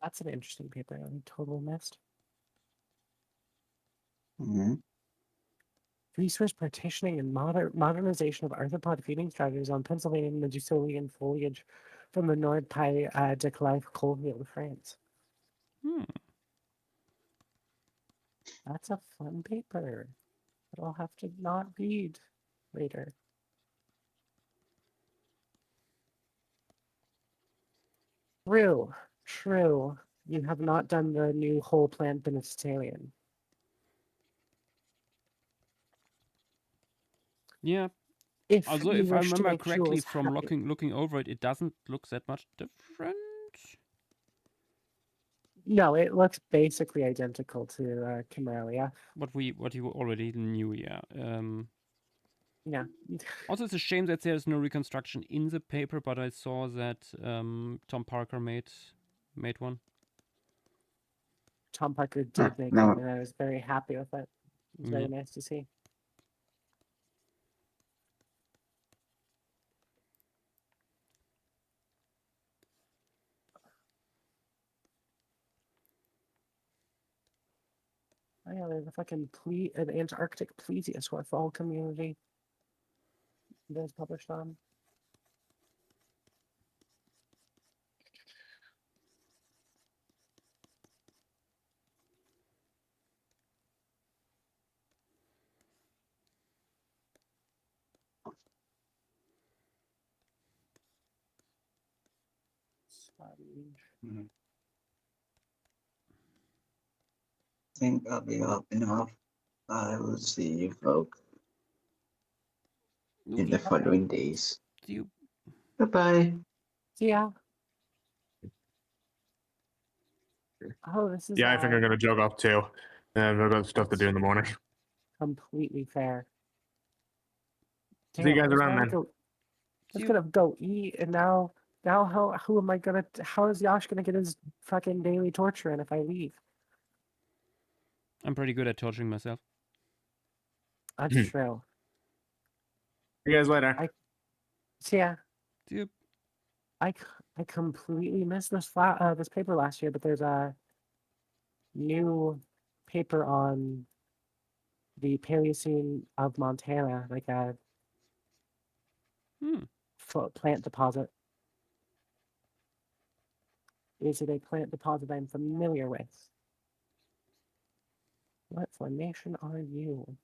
That's an interesting paper I totally missed. Mm-hmm. Resource partitioning and modernization of arthropod feeding strategies on Pennsylvania Medusolian foliage from the Nord-Pas de Calais coalfield, France. Hmm. That's a fun paper that I'll have to not read later. True. You have not done the new whole plant Beneficiarian. Yeah. If Also, you if I wish to remember make correctly Jules from happy. looking over it, it doesn't look that much different. No, it looks basically identical to Camellia. What you already knew, yeah. Yeah. Also, it's a shame that there's no reconstruction in the paper, but I saw that Tom Parker made one. Tom Parker did make No. one, and I was very happy with it. It was very Yeah. nice to see. Oh yeah, there's a fucking an Antarctic plesiosaur fall community that's published on. I think I'll be hopping off. I will see you folks in the following days. See you. Bye-bye. Yeah. Oh, this is Yeah, I think I'm gonna jog off too. I've got stuff to do in the morning. completely fair. See you Damn, I guys was around gonna then. go. I was You- gonna go eat, and now who am I gonna? How is Yash gonna get his fucking daily torture in if I leave? I'm pretty good at torturing myself. That's Hmm. true. See you guys later. So yeah, See you. I completely missed this paper last year, but there's a new paper on the Paleocene of Montana, like a Hmm. plant deposit. Is it a plant deposit I'm familiar with? What formation are you?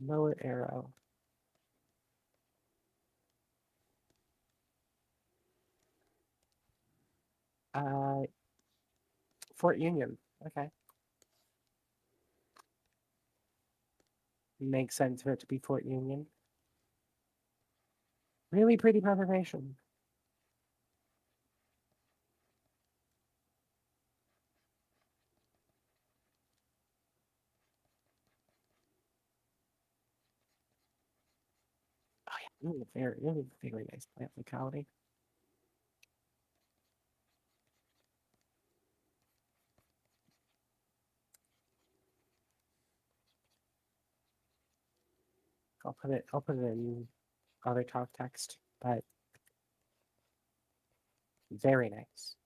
Lower arrow. Fort Union. Okay. Makes sense for it to be Fort Union. Really pretty preservation. Oh yeah, really very nice plant locality. I'll put it in other talk text, but very nice.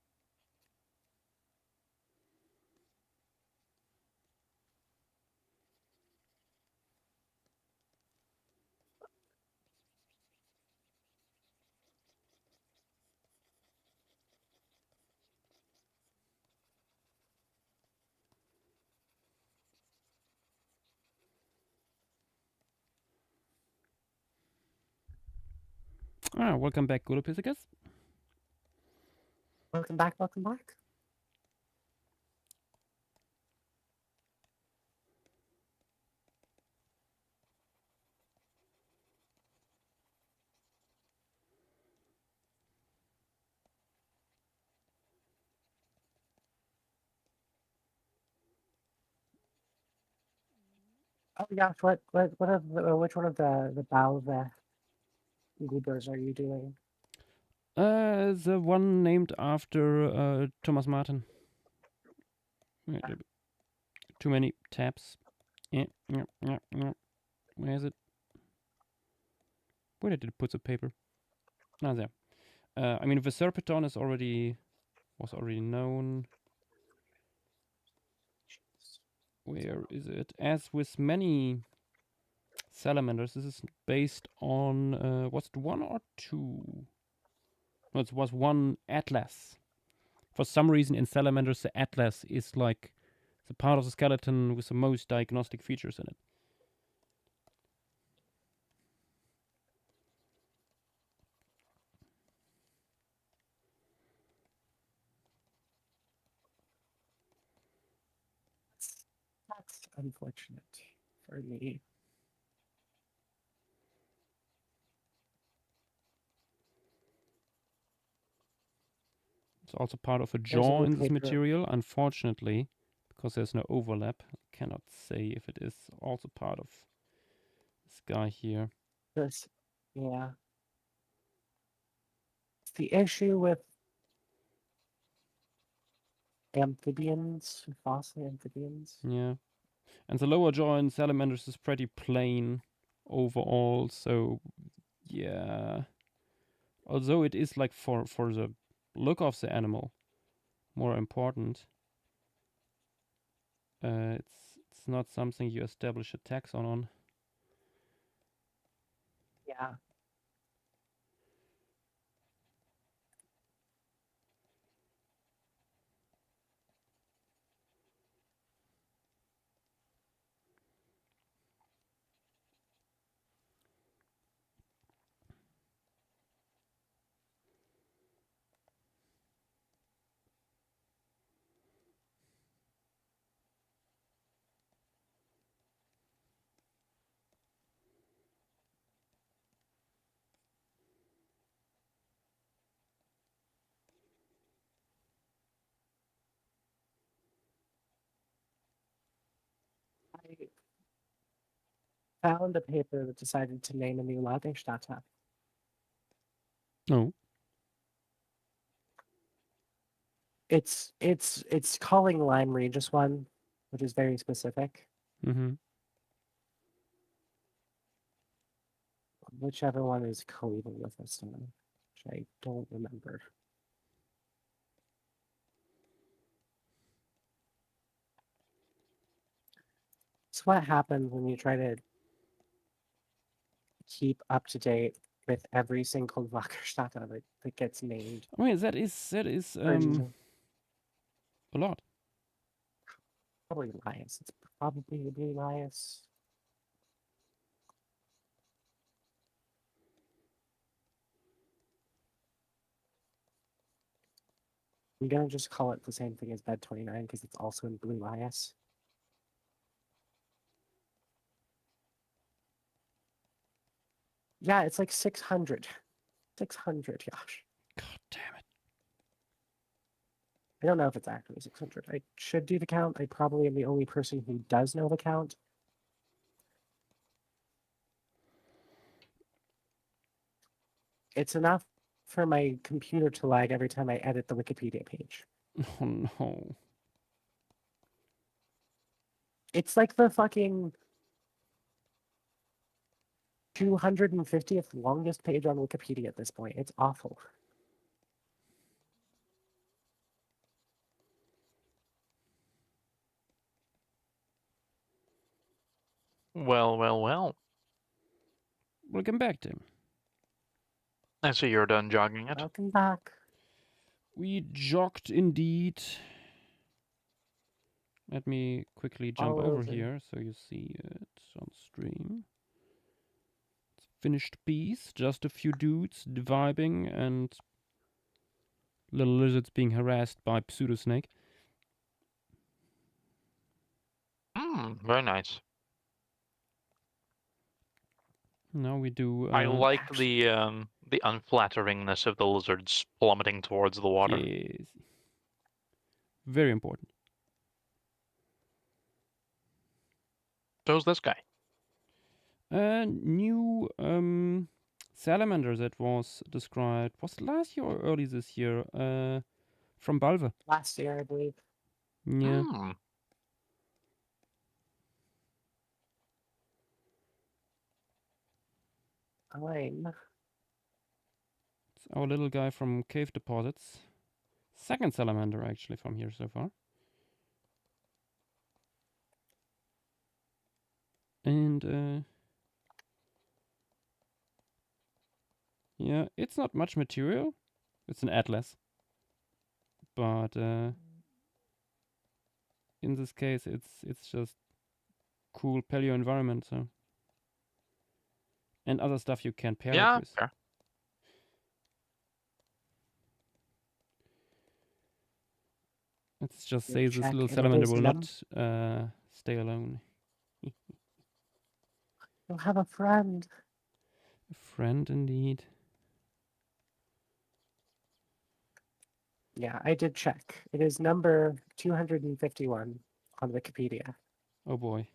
Welcome back, Gulopithecus. Welcome back, welcome back. Oh gosh, which one of the Balve Goobers are you doing? The one named after Thomas Martin. Too many tabs. Yeah. Where is it? Where did it put the paper? Ah, there. I mean, the Serpeton was already known. Where is it? As with many salamanders, this is based on was it 1 or 2? No, it was 1 atlas. For some reason, in salamanders, the atlas is like the part of the skeleton with the most diagnostic features in it. That's unfortunate for me. It's also part of a There's a jaw new in this paper. material, unfortunately, because there's no overlap. I cannot say if it is also part of this guy here. This, yeah. The issue with amphibians, fossil amphibians. Yeah. And the lower jaw in salamanders is pretty plain overall, so yeah. Although it is like for the look of the animal more important, it's not something you establish a taxon on. Yeah. I found a paper that decided to name a new Lagerstätte. Oh. It's calling Lyme Regis one, which is very specific. Mm-hmm. Whichever one is collabing with us now, which I don't remember. It's what happens when you try to keep up to date with every single Lagerstätte that gets named. I mean, that is Original. a lot. Probably Elias. It's probably Elias. I'm gonna just call it the same thing as Bed 29 because it's also in Blue Lias. Yeah, it's like 600. 600, Josh. God damn it. I don't know if it's actually 600. I should do the count. I probably am the only person who does know the count. It's enough for my computer to lag every time I edit the Wikipedia page. Oh no. It's like the fucking 250th longest page on Wikipedia at this point. It's awful. Well, well, well. Welcome back, Tim. I see you're done jogging it. Welcome back. We jogged indeed. Let me quickly jump All over over. here so you see it on stream. It's a finished piece, just a few dudes vibing and little lizards being harassed by Pseudosnake. Very nice. Now we do. I like the unflatteringness of the lizards plummeting towards the water. Yes. Very important. So's this guy. New salamander that was described. Was it last year or early this year? From Balve. Last year, I believe. Yeah. Elaine. It's our little guy from Cave Deposits. Second salamander actually from here so far. And yeah, it's not much material. It's an atlas. But in this case it's just cool paleo environment, so and other stuff you can pair it with. Fair. Let's just Good say this check, little and it salamander is will num- not stay alone. You'll have a friend. A friend indeed. Yeah, I did check. It is number 251 on Wikipedia. Oh boy.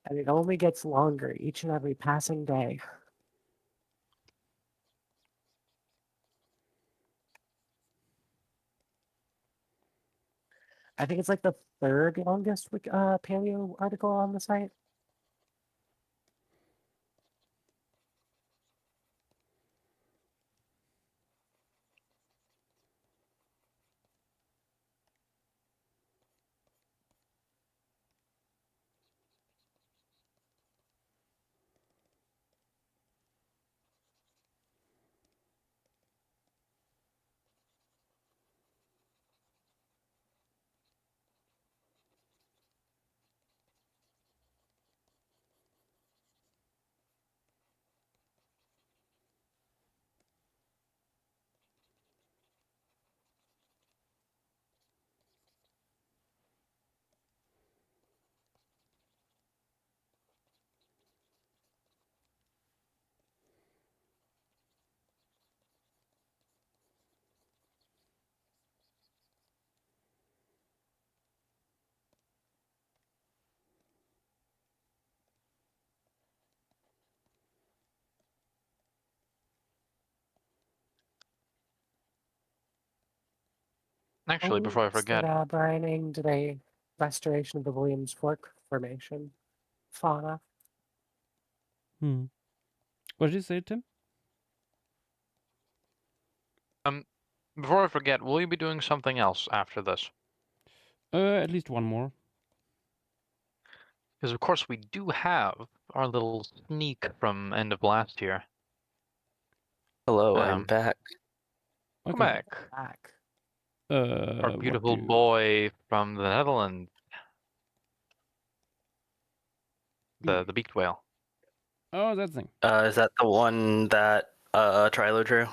And it only gets longer each and every passing day. I think it's like the third longest paleo article on the site. Actually, before I forget, brining today, restoration of the Williams Fork Formation fauna. Hmm. What did you say, Tim? before I forget, will you be doing something else after this? At least one more. Because of course we do have our little sneak from end of last year. Hello, I'm Um, back. Come Okay. back. Back. Our What beautiful do- boy from the Netherlands. The beaked whale. Oh, that thing. Is that the one that Trilo drew?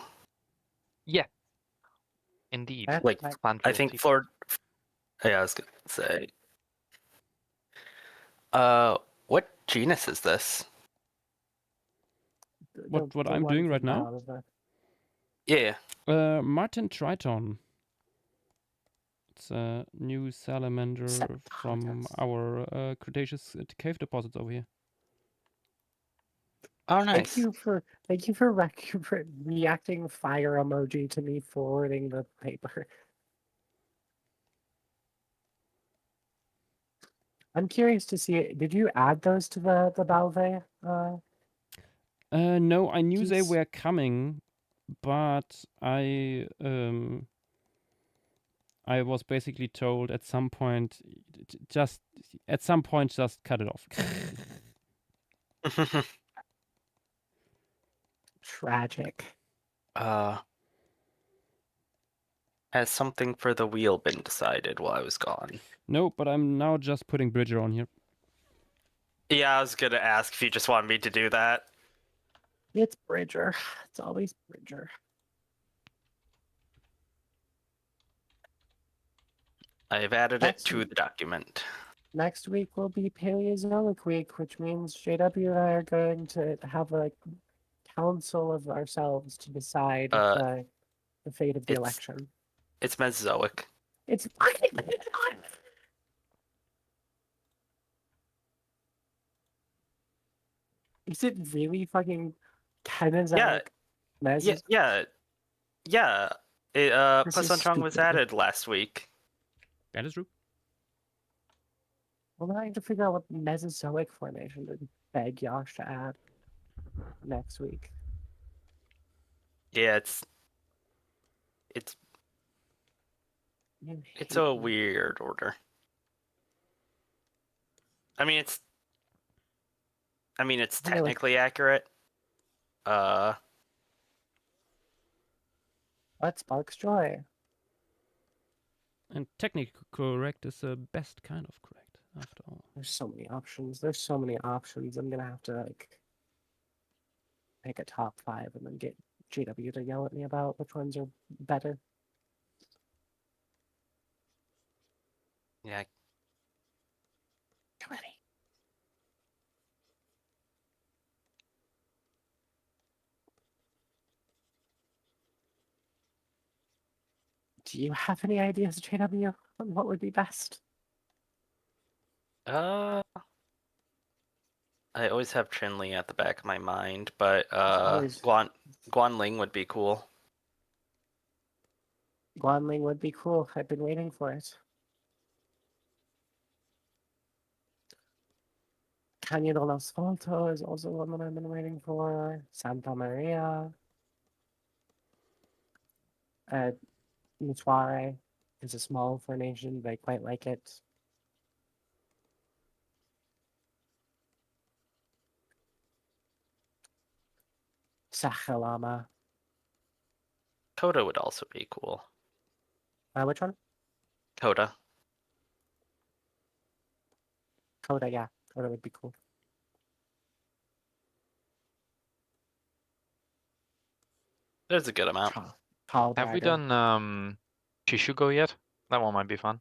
Yeah. Indeed. That Like, might- I think for yeah, I was gonna say. What genus is this? What the I'm one doing right from now? out of the- Yeah. Martin Triton. It's a new salamander from Septanus. our Cretaceous cave deposits over here. Oh, Thank nice. you for reacting fire emoji to me forwarding the paper. I'm curious to see. Did you add those to the Balve? No, I knew they Jeez. were coming, but I was basically told at some point, just cut it off. Tragic. Has something for the wheel been decided while I was gone? No, but I'm now just putting Bridger on here. Yeah, I was gonna ask if you just wanted me to do that. It's Bridger. It's always Bridger. I've added That's it to the document. Next week will be Paleozoic week, which means JW and I are going to have a council of ourselves to decide the fate of the it's- election. It's Mesozoic. It's fucking. Is it really fucking Kenozoic? Yeah. It, This is Pasanchong was stupid. added last week. That is true. Well, now I have to figure out what Mesozoic formation to beg Yosh to add next week. Yeah, it's You It's hate a me. weird order. I mean, it's Really? technically accurate. What sparks joy? And technically correct is the best kind of correct, after all. There's so many options. There's so many options. I'm gonna have to make a top 5 and then get GW to yell at me about which ones are better. Yeah. Too many. Do you have any ideas, JW, on what would be best? I always have Chinli at the back of my mind, but always- Guanling would be cool. Guanling would be cool. I've been waiting for it. Canyon del Asfalto is also one that I've been waiting for. Santa Maria. Mutuare is a small formation, but I quite like it. Sachalama. Coda would also be cool. Which one? Coda. Coda, yeah. Coda would be cool. There's a good amount. Tall Have we Dragon. done Chishugo yet? That one might be fun.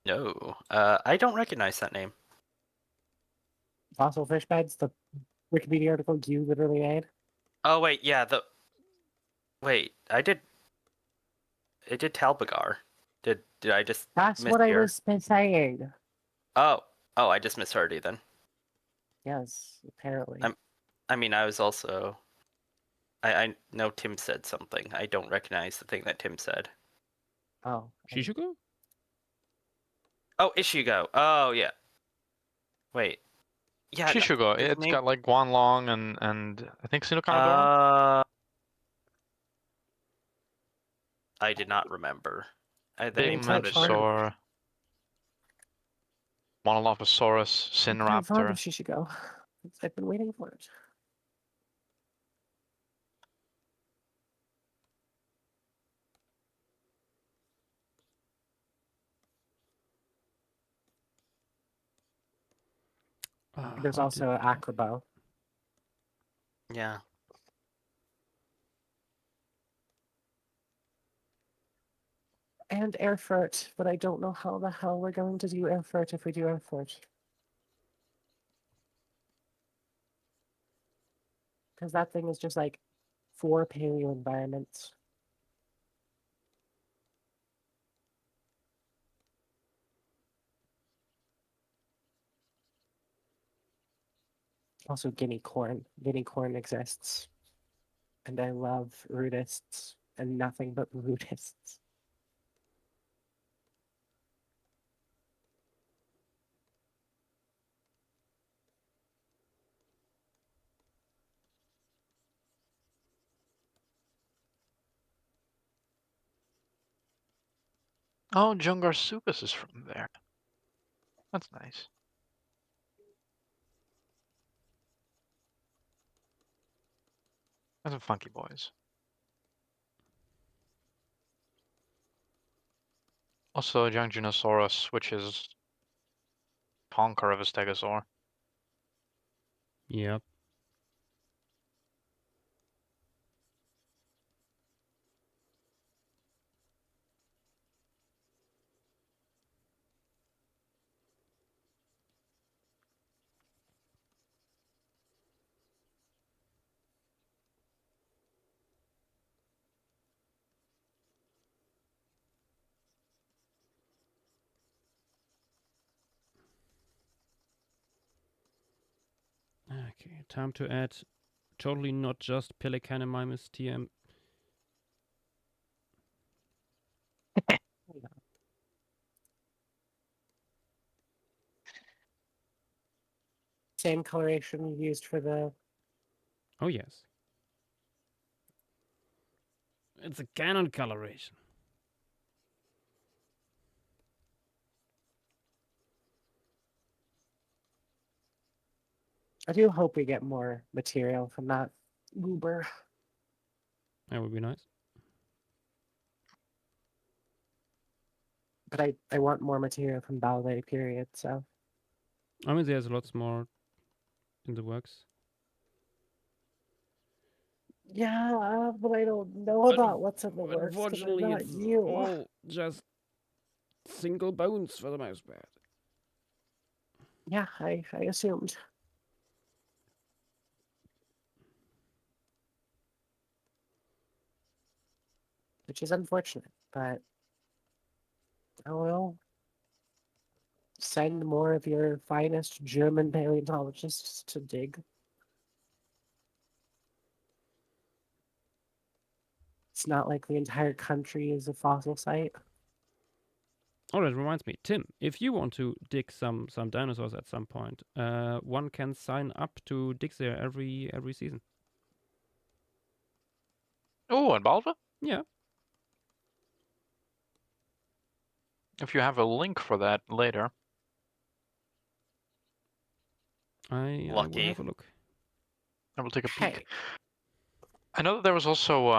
No. I don't recognize that name. Fossil fish beds, the Wikipedia article you literally made. Oh wait, yeah, I did Talbagar. Did I just That's what I mishear? was saying. Oh, I just misheard you then. Yes, apparently. I mean, I was also I know Tim said something. I don't recognize the thing that Tim said. Oh, Shishugo? Oh, Ishigo. Oh yeah. Wait. Yeah. no, Shishugo, his it's name- got like Guanlong and I think Sinnoh. I did not remember. Big name type Mensaur, Monolophosaurus, I'm fond Sinraptor. of Shishigo. I've been waiting for it. There's How also Acrobo. Yeah. And Erfurt, but I don't know how the hell we're going to do Erfurt if we do Erfurt. Because that thing is just like 4 paleo environments. Also, guinea corn. Guinea corn exists. And I love rootists and nothing but rootists. Oh, Jungarsupus is from there. That's nice. That's some funky boys. Also, Jungunosaurus, which is conquer of a stegosaur. Yep. Okay, time to add totally not just Pelicanimimus TM. Same coloration used for the... Oh yes. It's a canon coloration. I do hope we get more material from that goober. That would be nice. But I want more material from Ballet, period, so... I mean, there's lots more in the works. Yeah, but I don't know about what's in the works, 'cause I'm Unfortunately, not it's you. all just single bones for the most part. Yeah, I assumed. Which is unfortunate, but... Oh well. Send more of your finest German paleontologists to dig. It's not like the entire country is a fossil site. Oh, that reminds me, Tim. If you want to dig some dinosaurs at some point, one can sign up to dig there every season. Oh, and Balva? Yeah. If you have a link for that later. I will Lucky. have a look. I will take a Hey, peek. I know that there was also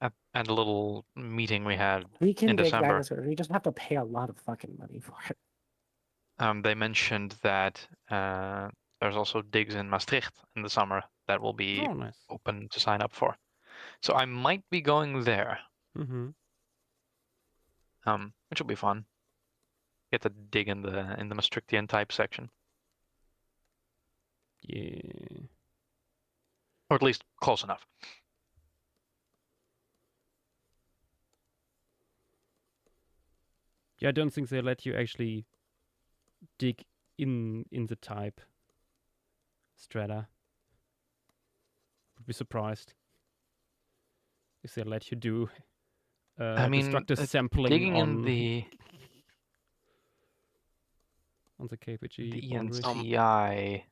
at a little meeting we had we can in dig December. dinosaurs. We just have to pay a lot of fucking money for it. They mentioned that there's also digs in Maastricht in the summer that will be Oh, nice. open to sign up for. So I might be going there, Mm-hmm. which will be fun. Get to dig in the Maastrichtian type section, Yeah. or at least close enough. Yeah, I don't think they let you actually dig in the type strata. Would be surprised if they let you do I mean, destructive sampling digging in on the the KPG the boundary. ENCI.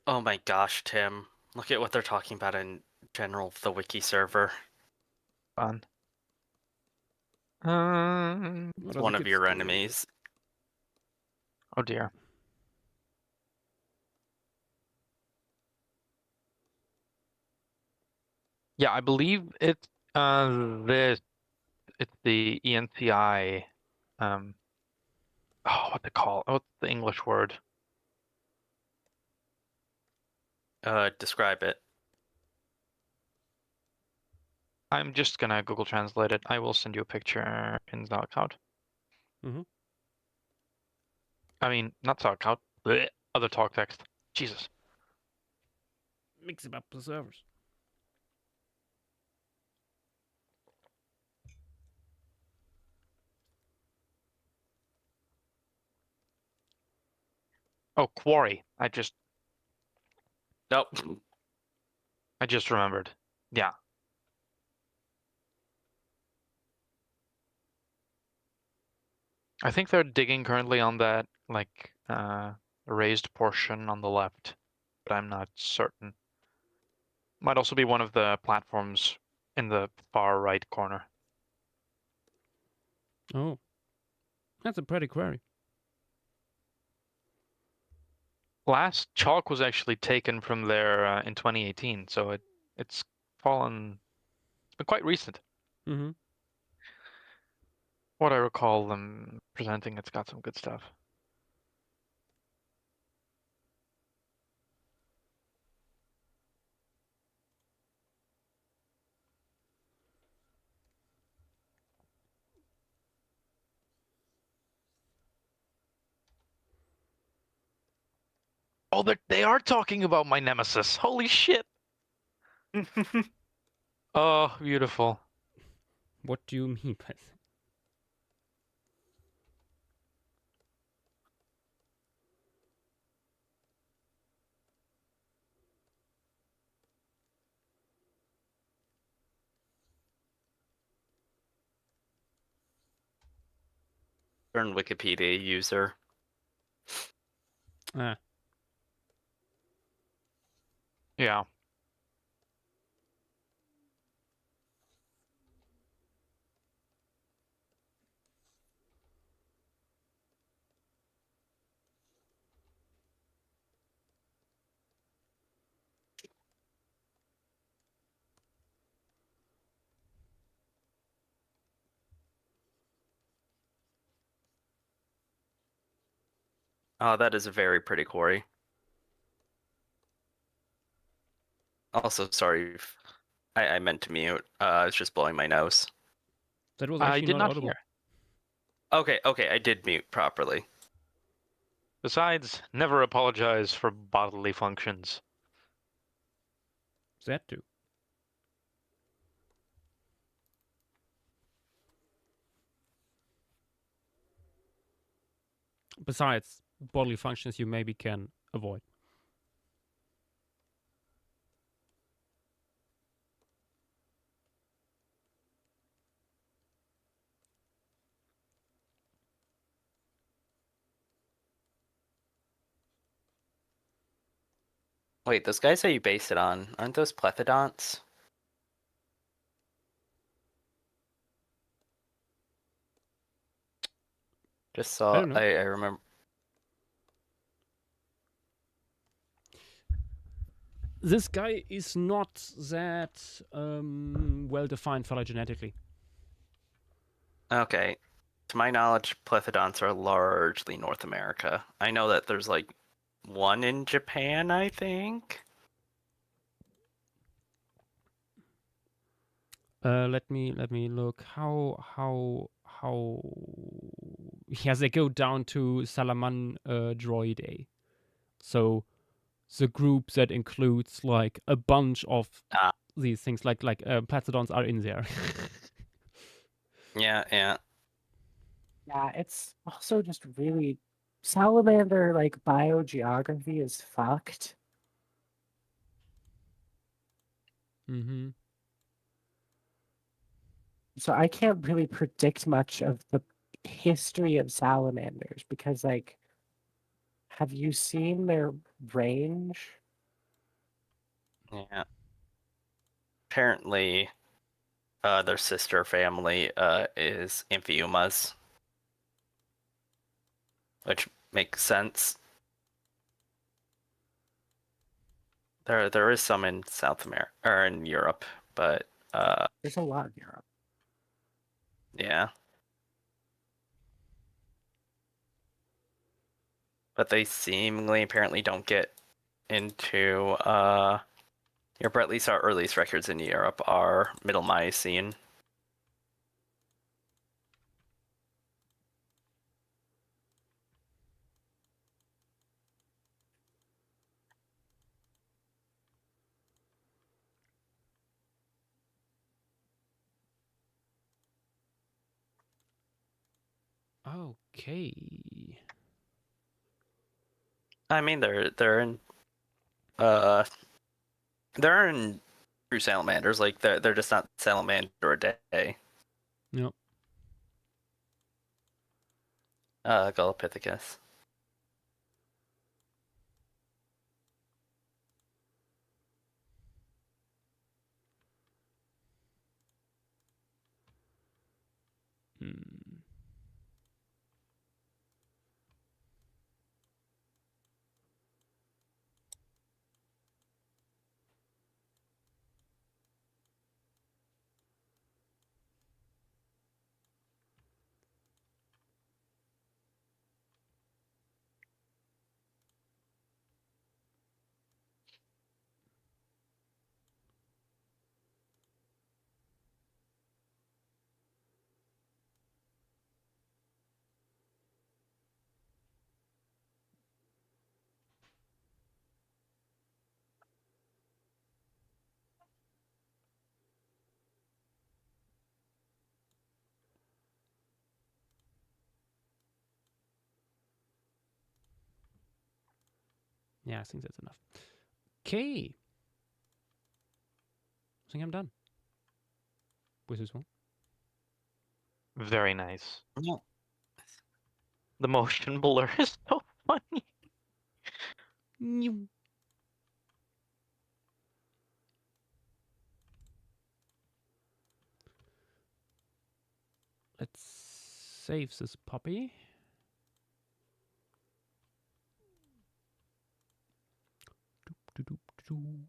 Oh my gosh, Tim. Look at what they're talking about in general, the wiki server. Fun. It's one of your enemies. Oh dear. Yeah, I believe it's it's the ENCI. What they call? What's the English word? Describe it. I'm just gonna Google Translate it. I will send you a picture in SoundCloud. Mhm. I mean, not SoundCloud. Blech, other talk text. Jesus. Mix it up the servers. Oh, Quarry. Nope. I just remembered. Yeah. I think they're digging currently on that like raised portion on the left, but I'm not certain. Might also be one of the platforms in the far right corner. Oh, that's a pretty quarry. Last chalk was actually taken from there in 2018, so it's fallen. It's been quite recent. Mm-hmm. What I recall them presenting, it's got some good stuff. Oh, they are talking about my nemesis. Holy shit! Oh, beautiful. What do you mean by that? Turn Wikipedia user. Ah, Yeah. Oh, that is a very pretty quarry. Also, sorry, I meant to mute. I was just blowing my nose. that was I actually did not audible. hear. Okay, I did mute properly. Besides, never apologize for bodily functions. That too. Besides bodily functions, you maybe can avoid. Wait, those guys that you base it on, aren't those plethodonts? Just saw, don't know. I remember. This guy is not that well defined phylogenetically. Okay. To my knowledge, plethodonts are largely North America. I know that there's like one in Japan, I think. Let me look. How yes, they go down to Salamandroidae. So the group that includes like a bunch of these things, like platodons are in there. Yeah. Yeah, it's also just really salamander like biogeography is fucked. Mm-hmm. So I can't really predict much of the history of salamanders because, like, have you seen their range? Yeah. Apparently, their sister family is Amphiumas, which makes sense. There is some in South America or in Europe, but There's a lot in Europe. yeah. But they seemingly apparently don't get into Europe, or at least our earliest records in Europe are Middle Miocene. Okay. I mean, they're in true salamanders. Like they're just not salamander a day. Yep. Galapithecus. Hmm. Yeah, I think that's enough. Okay. I think I'm done with this one. Very nice. Yeah. The motion blur is so funny. Nyum. Let's save this puppy. Doop, doop, doop, doop.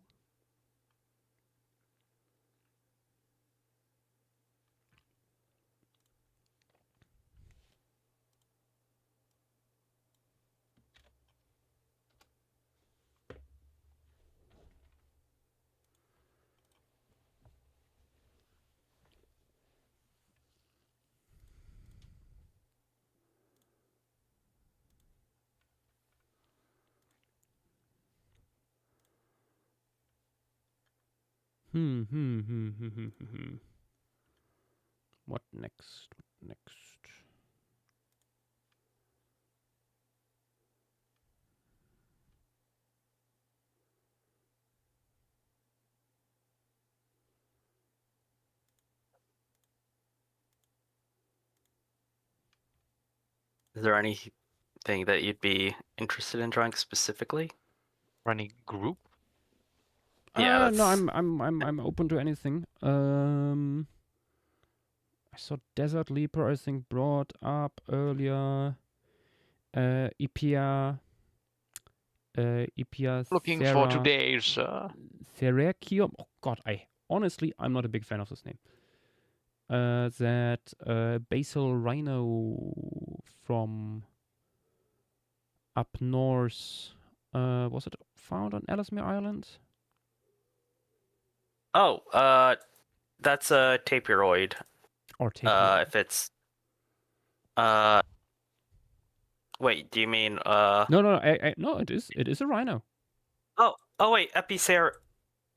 Hmm. What next? What next? Is there anything that you'd be interested in drawing specifically? Or any group? Yeah, No, that's I'm open to anything. I saw Desert Leaper, I think, brought up earlier. Ipia. Ipia Looking for today's. Theracium. Oh god, I'm not a big fan of this name. That basal rhino from up north. Was it found on Ellesmere Island? that's a tapirioid. Or tapir? If it's wait, do you mean No, no, it is a rhino. Oh wait, Epicer.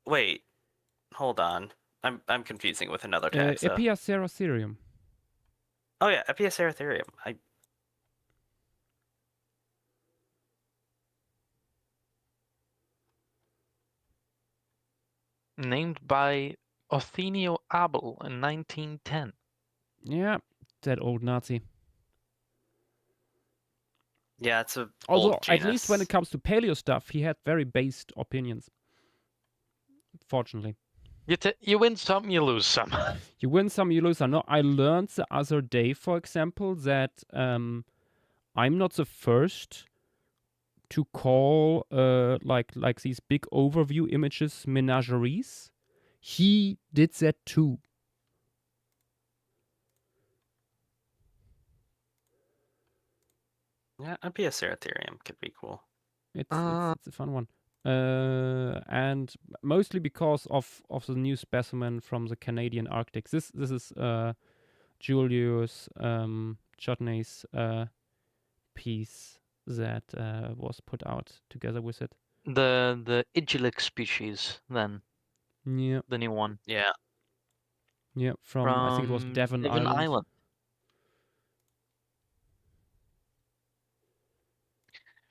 Wait, hold on. I'm confusing with another taxa. Ipia ceracerium. Oh yeah, Epiaceratherium. Named by Othenio Abel in 1910. Yeah, that old Nazi. Yeah, it's a Although, old at least when genus. it comes to paleo stuff, he had very based opinions. Fortunately. You win some, you lose some. You win some, you lose some. No, I learned the other day, for example, that I'm not the first to call like these big overview images menageries. He did that too. Yeah, a Bioceratherium could be cool. It's a fun one. And mostly because of the new specimen from the Canadian Arctic. This is Julius Chutney's piece that was put out together with it. The Igilic species, then, Yeah, the new one. Yeah. yeah. From I think it was Devon Island.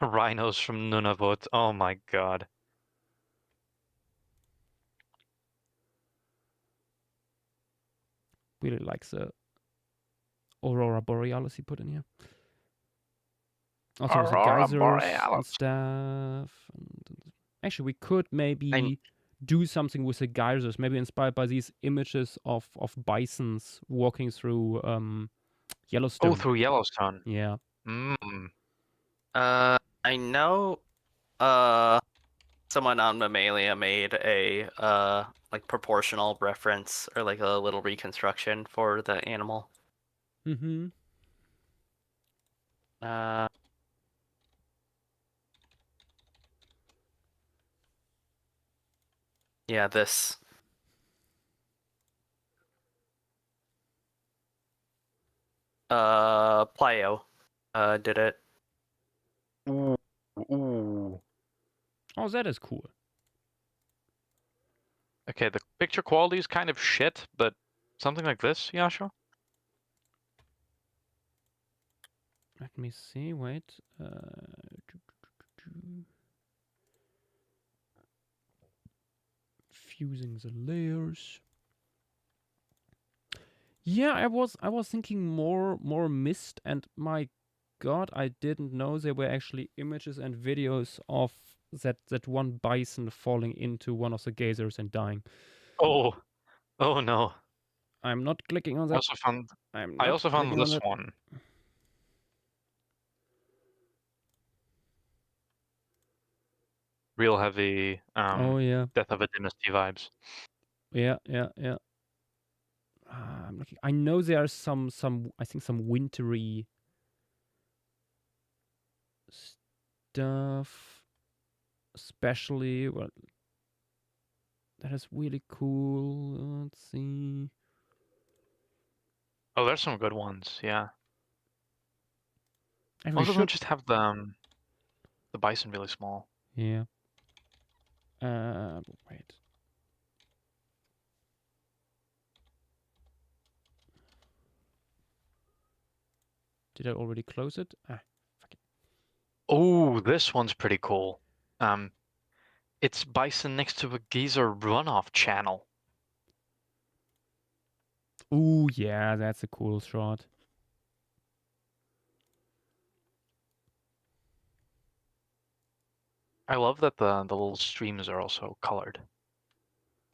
Rhinos from Nunavut. Oh my god. Really likes the Aurora Borealis he put in here. Also the Aurora geysers and Borealis. stuff. And actually, we could maybe do something with the geysers, maybe inspired by these images of bisons walking through Yellowstone. Oh, through Yellowstone. Yeah. Mm. I know someone on Mammalia made a like proportional reference or like a little reconstruction for the animal. Mm-hmm. Yeah, this. Plio did it. Ooh. Oh, that is cool. Okay, the picture quality is kind of shit, but something like this, Yasha? Let me see. Wait. Fusing the layers. Yeah, I was thinking more mist, and my God, I didn't know there were actually images and videos of that one bison falling into one of the geysers and dying. Oh no. I'm not clicking on I that. also found I'm I not also found clicking on this that. one. Real heavy Oh yeah, Death of a Dynasty vibes. yeah. I'm looking. I know there are some I think some wintry stuff, especially well. That is really cool. Let's see. Oh, there's some good ones, yeah. And we Most of them should. just have the bison really small. Yeah. Wait. Did I already close it? Ah, fuck it. Oh, this one's pretty cool. It's bison next to a geyser runoff channel. Ooh, yeah, that's a cool shot. I love that the little streams are also colored,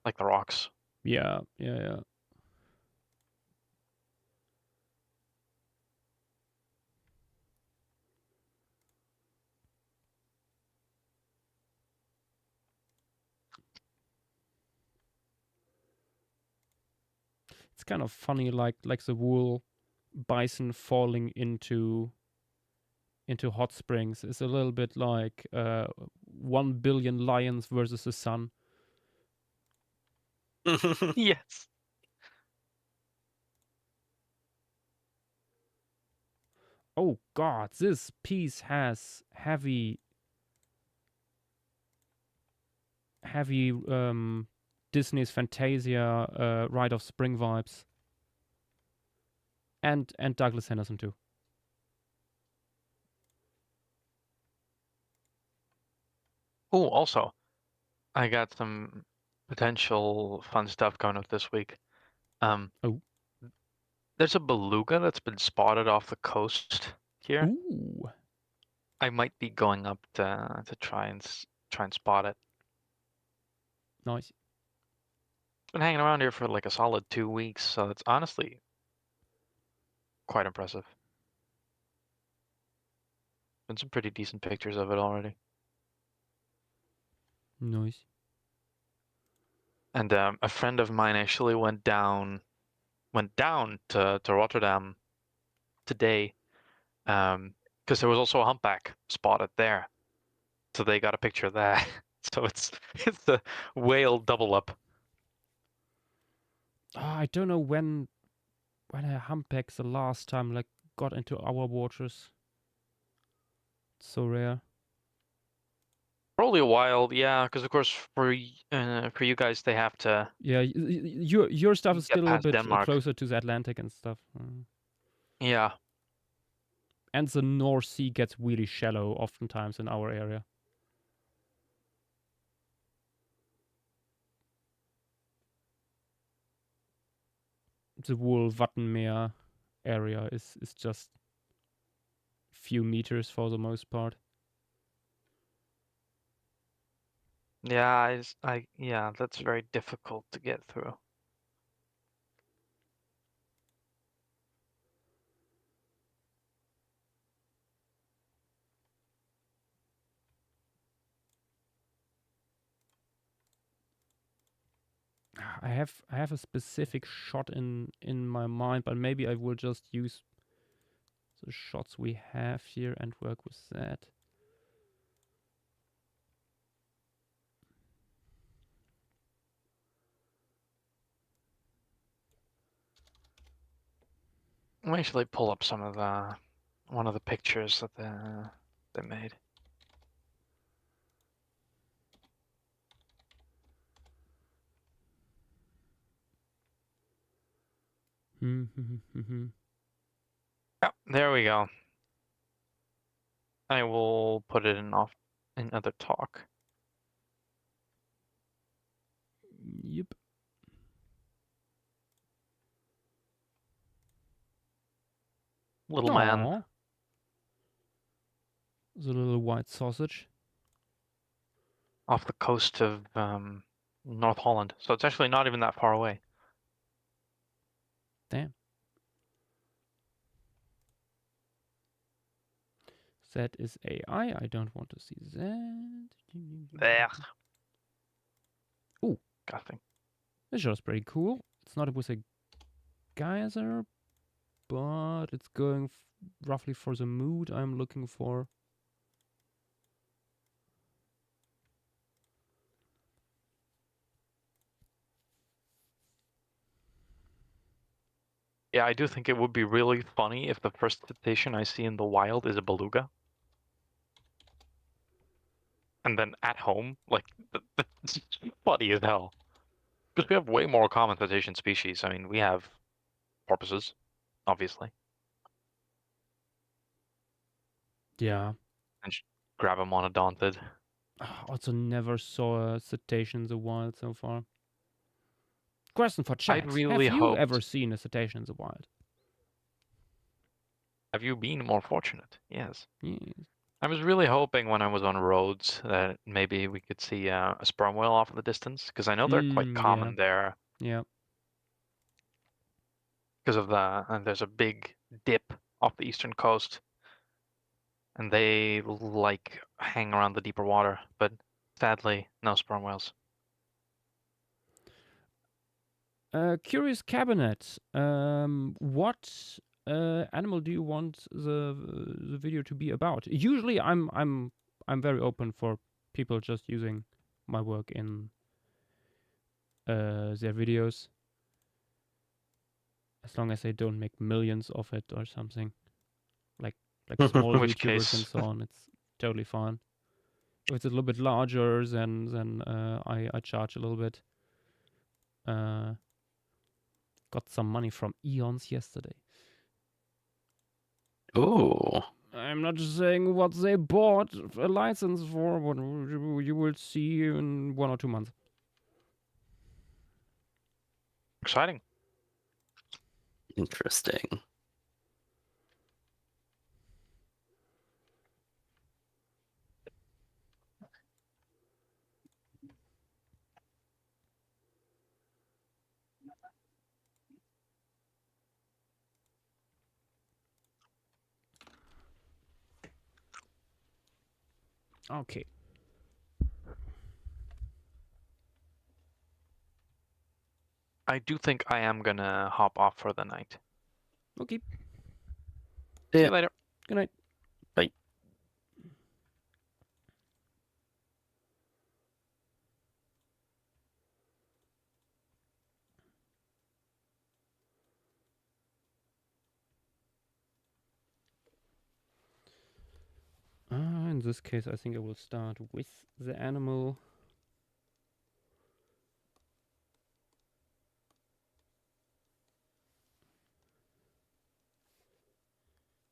like the rocks. Yeah. It's kind of funny, like the wool bison falling into hot springs is a little bit like 1 billion lions versus the sun. Yes. Oh God, this piece has heavy Disney's Fantasia Rite of Spring vibes. And Douglas Henderson too. Oh, also, I got some potential fun stuff coming up this week. Oh. There's a beluga that's been spotted off the coast here. Ooh. I might be going up to try and spot it. Nice. It's been hanging around here for like a solid 2 weeks, so it's honestly quite impressive. Been some pretty decent pictures of it already. Nice. And a friend of mine actually went down to Rotterdam today, because there was also a humpback spotted there. So they got a picture of that. So it's the whale double up. I don't know when a humpback the last time like got into our waters. It's so rare. Probably a while, yeah, because of course for you guys they have to. Yeah, your stuff is Get still a past bit Denmark. closer to the Atlantic and stuff. Yeah, And the North Sea gets really shallow oftentimes in our area. The Wohl-Wattenmeer area is just a few meters for the most part. yeah, yeah, that's very difficult to get through. I have a specific shot in my mind, but maybe I will just use the shots we have here and work with that. Let me actually pull up some of one of the pictures that they made. Yeah, there we go. I will put it in other talk. Yep. Little man. Aw. The little white sausage. Off the coast of North Holland. So it's actually not even that far away. Damn. That is AI. I don't want to see that. There. Ooh. Nothing. This shot is pretty cool. It's not with a geyser, but it's going roughly for the mood I'm looking for. Yeah, I do think it would be really funny if the first cetacean I see in the wild is a beluga. And then at home, like, that's funny as hell. Because we have way more common cetacean species. I mean, we have porpoises, obviously. Yeah. And grab a monodontid. Also never saw a cetacean in the wild so far. Question for chat. really have you hoped- ever seen a cetacean in the wild? Have you been more fortunate? Yes. Yes. I was really hoping when I was on Rhodes that maybe we could see a sperm whale off in the distance, because I know they're quite common there Yeah. because of there's a big dip off the eastern coast, and they like hang around the deeper water, but sadly, no sperm whales. Curious Cabinet. What animal do you want the video to be about? Usually, I'm very open for people just using my work in their videos, as long as they don't make millions of it or something, like small Which YouTubers and case- so on. It's totally fine. If it's a little bit larger, then I charge a little bit. Got some money from Eons yesterday. Ooh. I'm not saying what they bought a license for, but you will see in 1 or 2 months. Exciting. Interesting. Okay. I do think I am gonna hop off for the night. Okay. See Yeah. you later. Good night. Bye. In this case, I think I will start with the animal.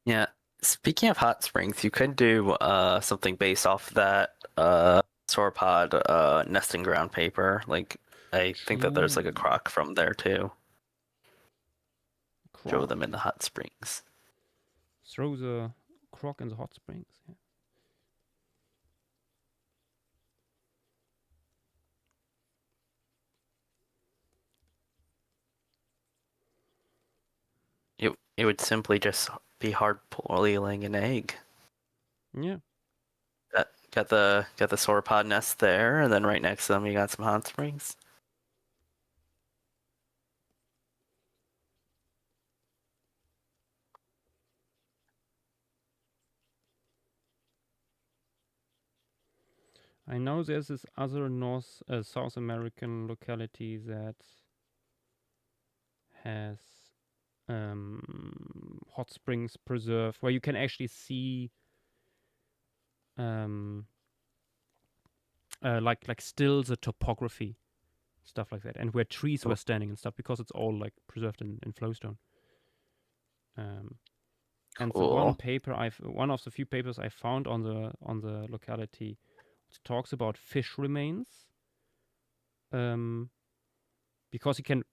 Yeah. Speaking of hot springs, you could do something based off that sauropod nesting ground paper. Like I think that there's like a croc from there too. Show them in the hot springs. Throw the croc in the hot springs. Yeah. It would simply just be hard boiling an egg. Yeah. Got the sauropod nest there, and then right next to them you got some hot springs. I know there's this other South American locality that has hot springs preserve where you can actually see like still the topography, stuff like that, and where trees were standing and stuff, because it's all like preserved in flowstone. And the Cool. one of the few papers I found on the locality talks about fish remains. Because you can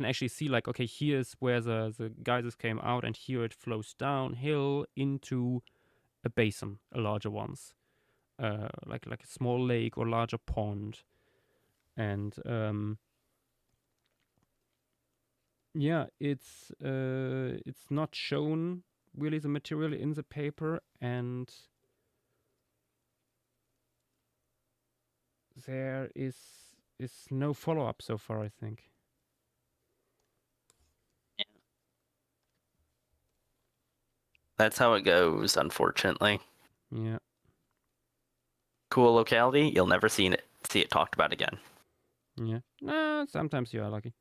actually see, like, okay, here's where the geysers came out, and here it flows downhill into a basin, a larger ones, like a small lake or larger pond, and yeah, it's not shown really the material in the paper, and there is no follow-up so far, I think. That's how it goes, unfortunately. Yeah. Cool locality, you'll never see it talked about again. Yeah. Nah, sometimes you are lucky.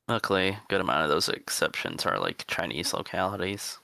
Luckily, a good amount of those exceptions are like Chinese localities.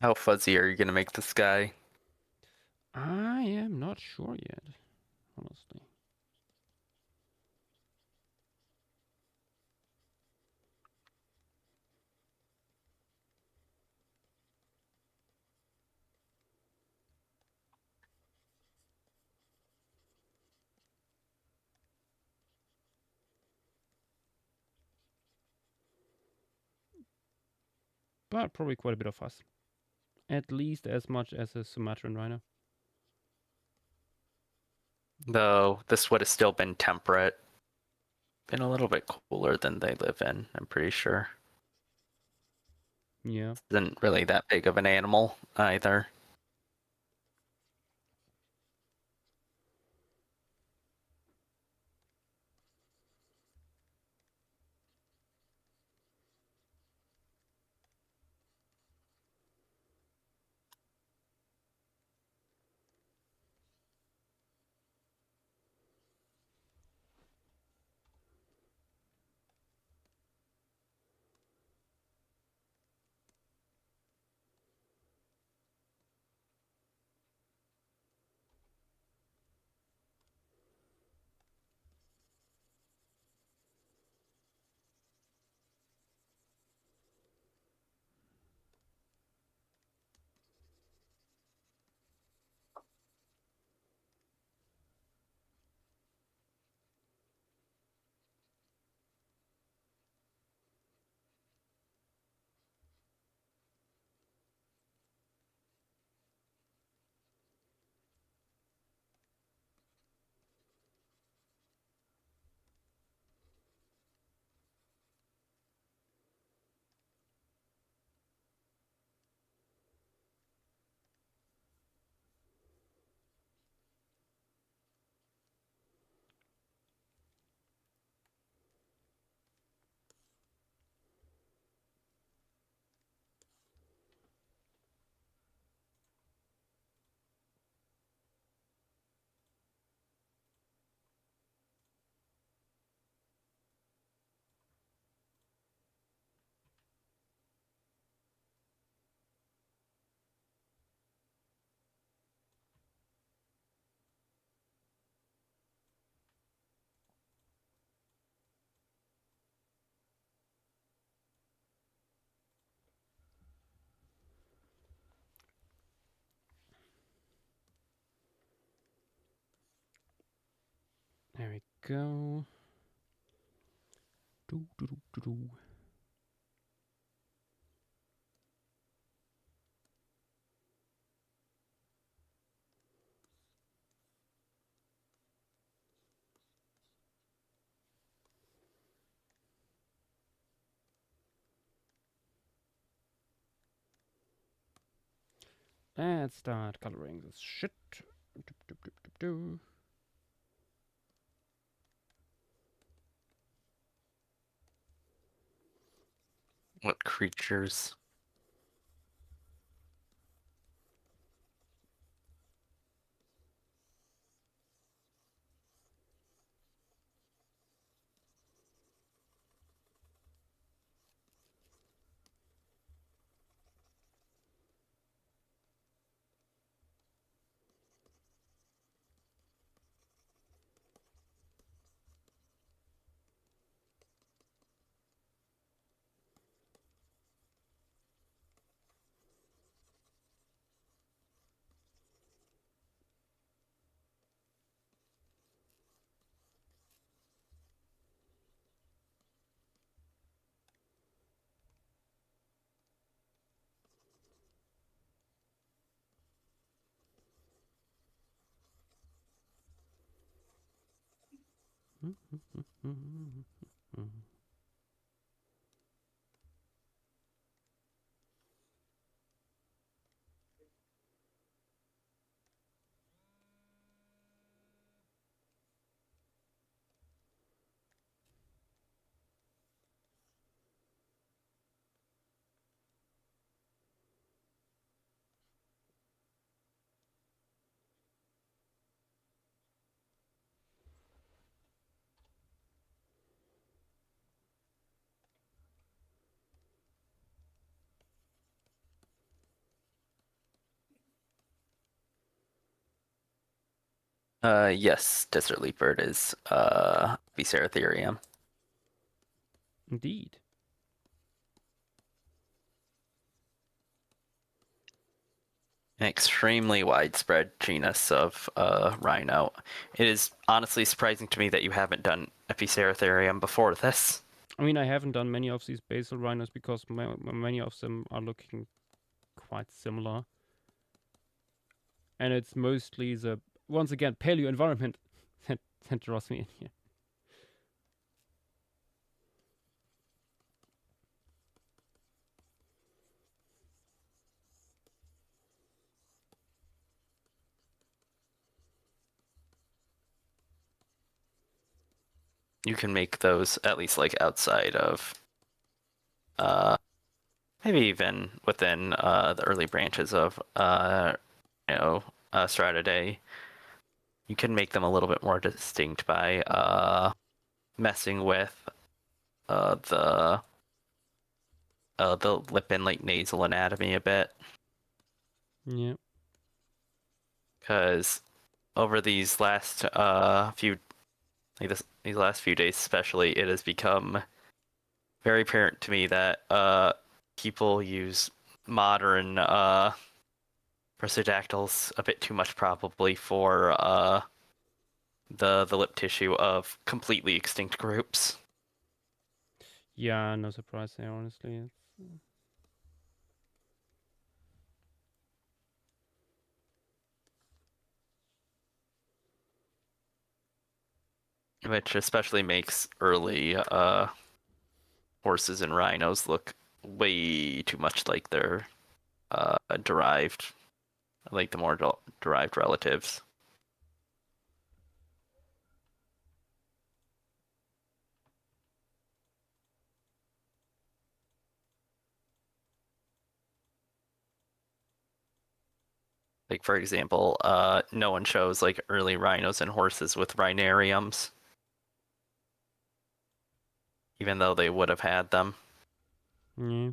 How fuzzy are you gonna make the sky? I am not sure yet, honestly. But probably quite a bit of fuzz. At least as much as a Sumatran rhino. Though this would have still been temperate. Been a little bit cooler than they live in, I'm pretty sure. Yeah. Isn't really that big of an animal either. There we go. Do, do, do, do, do. Let's start coloring this shit. Do, do, do, do, do. What creatures? Yes, Desert Leopard is Visceratherium. Indeed. An extremely widespread genus of rhino. It is honestly surprising to me that you haven't done Epiceratherium before this. I mean, I haven't done many of these basal rhinos because many of them are looking quite similar. And it's mostly the, once again, paleo environment that draws me in here. You can make those at least like outside of maybe even within the early branches of Stratidae. You can make them a little bit more distinct by messing with the lip and like nasal anatomy a bit. Yeah. Because over these last few these last few days especially, it has become very apparent to me that people use modern Prosodactyls a bit too much probably for the lip tissue of completely extinct groups. Yeah, no surprise there, honestly. It's, Which especially makes early horses and rhinos look way too much like their derived, like the more derived relatives. Like for example, no one shows like early rhinos and horses with rhinariums, even though they would have had them. yeah.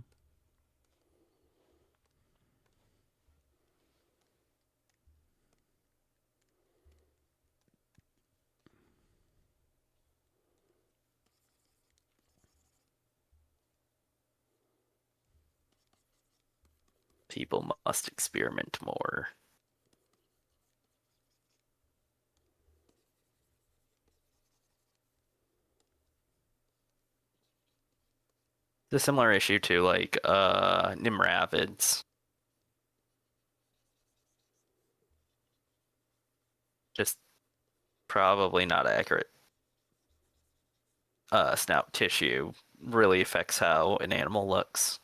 People must experiment more. It's a similar issue to like Nimravids. Just probably not accurate. Snout tissue really affects how an animal looks.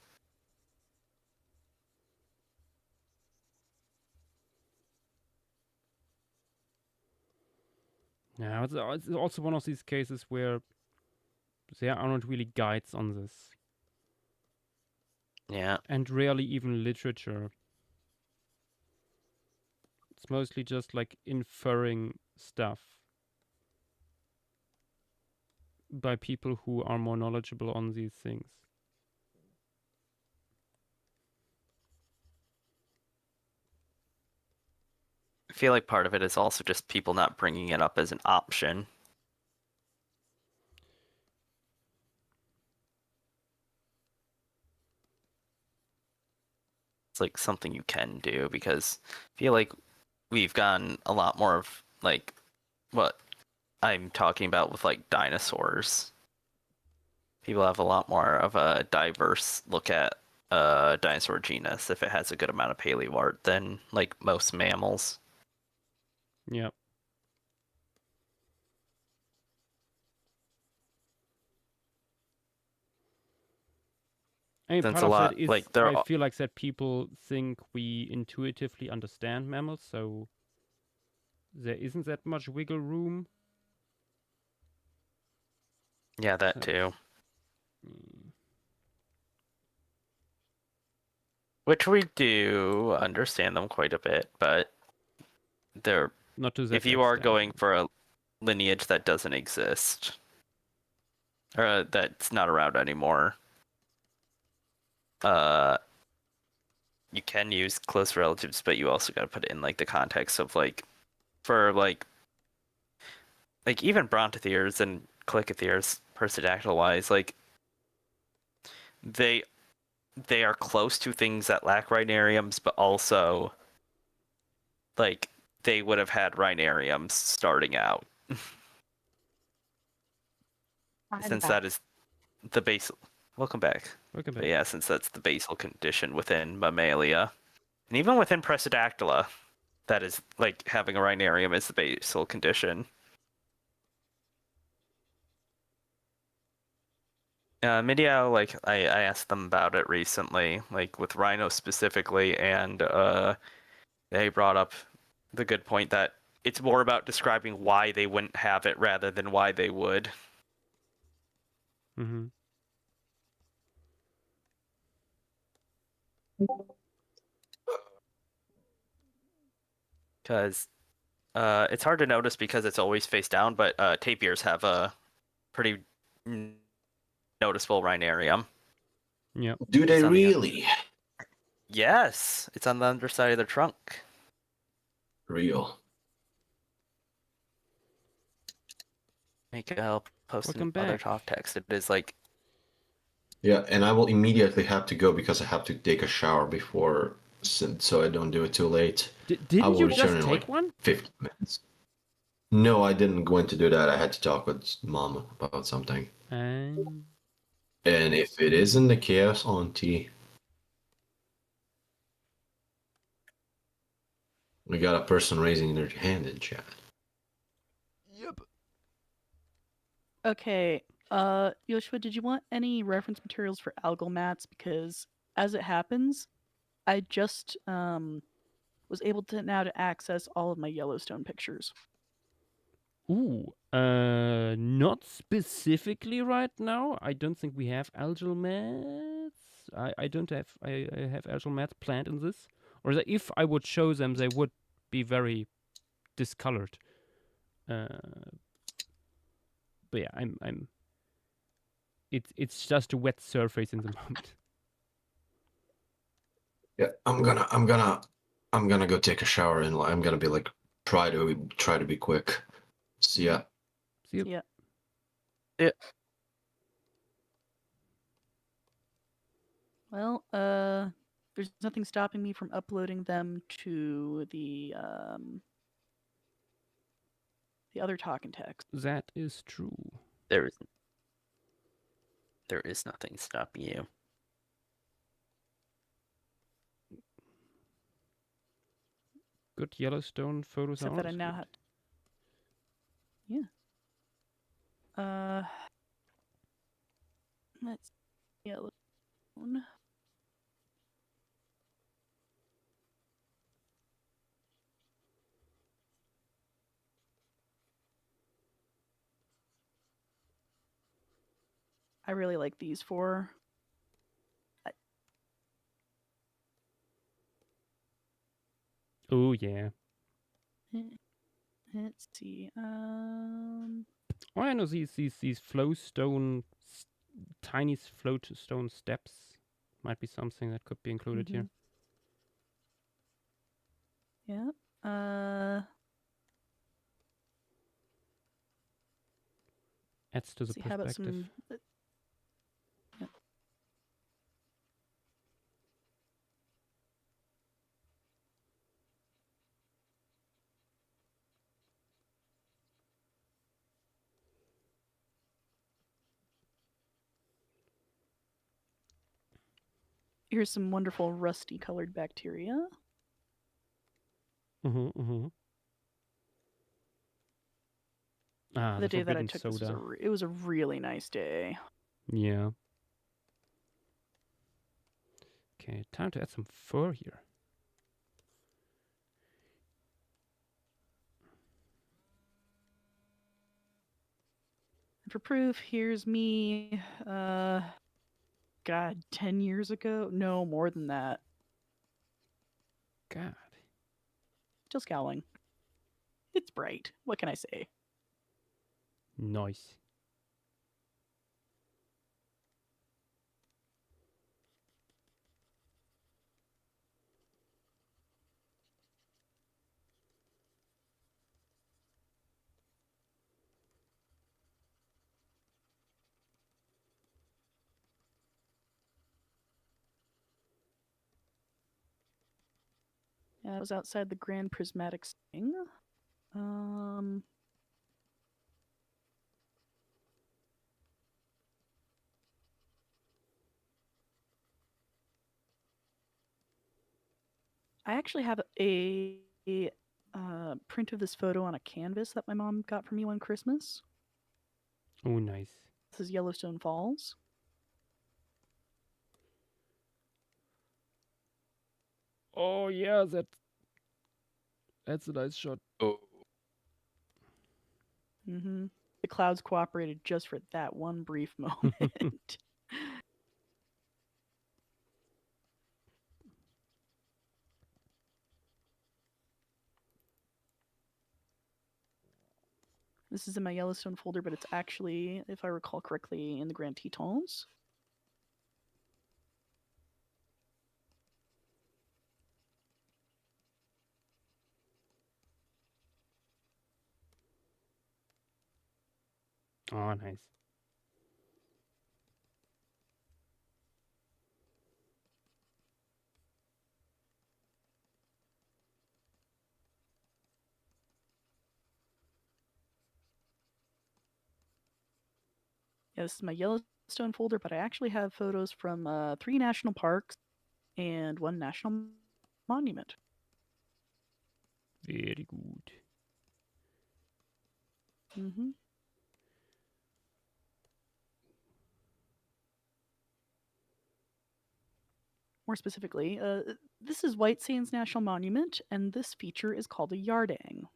Yeah, it's also one of these cases where there are not really guides on this. Yeah. And rarely even literature. It's mostly just like inferring stuff by people who are more knowledgeable on these things. I feel like part of it is also just people not bringing it up as an option. It's like something you can do, because I feel like we've gotten a lot more of like what I'm talking about with like dinosaurs. People have a lot more of a diverse look at dinosaur genus if it has a good amount of paleoart than like most mammals. Yeah. I mean, Since part a of lot that is like there I are, feel like that people think we intuitively understand mammals, so there isn't that much wiggle room. yeah, that So- too. Mm. Which we do understand them quite a bit, but they're Not to that if you are extent. going for a lineage that doesn't exist, or that's not around anymore, you can use close relatives, but you also got to put it in like the context of like, for like like even Brontotheres and Clicotheres, Percidactyl wise, like they are close to things that lack rhinariums, but also like they would have had rhinariums starting out. Since that is the base. Welcome back. Welcome But back. yeah, since that's the basal condition within Mammalia, and even within Percidactyla, that is like having a rhinarium is the basal condition. Midiao, like I asked them about it recently, like with rhino specifically, and they brought up the good point that it's more about describing why they wouldn't have it rather than why they would. Mm-hmm. Because it's hard to notice because it's always face down, but tapirs have a pretty noticeable rhinarium. Yep. Do they It's on the- really? Yes, it's on the underside of the trunk. Real. I'll post Welcome another back. talk text. It is like Yeah, and I will immediately have to go because I have to take a shower before, so I don't do it too late. I Didn't will you return just in take like one? 50 minutes. No, I didn't go in to do that. I had to talk with Mom about something. Um, And if it isn't the Chaos Auntie, we got a person raising their hand in chat. Yep. Okay. Yoshua, did you want any reference materials for algal mats? Because as it happens, I just was able to now to access all of my Yellowstone pictures. Not specifically right now. I don't think we have algal mats. I don't have. I have algal mats planned in this. Or that if I would show them, they would be very discolored. But yeah, I'm. It's just a wet surface in the moment. Yeah, I'm gonna go take a shower and I'm gonna be like try to be quick. See ya. See you. Yeah. Well, there's nothing stopping me from uploading them to the other talk and text. That is true. there is nothing stopping you. Good Yellowstone photos. Except are that I always now good. have. Yeah. Let's Yellowstone. I really like these four. Oh yeah. Let's see. Oh, I know these flowstone, tiny floatstone steps might be something that could be included here. Yeah. Adds to the See, how about perspective. some? Yeah. Here's some wonderful rusty colored bacteria. Ah, The day that I forbidden took this soda. it was a really nice day. Yeah. Okay, time to add some fur here. And for proof, here's me. God, 10 years ago? No, more than that. God. Still scowling. It's bright. What can I say? Nice. Yeah, it was outside the Grand Prismatic Spring. I actually have a print of this photo on a canvas that my mom got for me one Christmas. Oh, nice. This is Yellowstone Falls. Oh yeah, that's a nice shot. Oh. Mm-hmm. The clouds cooperated just for that one brief moment. This is in my Yellowstone folder, but it's actually, if I recall correctly, in the Grand Tetons. Oh, nice. Yeah, this is my Yellowstone folder, but I actually have photos from 3 national parks and 1 national monument. Very good. Mm-hmm. More specifically, this is White Sands National Monument, and this feature is called a yardang.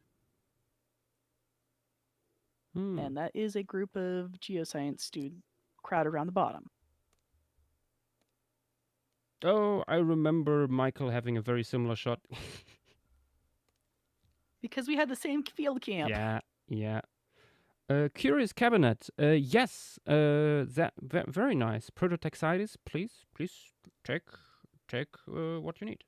Hmm. And that is a group of geoscience students crowded around the bottom. Oh, I remember Michael having a very similar shot. Because we had the same field camp. Yeah, yeah. Curious Cabinet. Yes, that very nice. Prototaxitis, please check what you need.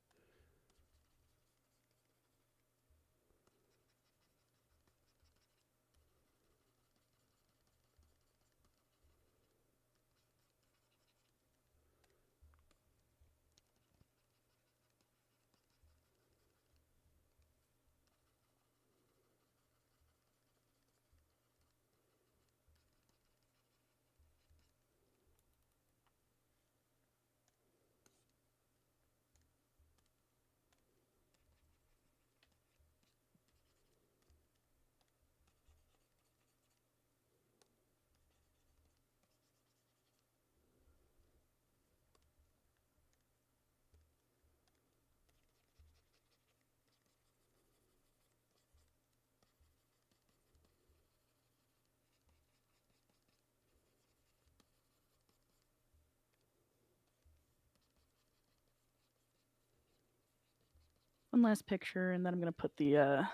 One last picture, and then I'm going to put the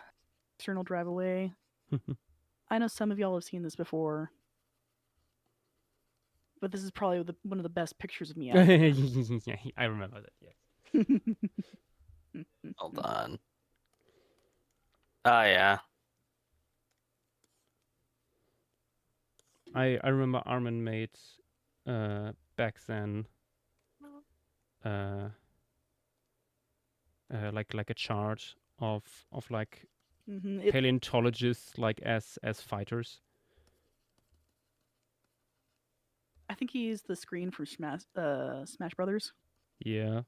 external drive away. I know some of y'all have seen this before, but this is probably one of the best pictures of me ever. Yeah, I remember that. Yes. Hold on. Oh yeah. I remember Armin made back then like a chart of like paleontologists like as fighters. I think he used the screen from Smash Brothers. Yeah.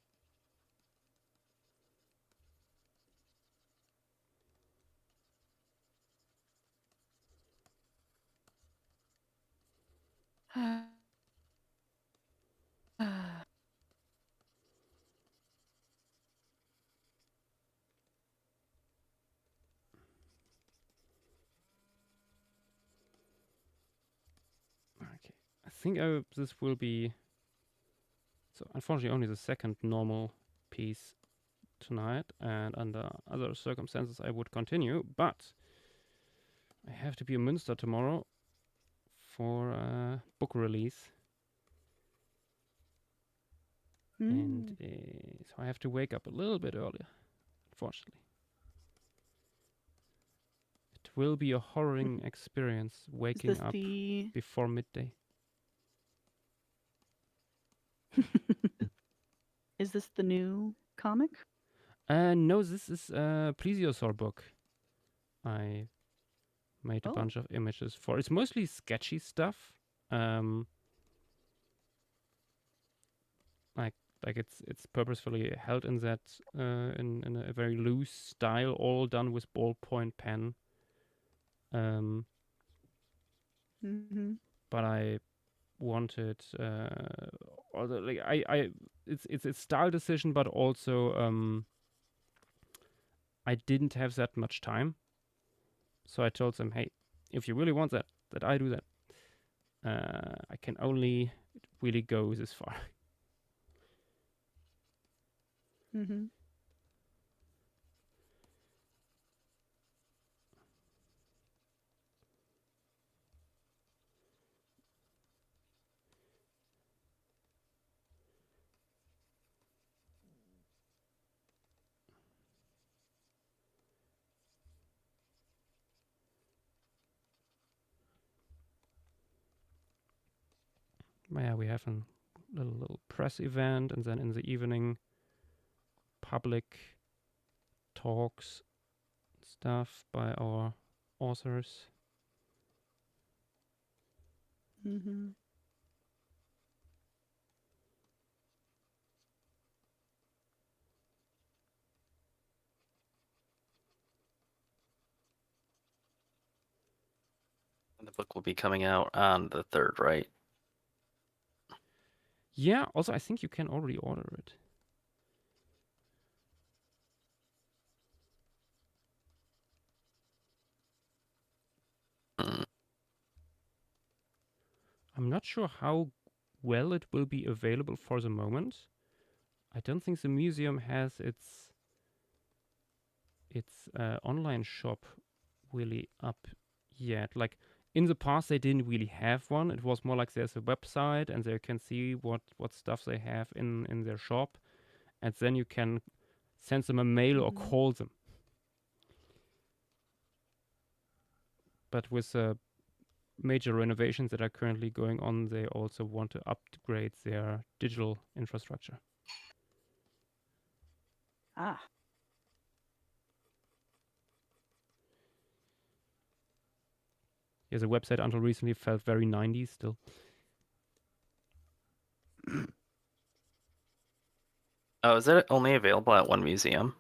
Okay. I think this will be so unfortunately only the second normal piece tonight, and under other circumstances I would continue, but I have to be in Münster tomorrow for a book release. And so I have to wake up a little bit earlier, unfortunately. It will be a horrible experience waking up before midday. Is this the new comic? No, this is a plesiosaur book. I made a Oh. bunch of images for. It's mostly sketchy stuff. Like it's purposefully held in that in a very loose style, all done with ballpoint pen. Mm-hmm. But I wanted although like I it's a style decision, but also I didn't have that much time, so I told them, hey, if you really want that I do that. I can only really go this far. Mm-hmm. Yeah, we have a little press event, and then in the evening, public talks, stuff by our authors. Mm-hmm. And the book will be coming out on the 3rd, right? Yeah, also I think you can already order it. Mm. I'm not sure how well it will be available for the moment. I don't think the museum has its online shop really up yet. Like in the past, they didn't really have one. It was more like there's a website and they can see what stuff they have in their shop, and then you can send them a mail or Mhm. call them. But with major renovations that are currently going on, they also want to upgrade their digital infrastructure. Ah. Yeah, the website until recently felt very 90s still. Oh, is it only available at one museum?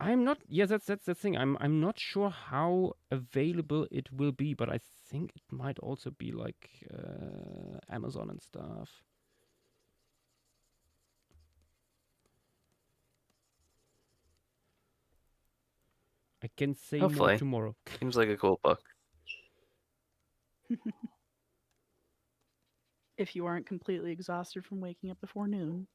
I'm not. Yeah, that's the thing. I'm not sure how available it will be, but I think it might also be like Amazon and stuff. I can say more Hopefully. tomorrow. Seems like a cool book. If you aren't completely exhausted from waking up before noon.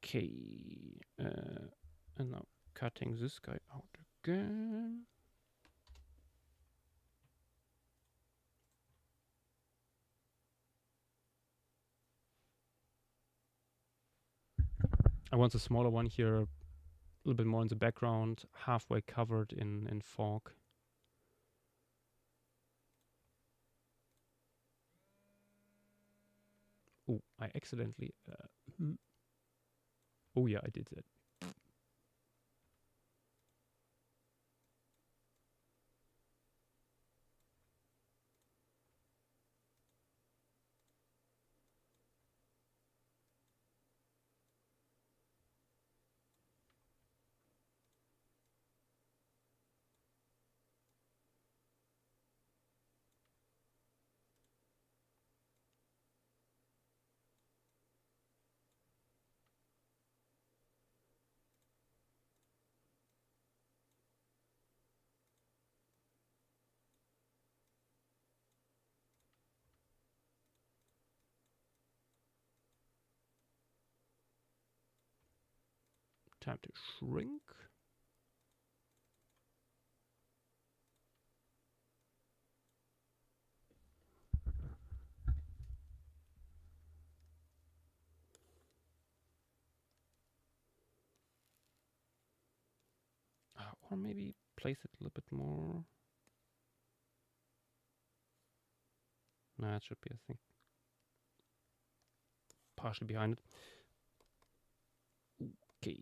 Okay. And now cutting this guy out again. I want a smaller one here, a little bit more in the background, halfway covered in fog. Oh, I accidentally. Oh yeah, I did that. Time to shrink. Or maybe place it a little bit more. Nah, it should be, I think, partially behind it. Okay.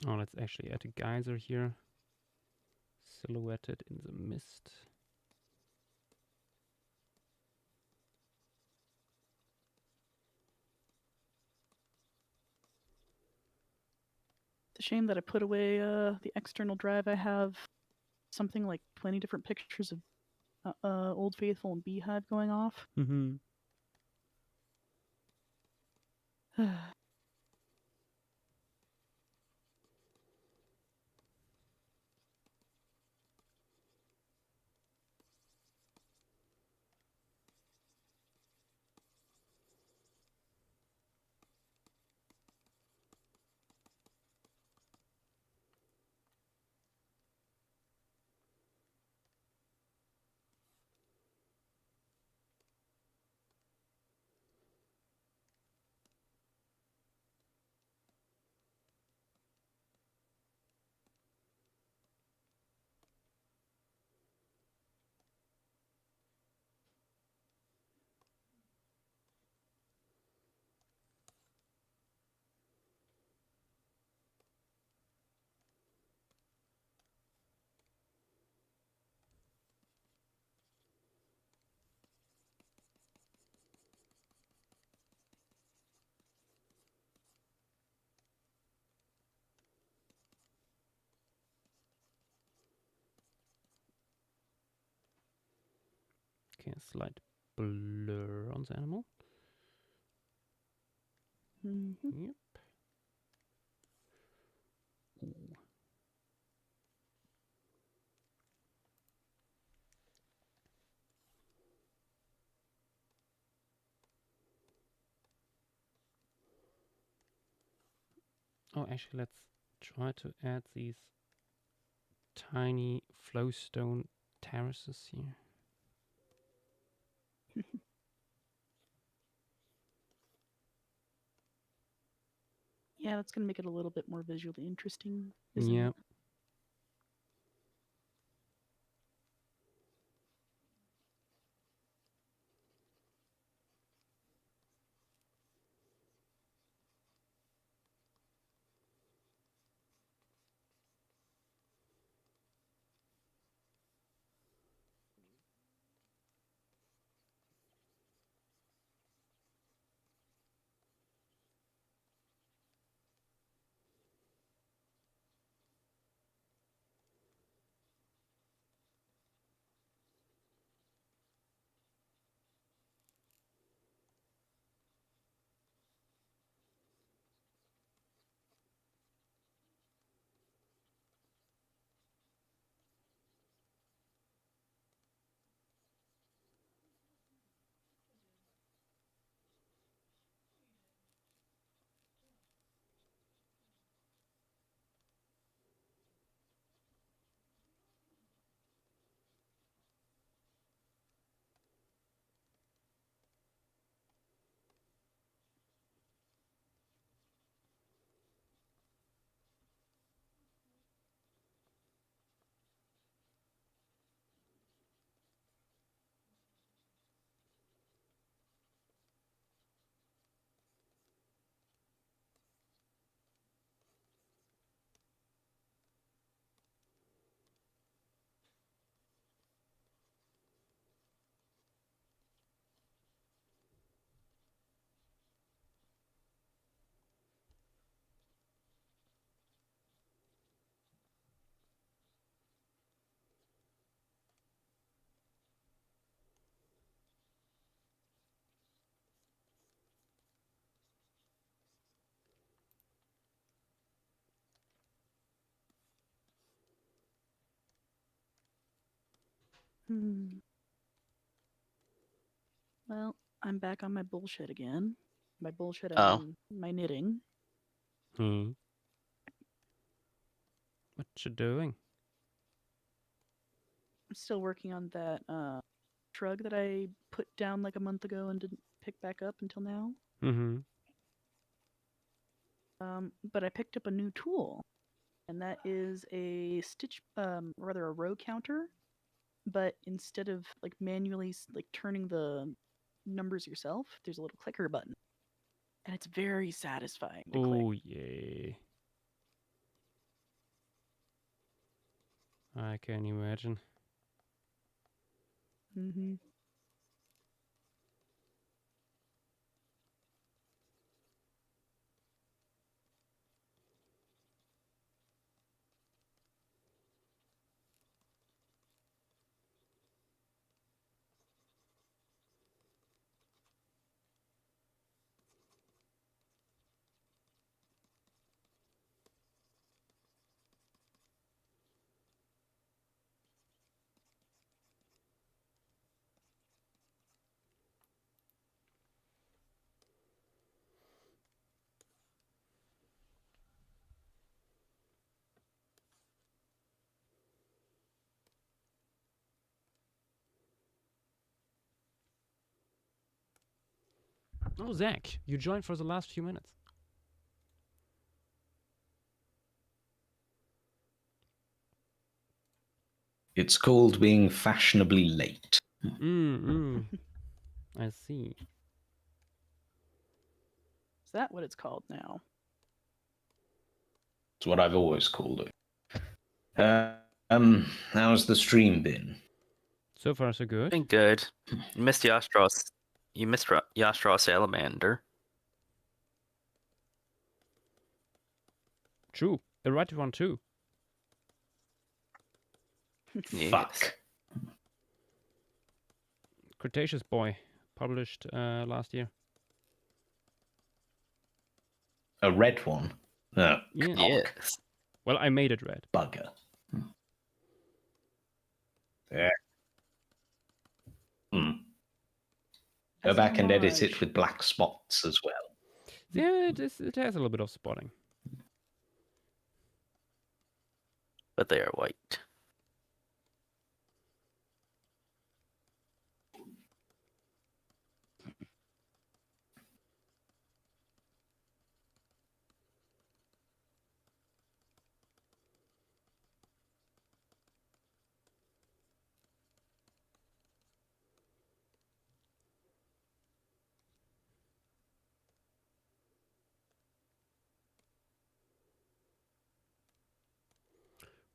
Oh, let's actually add a geyser here. Silhouetted in the mist. It's a shame that I put away the external drive. I have something like 20 different pictures of Old Faithful and Beehive going off. Mm-hmm. Okay, slight blur on the animal. Mhm. Yep. Ooh. Oh, actually, let's try to add these tiny flowstone terraces here. Yeah, that's gonna make it a little bit more visually interesting, isn't Yep. it? Hmm. Well, I'm back on my bullshit again. By bullshit, I Oh. mean my knitting. Hmm. What you doing? I'm still working on that shrug that I put down like a month ago and didn't pick back up until now. Mm-hmm. But I picked up a new tool, and that is a stitch, rather a row counter. But instead of like manually like turning the numbers yourself, there's a little clicker button, and it's very satisfying to click. Oh, yeah. I can imagine. Mm-hmm. Oh, Zach, you joined for the last few minutes. It's called being fashionably late. I see. Is that what it's called now? It's what I've always called it. How's the stream been? So far, so good. Been good. You missed Yastros. You missed Yastros Salamander. True. The right one, too. Yes. Fuck. Cretaceous Boy, published last year. A red one? No. Yeah. Yes. Well, I made it red. Bugger. Yeah. Go As back and edit it homage. with black spots as well. Yeah, it has a little bit of spotting. But they are white.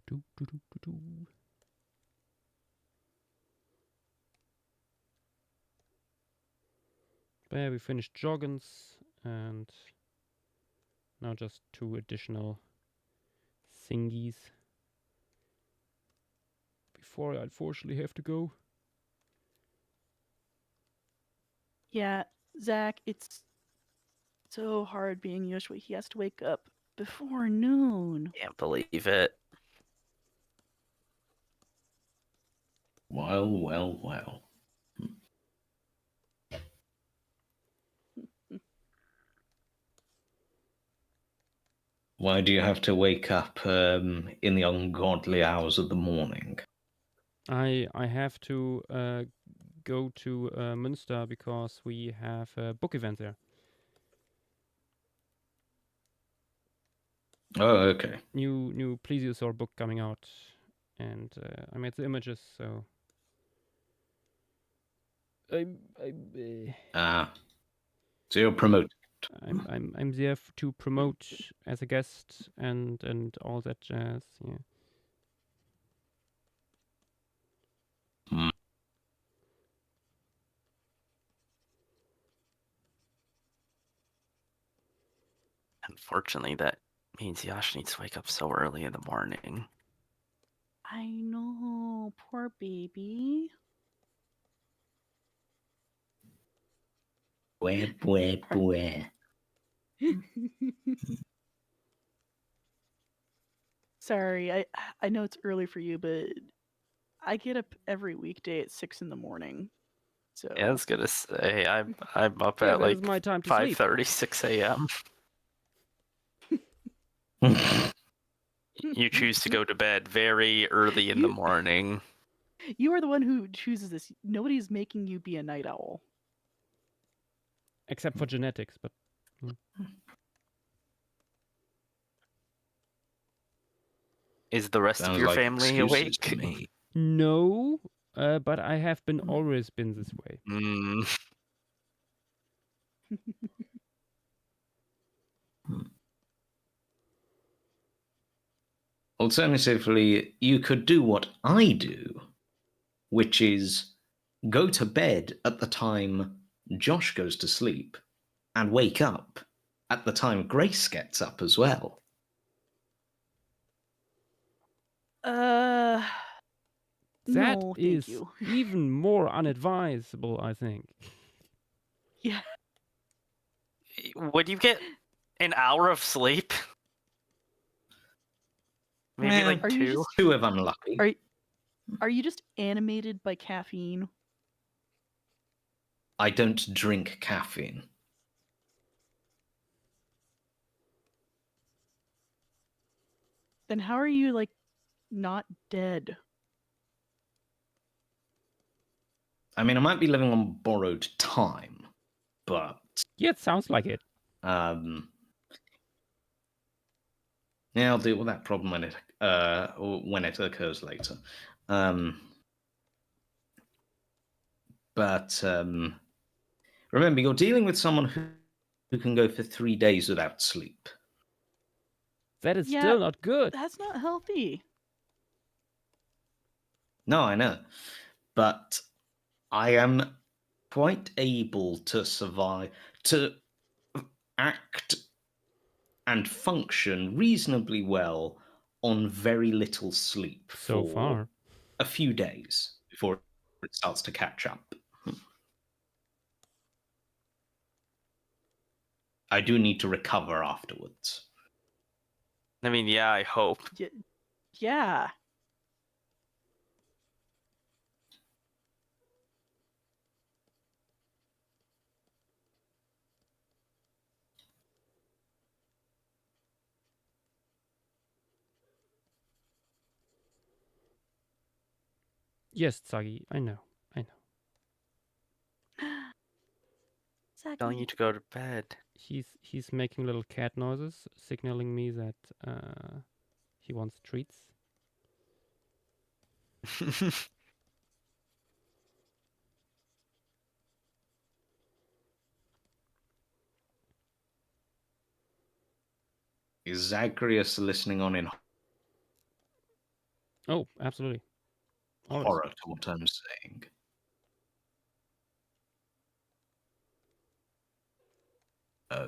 Do, do, do, do, do. But yeah, we finished Joggins, and now just 2 additional thingies before I unfortunately have to go. Yeah, Zach, it's so hard being Yoshua. He has to wake up before noon. Can't believe it. Well, well, well. Why do you have to wake up in the ungodly hours of the morning? I have to go to Münster because we have a book event there. Oh, okay. New Plesiosaur book coming out, and I made the images, so So you're promoted. I'm there to promote as a guest and all that jazz. Yeah. Unfortunately, that means Yash needs to wake up so early in the morning. I know, poor baby. Bwah. Sorry, I know it's early for you, but I get up every weekday at 6 in the morning. So Yeah, I was gonna say I'm up Yeah, at that like is my time to sleep. 5:30, 6 a.m. You choose to go to bed very early in the morning. you are the one who chooses this. Nobody's making you be a night owl. Except for genetics, but Is the rest of Sounds your like family excuses to awake? me. no. But I have always been this way. Alternatively, you could do what I do, which is go to bed at the time Josh goes to sleep and wake up at the time Grace gets up as well. That No, thank is you. even more unadvisable, I think. Yeah. Would you get an hour of sleep? Maybe Yeah. like Are you 2. just- 2 if unlucky. Are you just animated by caffeine? I don't drink caffeine. Then how are you like not dead? I mean, I might be living on borrowed time, but Yeah, it sounds like it. yeah, I'll deal with that problem when it occurs later. But remember, you're dealing with someone who can go for 3 days without sleep. That is Yeah, still not good. That's not healthy. No, I know, but I am quite able to survive, to act and function reasonably well on very little sleep So for far. a few days before it starts to catch up. I do need to recover afterwards. I mean, yeah, I hope. Yeah. Yes, Tsagi, I know. Telling you to go to bed. He's making little cat noises, signaling me that he wants treats. Is Zagreus listening on in Oh, absolutely. Always. horror to what I'm saying? Oh.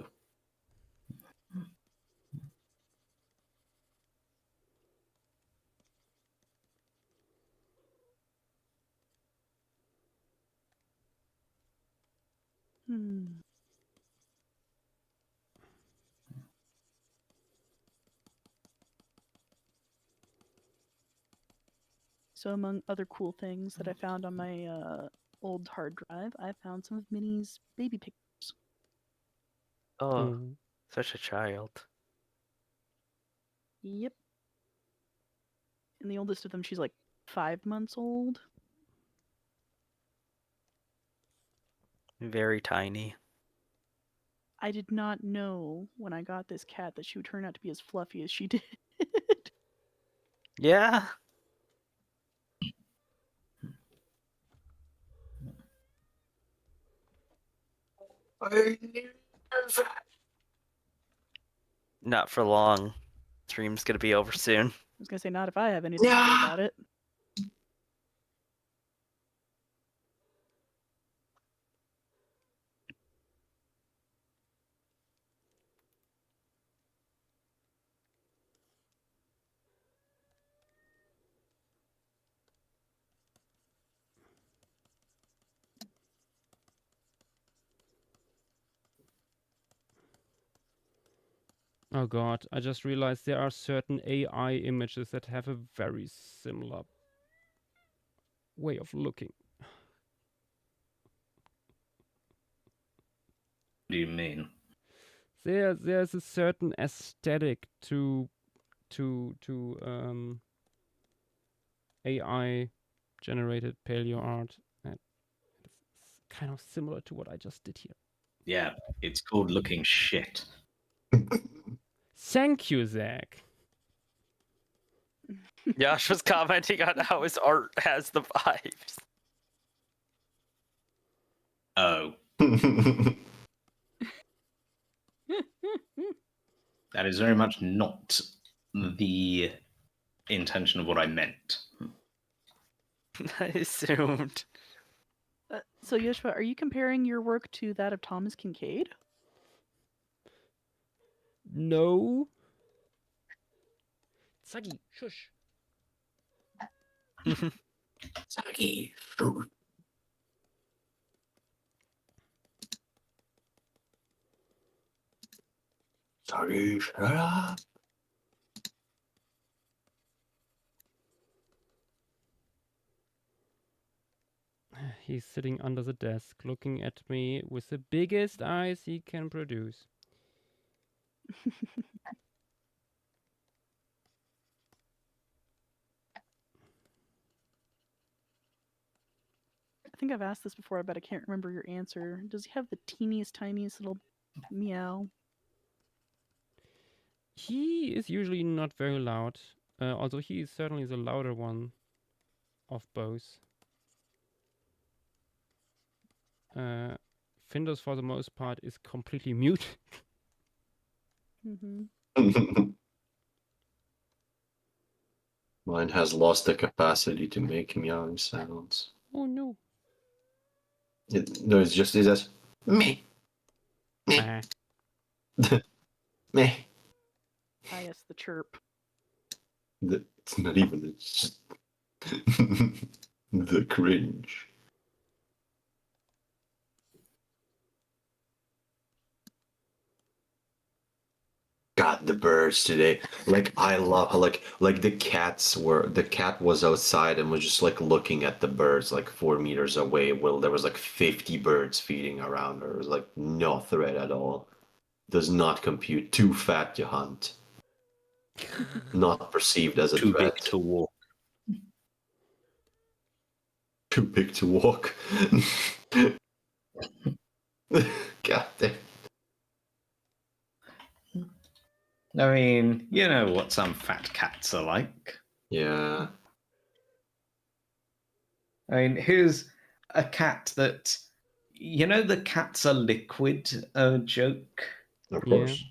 Hmm. So among other cool things that I found on my old hard drive, I found some of Minnie's baby pictures. Oh, Mm. such a child. Yep. And the oldest of them, she's like 5 months old. Very tiny. I did not know when I got this cat that she would turn out to be as fluffy as she did. Yeah. Not for long. Stream's gonna be over soon. I was gonna say, not if I have anything to say about it. Oh god, I just realized there are certain AI images that have a very similar way of looking. What do you mean? There's a certain aesthetic to AI generated paleo art that is kind of similar to what I just did here. Yeah, it's called looking shit. Thank you, Zach. Yash was commenting on how his art has the vibes. Oh, that is very much not the intention of what I meant. I assumed. So Yoshua, are you comparing your work to that of Thomas Kincaid? No. Tsagi, shush. Tsagi. Tsagi, shut up. He's sitting under the desk, looking at me with the biggest eyes he can produce. I think I've asked this before, but I can't remember your answer. Does he have the teeniest, tiniest little meow? He is usually not very loud, although he is certainly the louder one of both. Findus, for the most part, is completely mute. Mm-hmm. Mine has lost the capacity to make meowing sounds. Oh no. No, it's just me. Ah. Me. Ah, yes, the chirp. It's not even. It's just the cringe. God, the birds today. Like I love like the cat was outside and was just like looking at the birds like 4 meters away. Well, there was like 50 birds feeding around her. It was like no threat at all. Does not compute. Too fat to hunt. Not perceived as a Too threat. big to walk. Too big to walk. God damn. I mean, you know what some fat cats are like. Yeah. I mean, here's a cat that, you know, the cats are liquid joke. Of Yeah. course.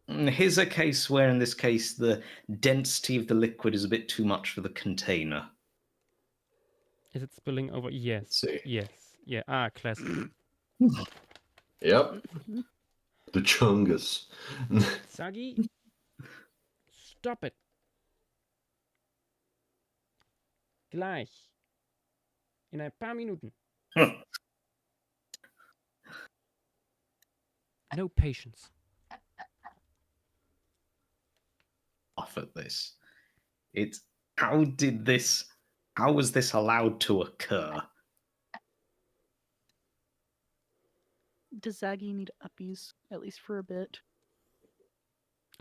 Here's a case where, in this case, the density of the liquid is a bit too much for the container. Is it spilling over? Yes. Let's see. Yes. Yeah. Ah, classic. Yep. The chungus. Sagi, stop it. Gleich. In ein paar Minuten. No patience. Off at this. It's how was this allowed to occur? Does Zaggy need uppies, at least for a bit?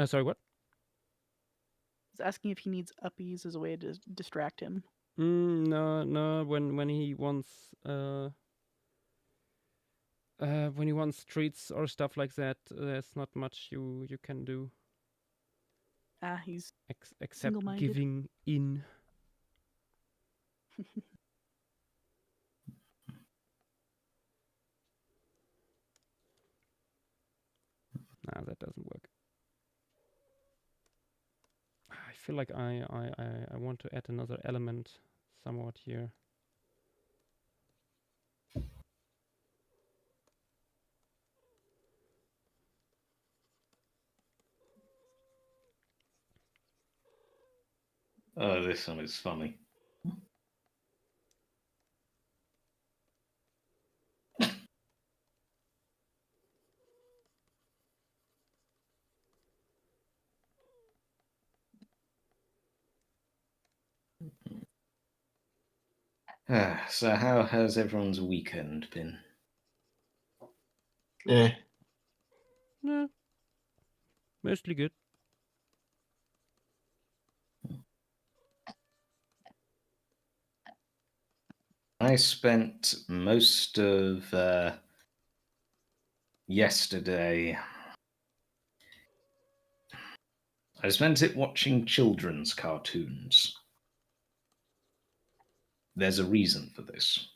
Sorry, what? He's asking if he needs uppies as a way to distract him. No. When he wants treats or stuff like that, there's not much you can do He's except single-minded. giving in. Nah, that doesn't work. I feel like I want to add another element somewhat here. Oh, this one is funny. So how has everyone's weekend been? Eh. Nah, mostly good. I spent most of yesterday. I spent it watching children's cartoons. There's a reason for this.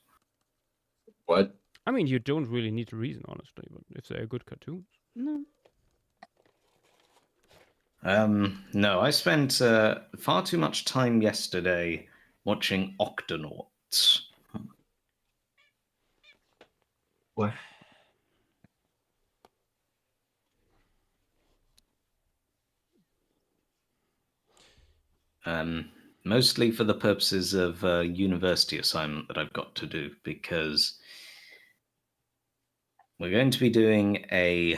What? I mean, you don't really need a reason, honestly, but if they're good cartoons. No. No, I spent far too much time yesterday watching Octonauts. What? Mostly for the purposes of a university assignment that I've got to do, because we're going to be doing a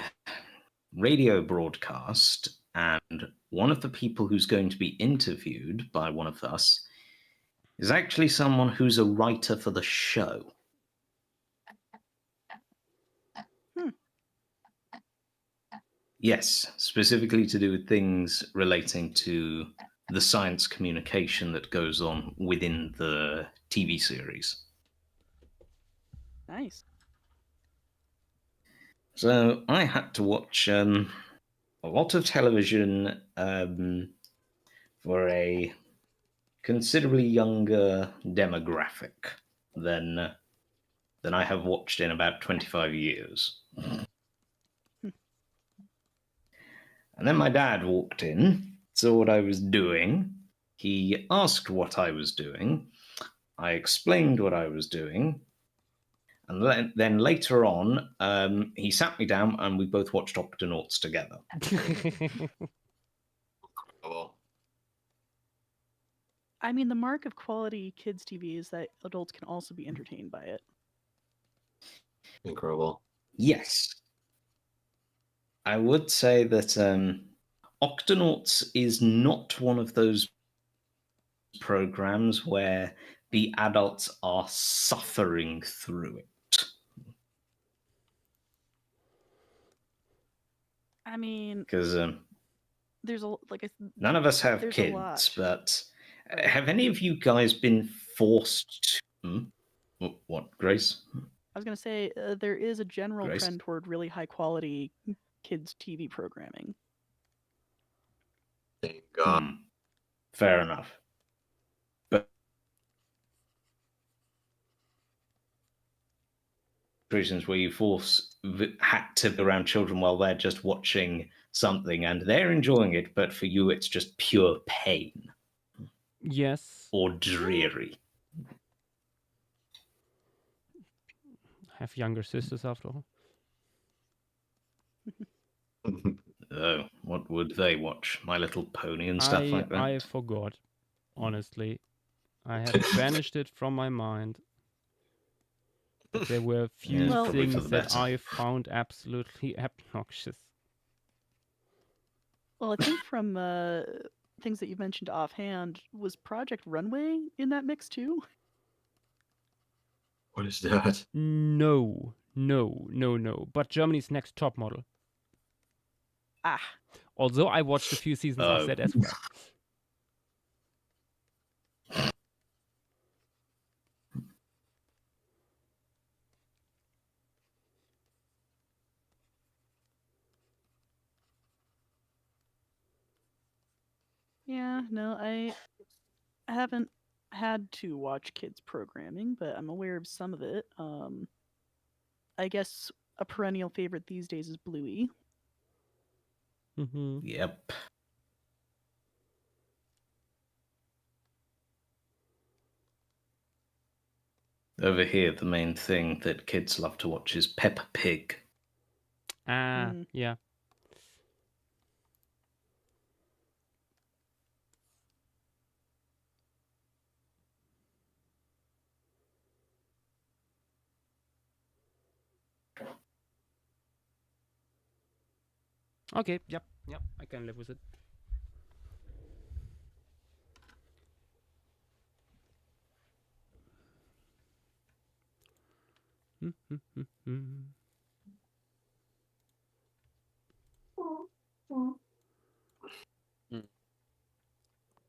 radio broadcast, and one of the people who's going to be interviewed by one of us is actually someone who's a writer for the show. Yes, specifically to do with things relating to the science communication that goes on within the TV series. Nice. So I had to watch a lot of television for a considerably younger demographic than I have watched in about 25 years. And then my dad walked in, saw what I was doing. He asked what I was doing. I explained what I was doing. And then later on, he sat me down and we both watched Octonauts together. I mean, the mark of quality kids' TV is that adults can also be entertained by it. Incredible. Yes. I would say that Octonauts is not one of those programs where the adults are suffering through it. I mean, Because there's a none of us have there's a kids, lot. but Right. have any of you guys been forced to... What, Grace? I was gonna say there is a general Grace? trend toward really high quality kids TV programming. Thank God. Fair enough. But reasons where you force hack to be around children while they're just watching something and they're enjoying it, but for you it's just pure pain. Yes. Or dreary. Have younger sisters after all. Oh, what would they watch? My Little Pony and stuff like that? I forgot. Honestly. I had banished it from my mind. But there were a few Yeah, probably for things the that better. I found absolutely obnoxious. Well, I think from things that you mentioned offhand, was Project Runway in that mix too? What is that? No. But Germany's Next Top Model. Ah. Although I watched a few seasons of that as well. Yeah, no, I haven't had to watch kids programming, but I'm aware of some of it. I guess a perennial favorite these days is Bluey. Mm-hmm. Yep. Over here, the main thing that kids love to watch is Peppa Pig. Yeah. Okay, yep, I can live with it.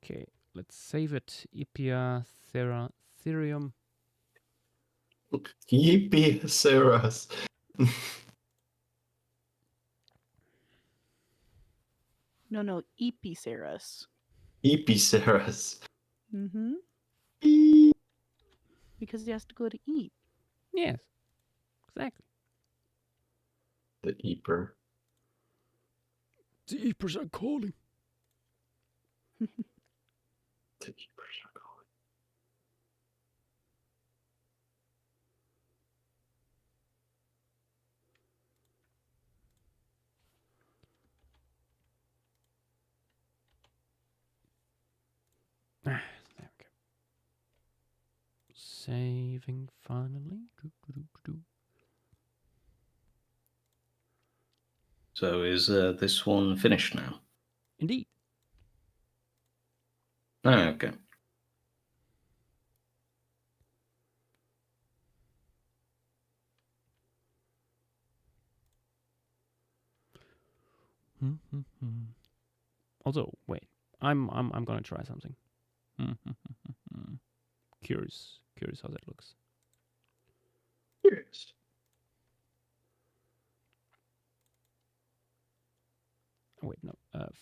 Okay, let's save it. Ipia Therium. Yippee, Sarahs. No, Epiceras. Epiceras. Mm-hmm. Because he has to go to eat. Yes, exactly. The Eeper. The Eepers are calling. The Eepers are calling. There we go. Saving finally. So is this one finished now? Indeed. Oh, okay. Also, wait. I'm gonna try something. Curious how that looks. Curious. Oh, wait, no.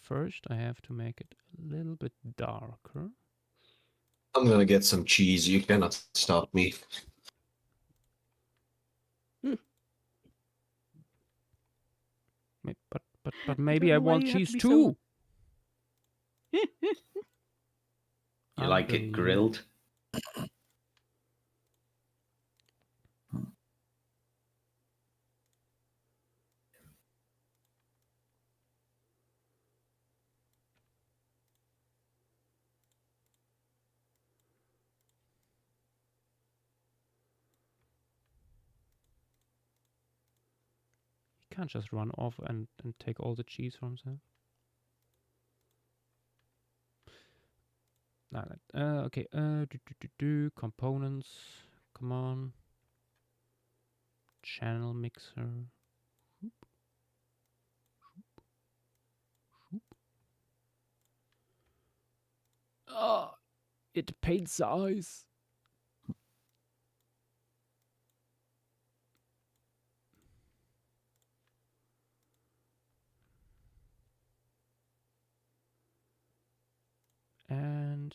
First, I have to make it a little bit darker. I'm gonna get some cheese. You cannot stop me. But maybe I know why want you have to cheese be too. You like it grilled? can't just run off and take all the cheese for himself. Okay. Components. Come on. Channel mixer. Ah, it paints the eyes. And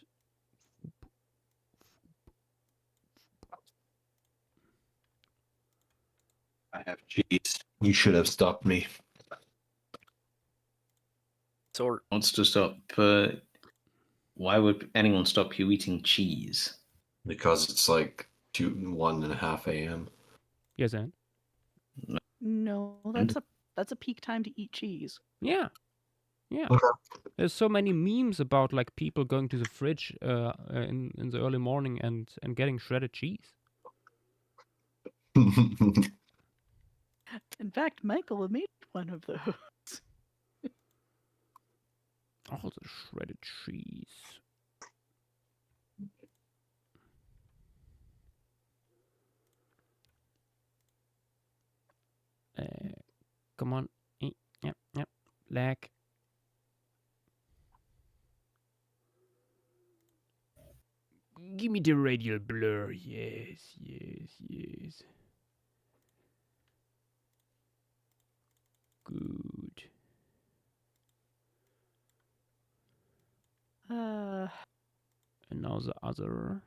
I have cheese. You should have stopped me. So Wants to stop. Why would anyone stop you eating cheese? Because it's like 1:30 a.m. yes, and No, that's a peak time to eat cheese. yeah. Okay. There's so many memes about like people going to the fridge in the early morning and getting shredded cheese. In fact, Michael made one of those. Oh, the shredded cheese. Come on. Yep. Lag. Give me the radial blur. Yes. Good. And now the other.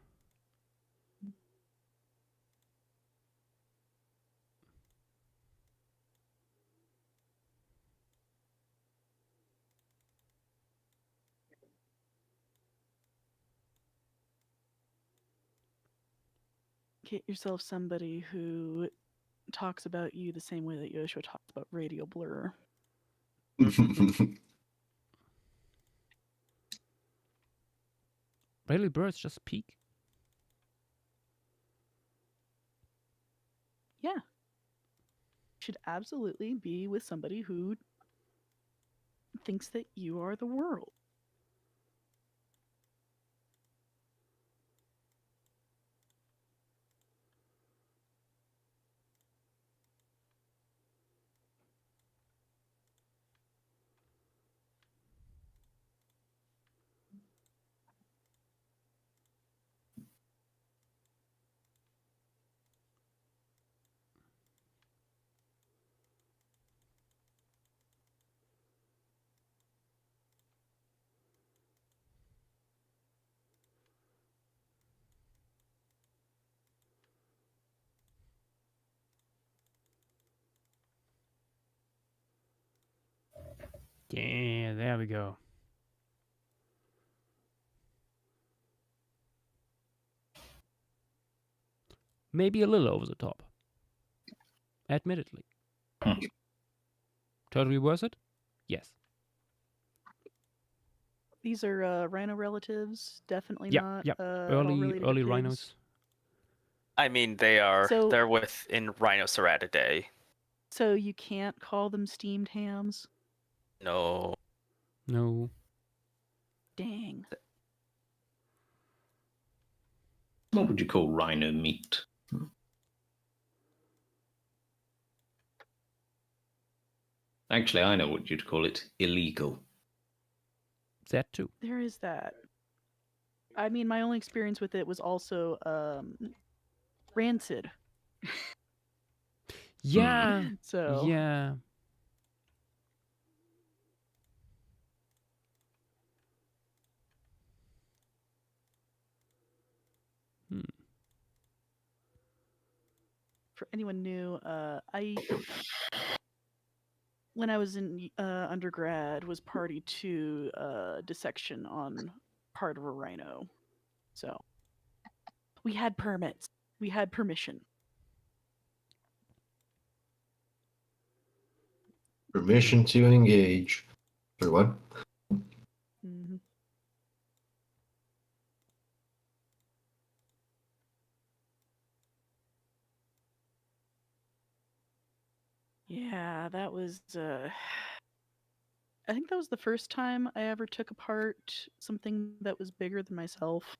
Get yourself somebody who talks about you the same way that Yoshua talks about radial blur. Radial blur is just peak. Yeah. You should absolutely be with somebody who thinks that you are the world. Yeah, there we go. Maybe a little over the top. Admittedly. Totally worth it? Yes. These are rhino relatives, definitely Yeah, not yeah. at all related to Early pigs. rhinos. I mean, they're within Rhinoceratidae. So you can't call them steamed hams? No. No. Dang. What would you call rhino meat? Actually, I know what you'd call it. Illegal. That too. There is that. I mean, my only experience with it was also rancid. Yeah. So Yeah. for anyone new, when I was in undergrad, was party to dissection on part of a rhino. So we had permits. We had permission. Permission to engage. Or what? Mm-hmm. Yeah, that was. I think that was the first time I ever took apart something that was bigger than myself.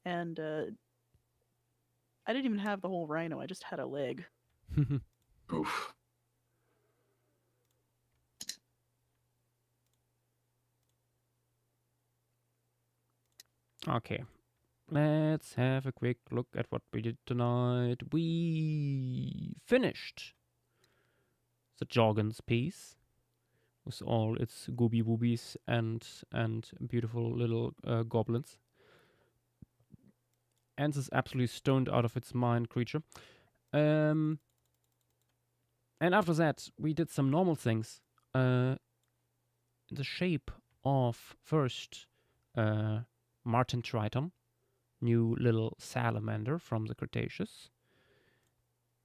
And I didn't even have the whole rhino, I just had a leg. Oof. Okay. Let's have a quick look at what we did tonight. We finished the Jorgens piece with all its gooby woobies and beautiful little goblins. And this absolutely stoned out of its mind creature. And after that, we did some normal things. In the shape of first Martin Triton, new little salamander from the Cretaceous.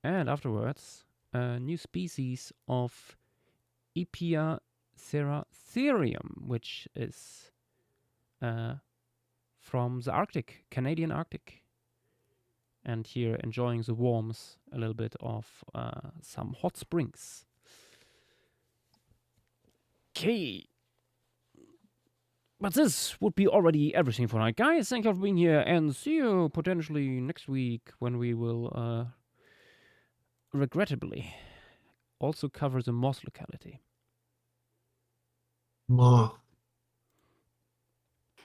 And afterwards, a new species of Epia ceratherium, which is from the Arctic, Canadian Arctic. And here enjoying the warmth a little bit of some hot springs. Okay. But this would be already everything for tonight. Guys, thank you for being here, and see you potentially next week when we will, regrettably, also cover the Moss locality. Moth.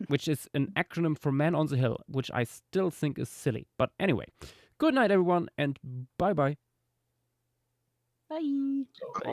Which is an acronym for Man on the Hill, which I still think is silly. But anyway, good night, everyone, and bye-bye. Bye. Bye.